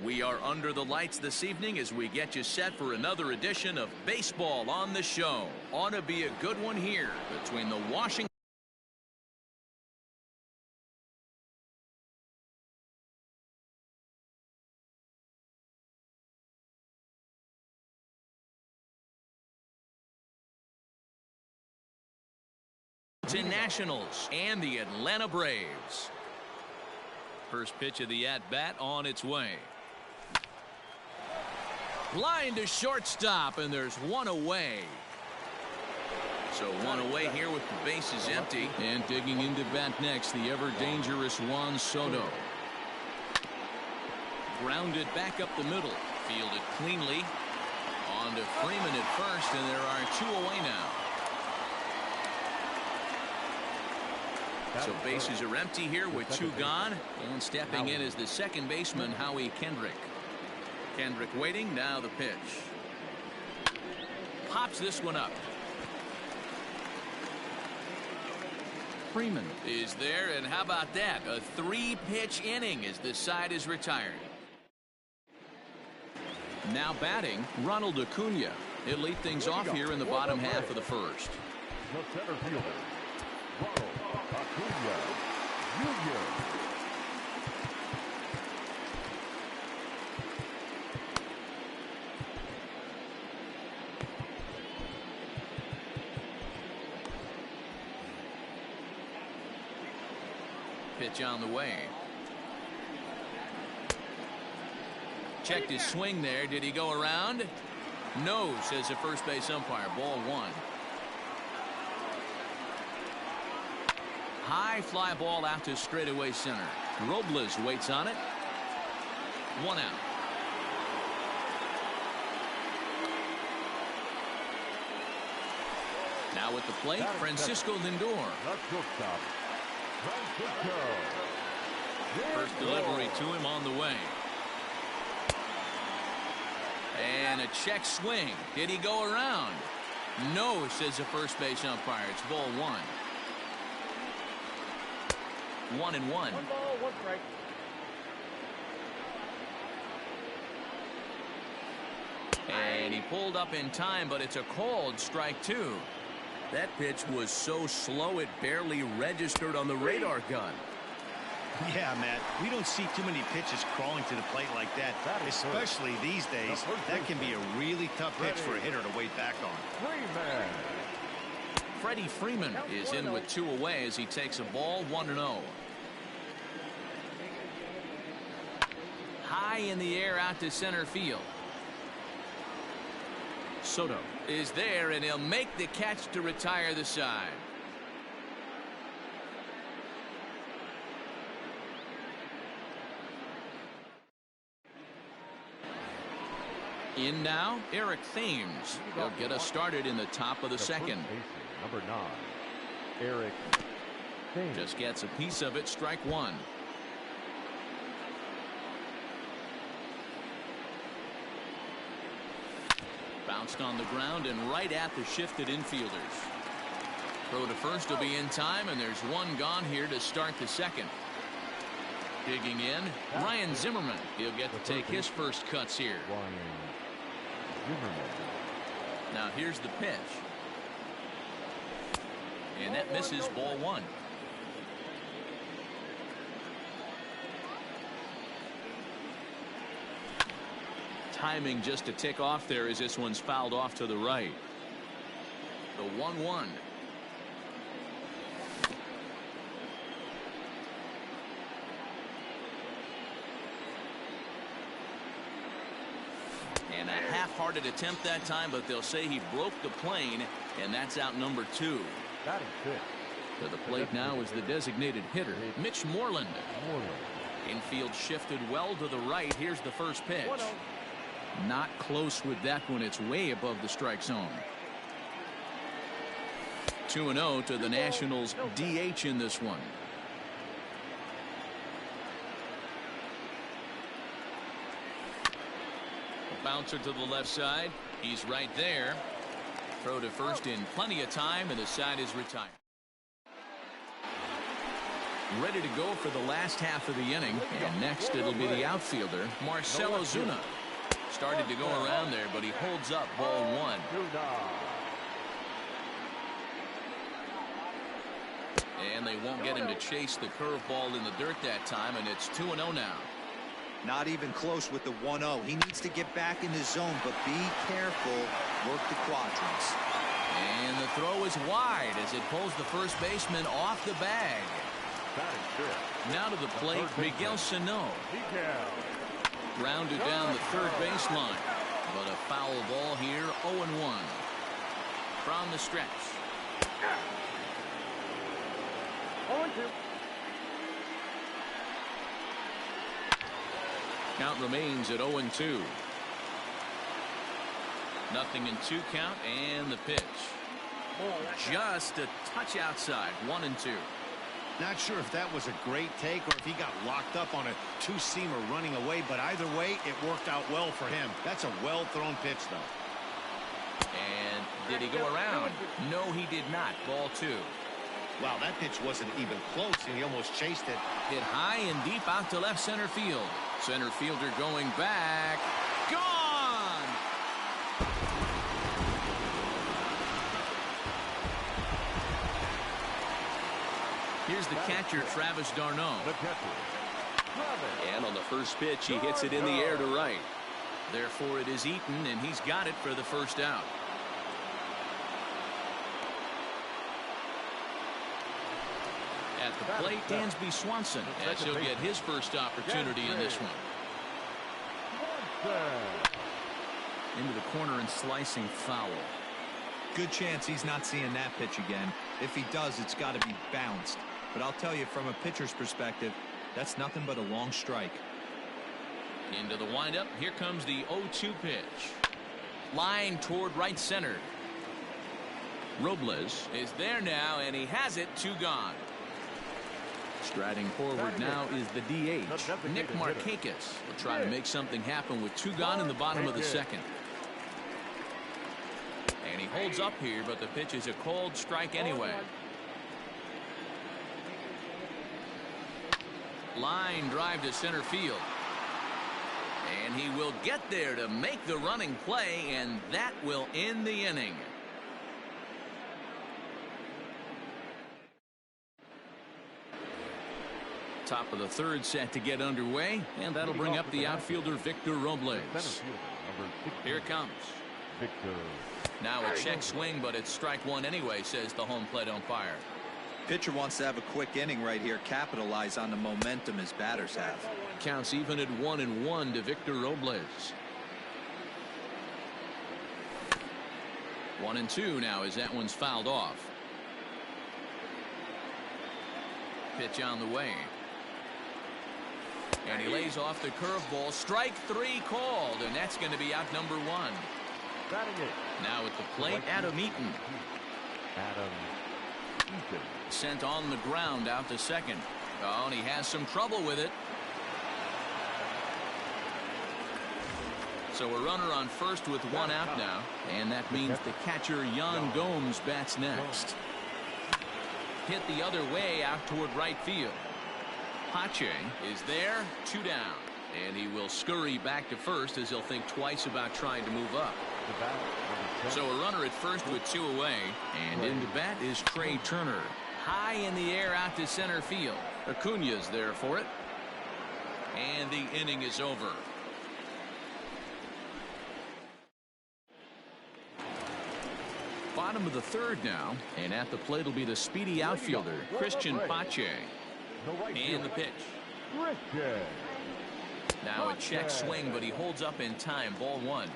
We are under the lights this evening as we get you set for another edition of Baseball on the Show. Ought to be a good one here between the Washington Nationals and the Atlanta Braves. First pitch of the at-bat on its way. Line to shortstop, and there's one away. So one away here with the bases empty. And digging into bat next, the ever-dangerous Juan Soto. Grounded back up the middle. Fielded cleanly. On to Freeman at first, and there are two away now. So bases are empty here with two gone. And stepping in is the second baseman, Howie Kendrick. Kendrick waiting. Now the pitch. Pops this one up. Freeman is there, and how about that? A three-pitch inning as this side is retired. Now batting, Ronald Acuna. He'll lead things off here in the bottom half of the first. The center fielder, Ronald Acuna Jr. Pitch on the way. Checked his swing there. Did he go around? No, says the first base umpire. Ball one. High fly ball out to straightaway center. Robles waits on it. One out. Now at the plate, Francisco Lindor. First delivery to him on the way. And a check swing. Did he go around? No, says the first base umpire. It's ball one. 1-1. 1 ball, 1 strike. And he pulled up in time, but it's a called strike two. That pitch was so slow it barely registered on the radar gun. Yeah, Matt, we don't see too many pitches crawling to the plate like that, especially these days. That can be a really tough pitch for a hitter to wait back on. Freddie Freeman is in with two away as he takes a ball 1-0. High in the air out to center field. Soto is there, and he'll make the catch to retire the side. In now, Eric Thames. He'll get us started in the top of the second. Number 9, Eric Thames. Just gets a piece of it. Strike one. Bounced on the ground and right at the shifted infielders. Throw to first will be in time, and there's one gone here to start the second. Digging in, Ryan Zimmerman. He'll get to take his first cuts here. Now here's the pitch. And that misses ball one. Timing just to tick off there as this one's fouled off to the right. The 1-1. And a half-hearted attempt that time, but they'll say he broke the plane, and that's out number 2. To the plate now is the designated hitter, Mitch Moreland. Infield shifted well to the right. Here's the first pitch. Not close with that one. It's way above the strike zone. 2-0 to the Nationals DH in this one. A bouncer to the left side. He's right there. Throw to first in plenty of time, and the side is retired. Ready to go for the last half of the inning. And next it'll be the outfielder, Marcell Ozuna. Started to go around there, but he holds up ball one. And they won't get him to chase the curveball in the dirt that time, and it's 2-0 now. Not even close with the 1-0. He needs to get back in the zone, but be careful. Work the quadrants. And the throw is wide as it pulls the first baseman off the bag. Now to the plate, Miguel Sano. Grounded down the third baseline. But a foul ball here, 0-1. From the stretch. 0-2. Count remains at 0-2. Nothing in 2 count, and the pitch. Just a touch outside, 1-2. Not sure if that was a great take or if he got locked up on a two-seamer running away, but either way, it worked out well for him. That's a well-thrown pitch, though. And did he go around? No, he did not. Ball 2. Wow, that pitch wasn't even close, and he almost chased it. Hit high and deep out to left center field. Center fielder going back. Gone! Here's the catcher, Travis d'Arnaud. And on the first pitch, he hits it in the air to right. Therefore, it is Eaton, and he's got it for the first out. At the plate, Dansby Swanson, as he'll get his first opportunity in this one. Into the corner and slicing foul. Good chance he's not seeing that pitch again. If he does, it's got to be bounced. But I'll tell you, from a pitcher's perspective, that's nothing but a long strike. Into the windup. Here comes the 0-2 pitch. Line toward right center. Robles is there now, and he has it. 2 gone. Striding forward now is the DH, Nick Markakis. Will try to make something happen with 2 gone in the bottom of the second. And he holds up here, but the pitch is a called strike anyway. Line drive to center field. And he will get there to make the running play, and that will end the inning. Top of the third set to get underway, and that'll bring up the outfielder Victor Robles. Here it comes. Now a check swing, but it's strike 1 anyway, says the home plate umpire. Pitcher wants to have a quick inning right here, capitalize on the momentum his batters have. Counts even at 1-1 to Victor Robles. 1-2 now as that one's fouled off. Pitch on the way. And he lays off the curveball. Strike 3 called, and that's going to be out number 1. Now at the plate, Adam Eaton. Sent on the ground out to second. Oh, and he has some trouble with it. So a runner on first with 1 out now, and that means the catcher Yan Gomes bats next. Hit the other way out toward right field. Pache is there, 2 down, and he will scurry back to first as he'll think twice about trying to move up. So a runner at first with 2 away, and in to bat is Trey Turner. High in the air out to center field. Acuna's there for it, and the inning is over. Bottom of the third now, and at the plate will be the speedy outfielder Christian Pache. And the pitch. Now a check swing, but he holds up in time. Ball 1.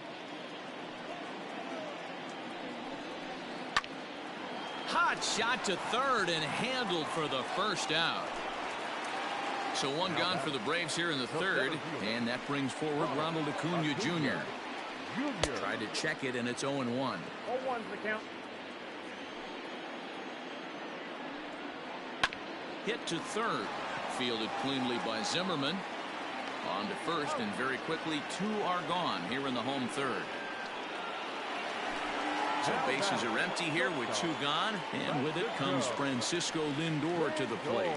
Hot shot to third and handled for the first out. So 1 gone for the Braves here in the third, and that brings forward Ronald Acuna Jr. Tried to check it, and it's 0-1. 0-1's the count. Hit to third. Fielded cleanly by Zimmerman. On to first, and very quickly 2 are gone here in the home third. So bases are empty here with 2 gone, and with it comes Francisco Lindor to the plate.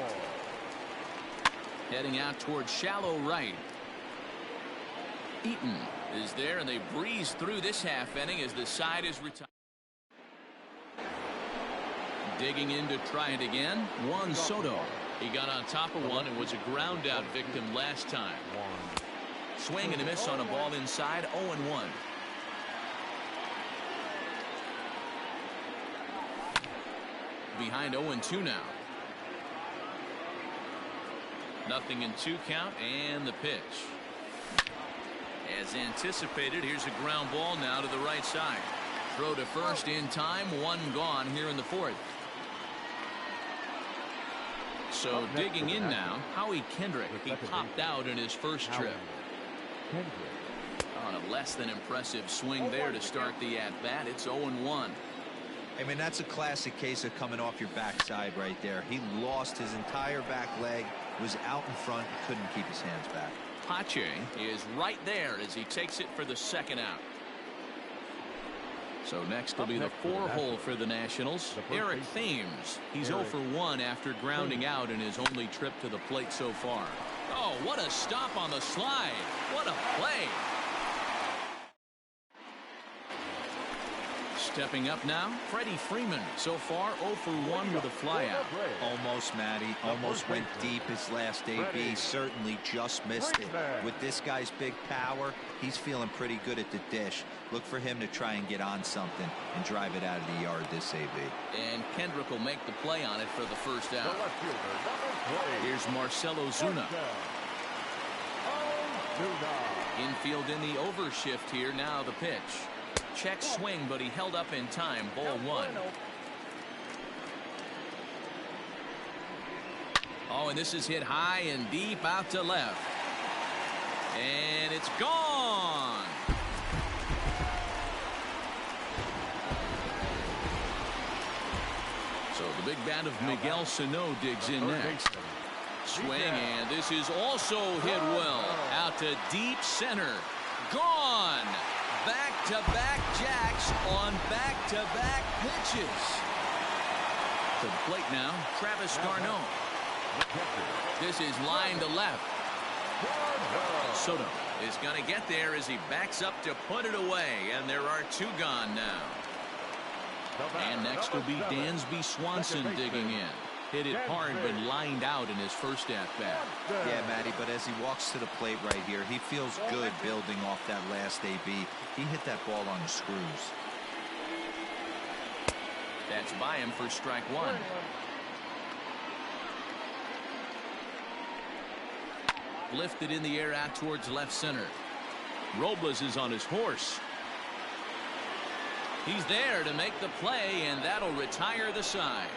Heading out towards shallow right. Eaton is there, and they breeze through this half inning as the side is retired. Digging in to try it again. Juan Soto. He got on top of one and was a ground out victim last time. Swing and a miss on a ball inside. 0-1. Behind 0-2 now. Nothing in 2 count, and the pitch. As anticipated, here's a ground ball now to the right side. Throw to first in time. 1 gone here in the 4th. So digging in now, Howie Kendrick. He popped out in his first trip. On a less than impressive swing there to start the at-bat. It's 0-1. I mean, that's a classic case of coming off your backside right there. He lost his entire back leg, was out in front, couldn't keep his hands back. Pache is right there as he takes it for the 2nd out. So next will be the 4-hole for the Nationals. Eric Thames. He's 0 for 1 after grounding out in his only trip to the plate so far. Oh, what a stop on the slide. What a play. Stepping up now, Freddie Freeman. So far 0 for 1 with a flyout. Almost, Matty. Almost went deep his last AB. Certainly just missed it. With this guy's big power, he's feeling pretty good at the dish. Look for him to try and get on something and drive it out of the yard this AB. And Kendrick will make the play on it for the 1st out. Here's Marcell Ozuna. Infield in the overshift here. Now the pitch. Check swing, but he held up in time. Ball 1. Oh, and this is hit high and deep out to left. And it's gone. So the big bat of Miguel Sano digs in next. Swing, and this is also hit well. Out to deep center. Gone. Back-to-back jacks on back-to-back pitches. To the plate now, Travis d'Arnaud. This is line to left. Soto is going to get there as he backs up to put it away, and there are 2 gone now. And next will be Dansby Swanson digging in. Hit it hard, but lined out in his first at-bat. Yeah, Matty, but as he walks to the plate right here, he feels good building off that last AB. He hit that ball on the screws. That's by him for strike 1. Lifted in the air out towards left center. Robles is on his horse. He's there to make the play, and that'll retire the side.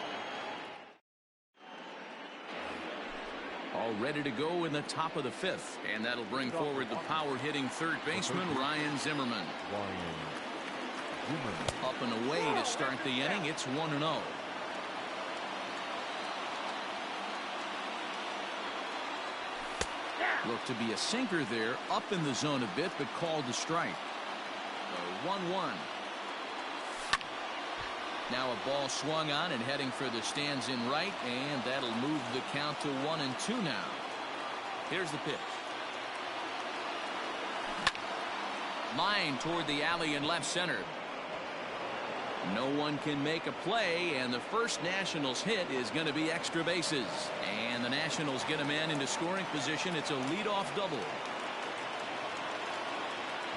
All ready to go in the top of the 5th, and that'll bring forward the power-hitting 3rd baseman Ryan Zimmerman. Up and away to start the inning. It's 1-0. Looked to be a sinker there, up in the zone a bit, but called a strike. So 1-1. Now a ball swung on and heading for the stands in right, and that'll move the count to 1-2 now. Here's the pitch. Line toward the alley in left center. No one can make a play, and the first Nationals hit is going to be extra bases. And the Nationals get a man into scoring position. It's a leadoff double.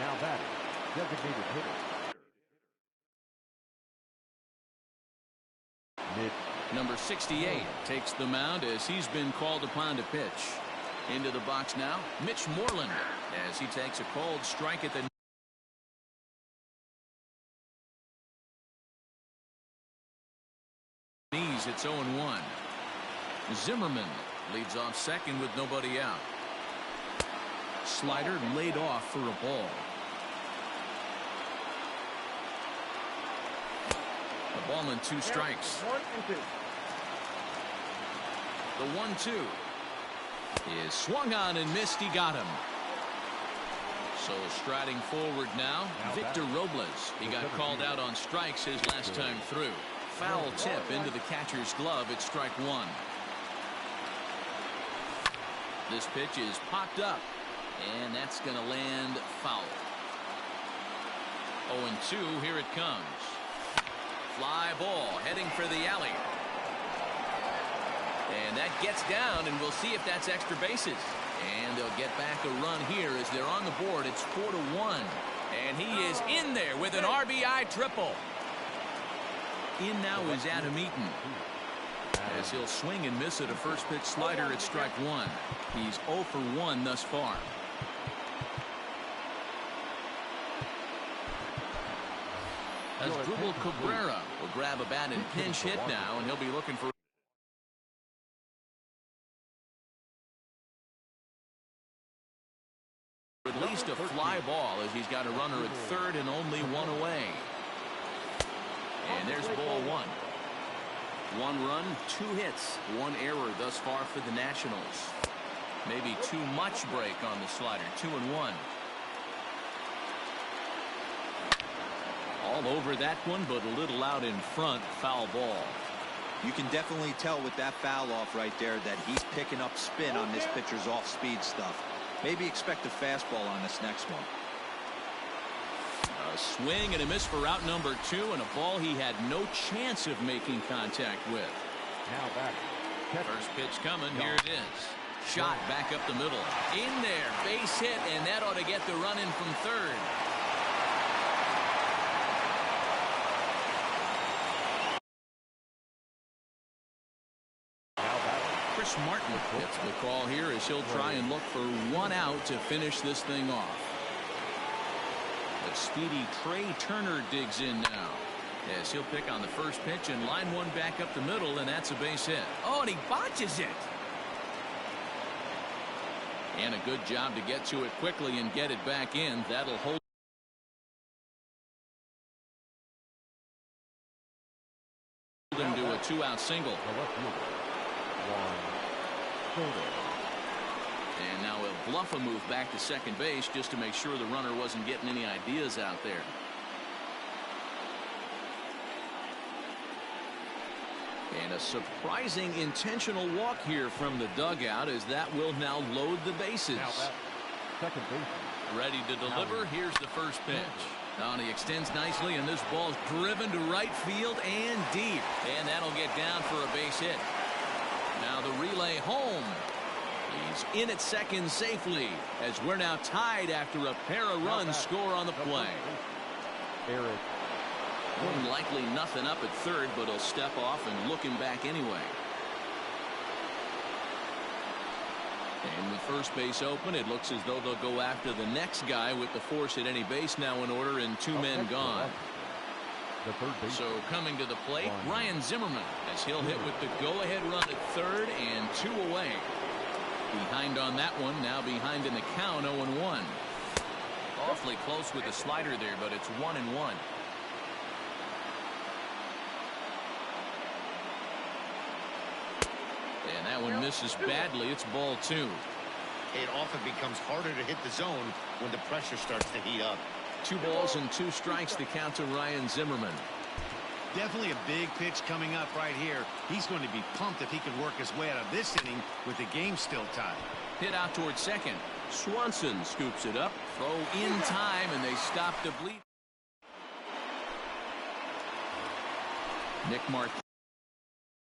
Now batting, designated hitter. Number 68 takes the mound as he's been called upon to pitch. Into the box now, Mitch Moreland, as he takes a called strike at the knees. It's 0-1. Zimmerman leads off second with nobody out. Slider laid off for a ball. A ball and 2 strikes. The 1-2 is swung on and missed. He got him. So striding forward now, Victor Robles. He got called out on strikes his last time through. Foul tip into the catcher's glove at strike 1. This pitch is popped up, and that's going to land foul. 0-2, here it comes. Fly ball heading for the alley. And that gets down, and we'll see if that's extra bases. And they'll get back a run here as they're on the board. It's 4-1. And he is in there with an RBI triple. In now is Adam Eaton, as he'll swing and miss at a first pitch slider at strike one. He's 0 for 1 thus far. Asdrubal Cabrera will grab a bat and pinch hit now, and he'll be looking for at least a fly ball, as he's got a runner at third and only one away. And there's ball one. 1 run, 2 hits, 1 error thus far for the Nationals. Maybe too much break on the slider. 2-1. All over that one, but a little out in front. Foul ball. You can definitely tell with that foul off right there that he's picking up spin on this pitcher's off-speed stuff. Maybe expect a fastball on this next one. A swing and a miss for out number 2, and a ball he had no chance of making contact with. Now back. First pitch coming. Here it is. Shot back up the middle. In there. Base hit, and that ought to get the run in from third. Chris Martin gets the call here as he'll try and look for 1 out to finish this thing off. A speedy Trey Turner digs in now, as he'll pick on the first pitch and line one back up the middle, and that's a base hit. Oh, and he botches it. And a good job to get to it quickly and get it back in. That'll hold him to a 2-out single. And now he'll bluff a move back to second base just to make sure the runner wasn't getting any ideas out there. And a surprising intentional walk here from the dugout, as that will now load the bases. Second base. Ready to deliver. Here's the first pitch. And he extends nicely, and this ball's driven to right field and deep. And that'll get down for a base hit. Now the relay home. He's in at second safely, as we're now tied after a pair of runs score on the play. Eric. Likely nothing up at third, but he'll step off and look him back anyway. And with first base open, it looks as though they'll go after the next guy with the force at any base now in order and 2 men gone. So coming to the plate, Ryan Zimmerman, as he'll hit with the go-ahead run at third and 2 away. Behind on that one, now behind in the count, 0-1. Awfully close with the slider there, but it's 1-1. And that one misses badly. It's ball 2. It often becomes harder to hit the zone when the pressure starts to heat up. 2 balls and 2 strikes to count to Ryan Zimmerman. Definitely a big pitch coming up right here. He's going to be pumped if he can work his way out of this inning with the game still tied. Hit out towards second. Swanson scoops it up. Throw in time, and they stop the bleed. Nick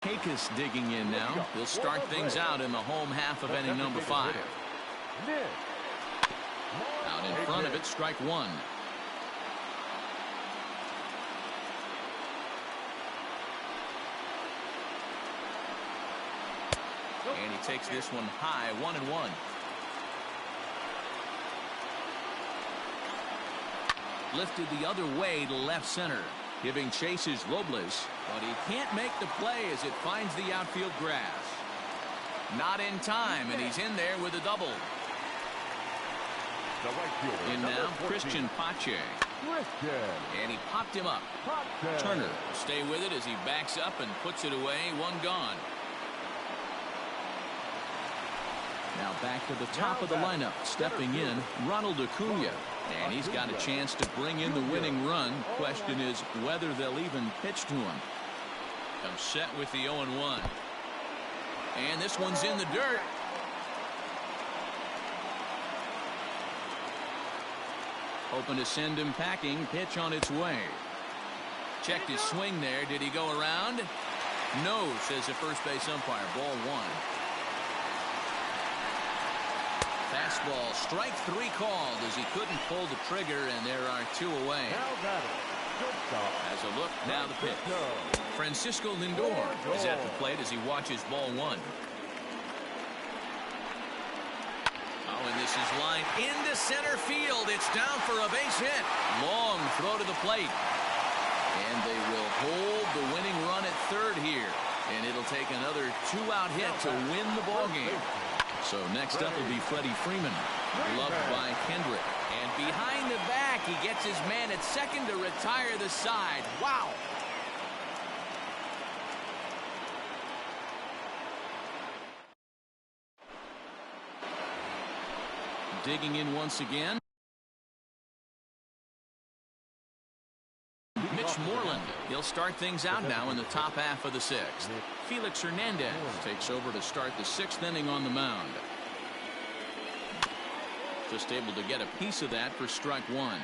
Markakis digging in now. He'll start things out in the home half of inning number 5. Out in front of it, strike 1. And he takes this one high, 1-1. Lifted the other way to left center. Giving chase is Robles, but he can't make the play as it finds the outfield grass. Not in time, and he's in there with a double. In now, Christian Pache. And he popped him up. Turner will stay with it as he backs up and puts it away. 1 gone. Now back to the top of the lineup, stepping in, Ronald Acuna. And he's got a chance to bring in the winning run. Question is whether they'll even pitch to him. I'm set with the 0-1. And this one's in the dirt. Hoping to send him packing. Pitch on its way. Checked his swing there. Did he go around? No, says the first base umpire. Ball 1. Fastball, strike 3 called as he couldn't pull the trigger, and there are 2 away. As a look, now the pitch. Francisco Lindor is at the plate as he watches ball 1. Oh, and this is lined into center field. It's down for a base hit. Long throw to the plate. And they will hold the winning run at third here. And it'll take another 2-out hit to win the ball game. So next up will be Freddie Freeman, loved by Kendrick. And behind the back, he gets his man at second to retire the side. Wow. Digging in once again. Mitch Moreland. He'll start things out now in the top half of the 6th. Felix Hernandez takes over to start the 6th inning on the mound. Just able to get a piece of that for strike 1.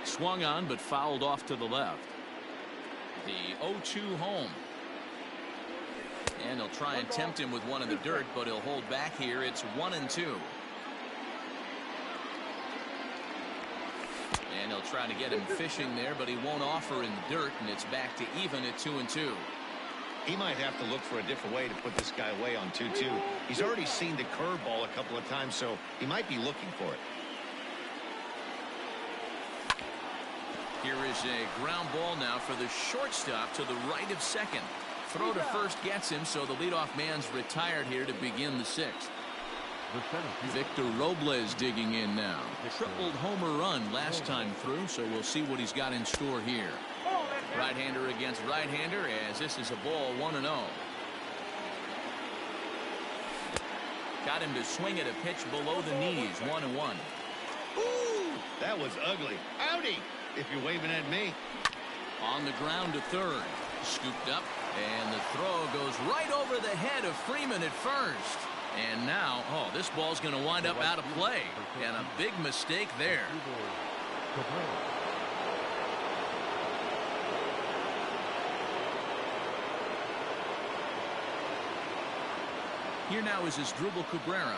Swung on but fouled off to the left. The 0-2 home. And they'll try and tempt him with one in the dirt, but he'll hold back here. It's 1-2. And they'll try to get him fishing there, but he won't offer in the dirt, and it's back to even at 2-2. He might have to look for a different way to put this guy away on 2-2. He's already seen the curveball a couple of times, so he might be looking for it. Here is a ground ball now for the shortstop to the right of second. Throw to first gets him, so the leadoff man's retired here to begin the 6th. Victor Robles digging in now. Tripled homer run last time through, so we'll see what he's got in store here. Right-hander against right-hander, as this is a ball 1-0. Got him to swing at a pitch below the knees, 1-1. Ooh, that was ugly. Howdy, if you're waving at me. On the ground to third. Scooped up, and the throw goes right over the head of Freeman at first. And now, oh, this ball's going to wind up out of play. And a big mistake there. Here now is Asdrubal Cabrera.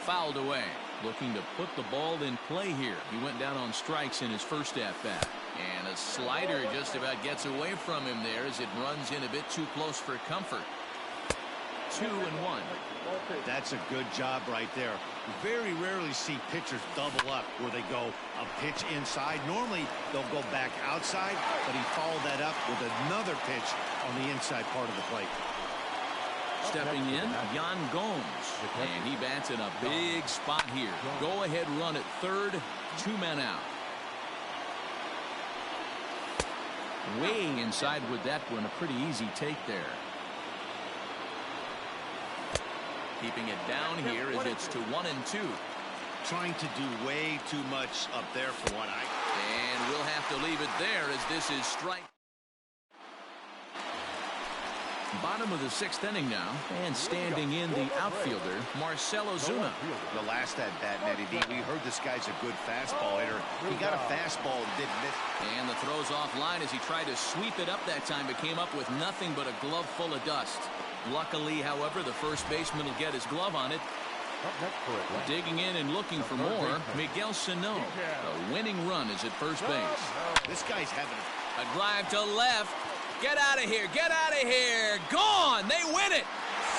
Fouled away. Looking to put the ball in play here. He went down on strikes in his first at-bat. And a slider just about gets away from him there as it runs in a bit too close for comfort. 2-1. That's a good job right there. You very rarely see pitchers double up where they go a pitch inside. Normally they'll go back outside, but he followed that up with another pitch on the inside part of the plate. Stepping in, Yan Gomes, and he bats in a big spot here. Go ahead run at third, 2 men out. Way inside with that one, a pretty easy take there. Keeping it down here as it's to 1-2. Trying to do way too much up there for what I... And we'll have to leave it there as this is strike. Bottom of the 6th inning now, and standing in the outfielder, Marcell Ozuna. The last at-bat, Nettie D, we heard this guy's a good fastball hitter. He got a fastball and didn't miss. And the throw's offline as he tried to sweep it up that time, but came up with nothing but a glove full of dust. Luckily, however, the first baseman will get his glove on it. Digging in and looking for more, Miguel Sano. A winning run is at first base. This guy's having a drive to left. Get out of here! Get out of here! Gone! They win it!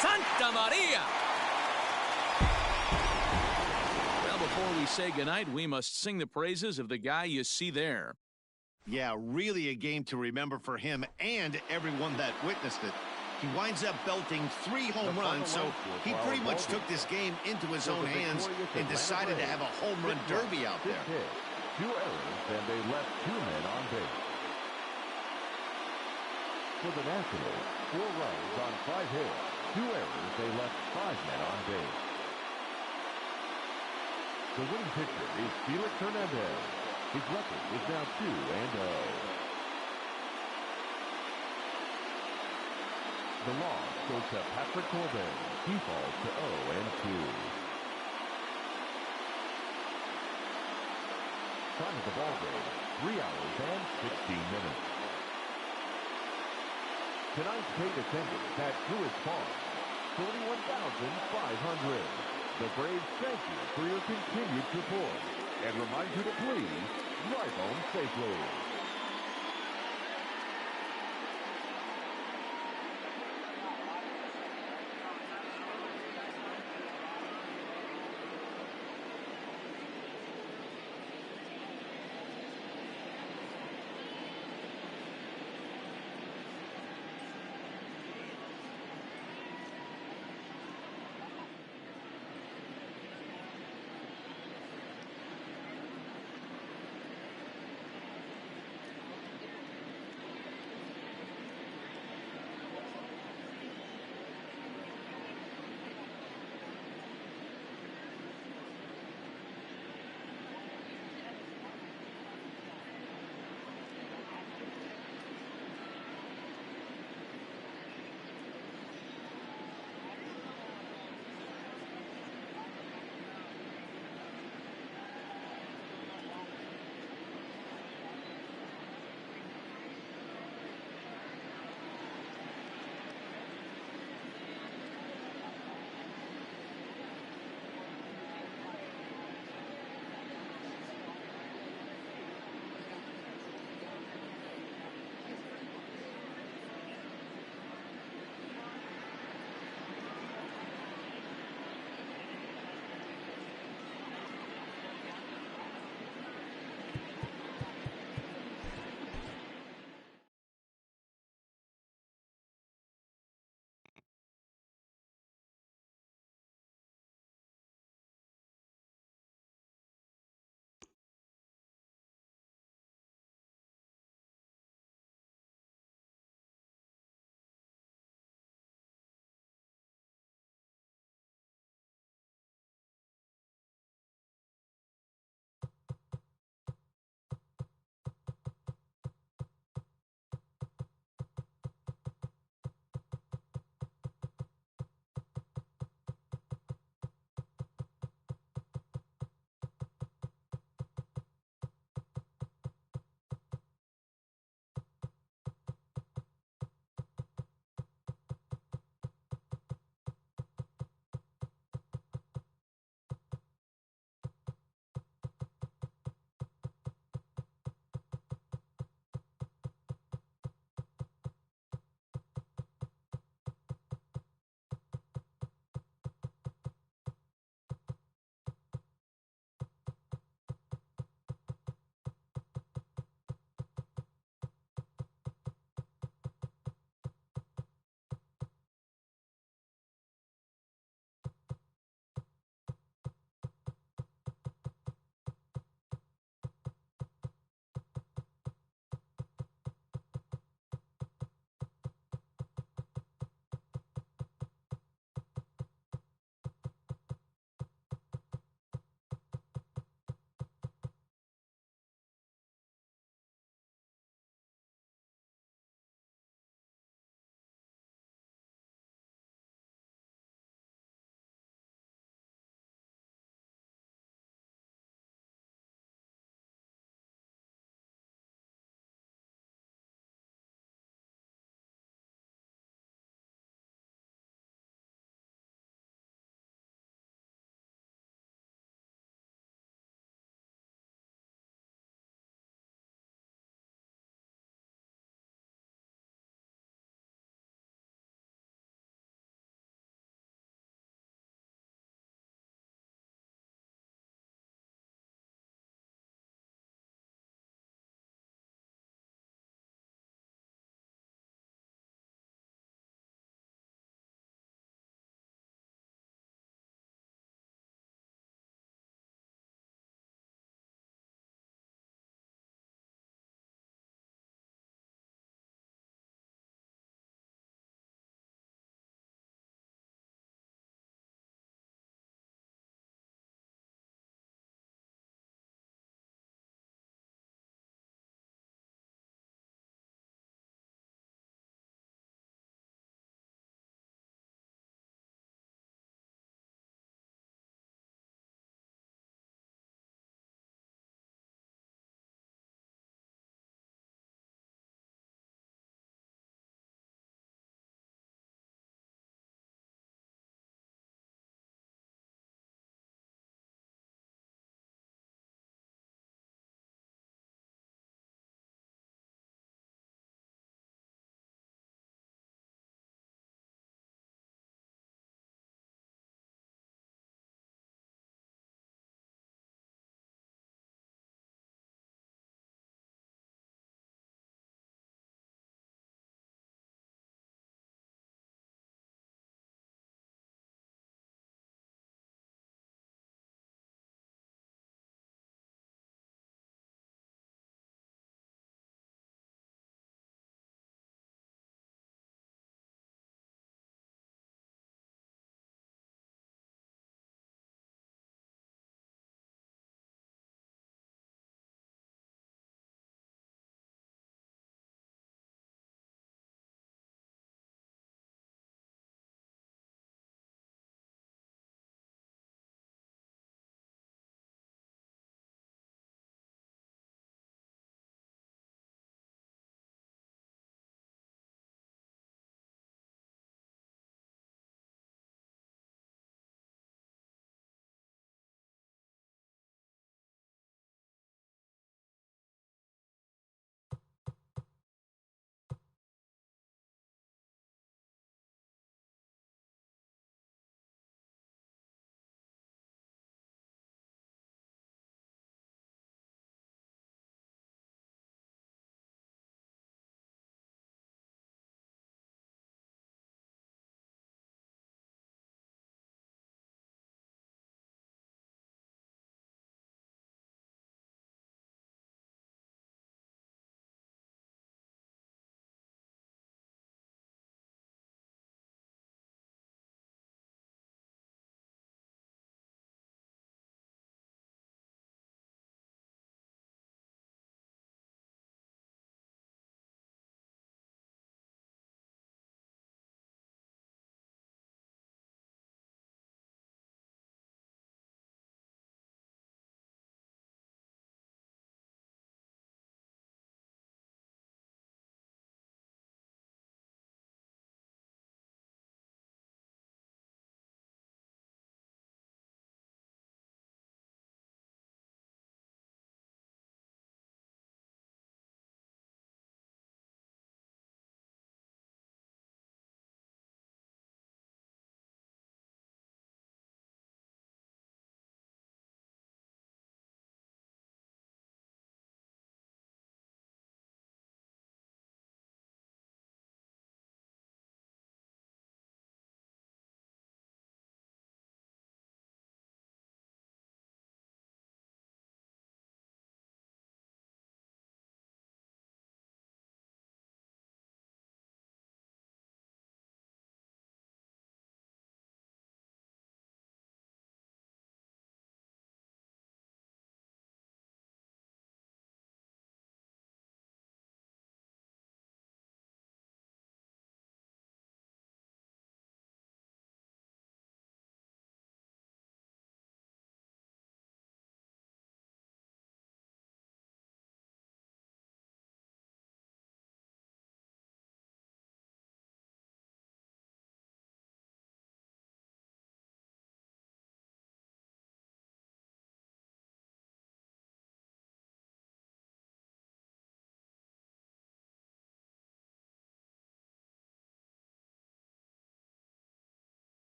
Santa Maria! Well, before we say goodnight, we must sing the praises of the guy you see there. Yeah, really a game to remember for him and everyone that witnessed it. He winds up belting 3 home runs, so he pretty much took this game into his own hands and decided to have a home run derby out there. 2 errors, and they left 2 men on base. For the Nationals, 4 runs on 5 hits, 2 errors, they left 5 men on base. The winning pitcher is Felix Hernandez. His record is now 2-0. The loss goes to Patrick Corbin. He falls to 0-2. Time of the ball game, 3 hours and 16 minutes. Tonight's paid attendance at Truist Park, 41,500. The Braves thank you for your continued support and remind you to please drive home safely.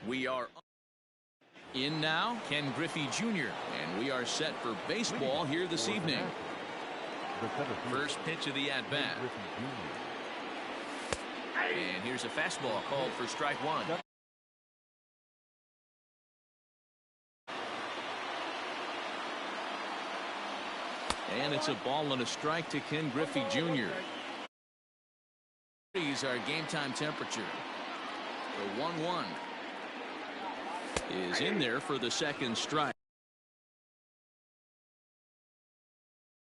We are in now, Ken Griffey Jr., and we are set for baseball here this evening. First pitch of the at-bat. And here's a fastball called for strike one. And it's a ball and a strike to Ken Griffey Jr. These are game time temperature. The 1-1 is in there for the second strike.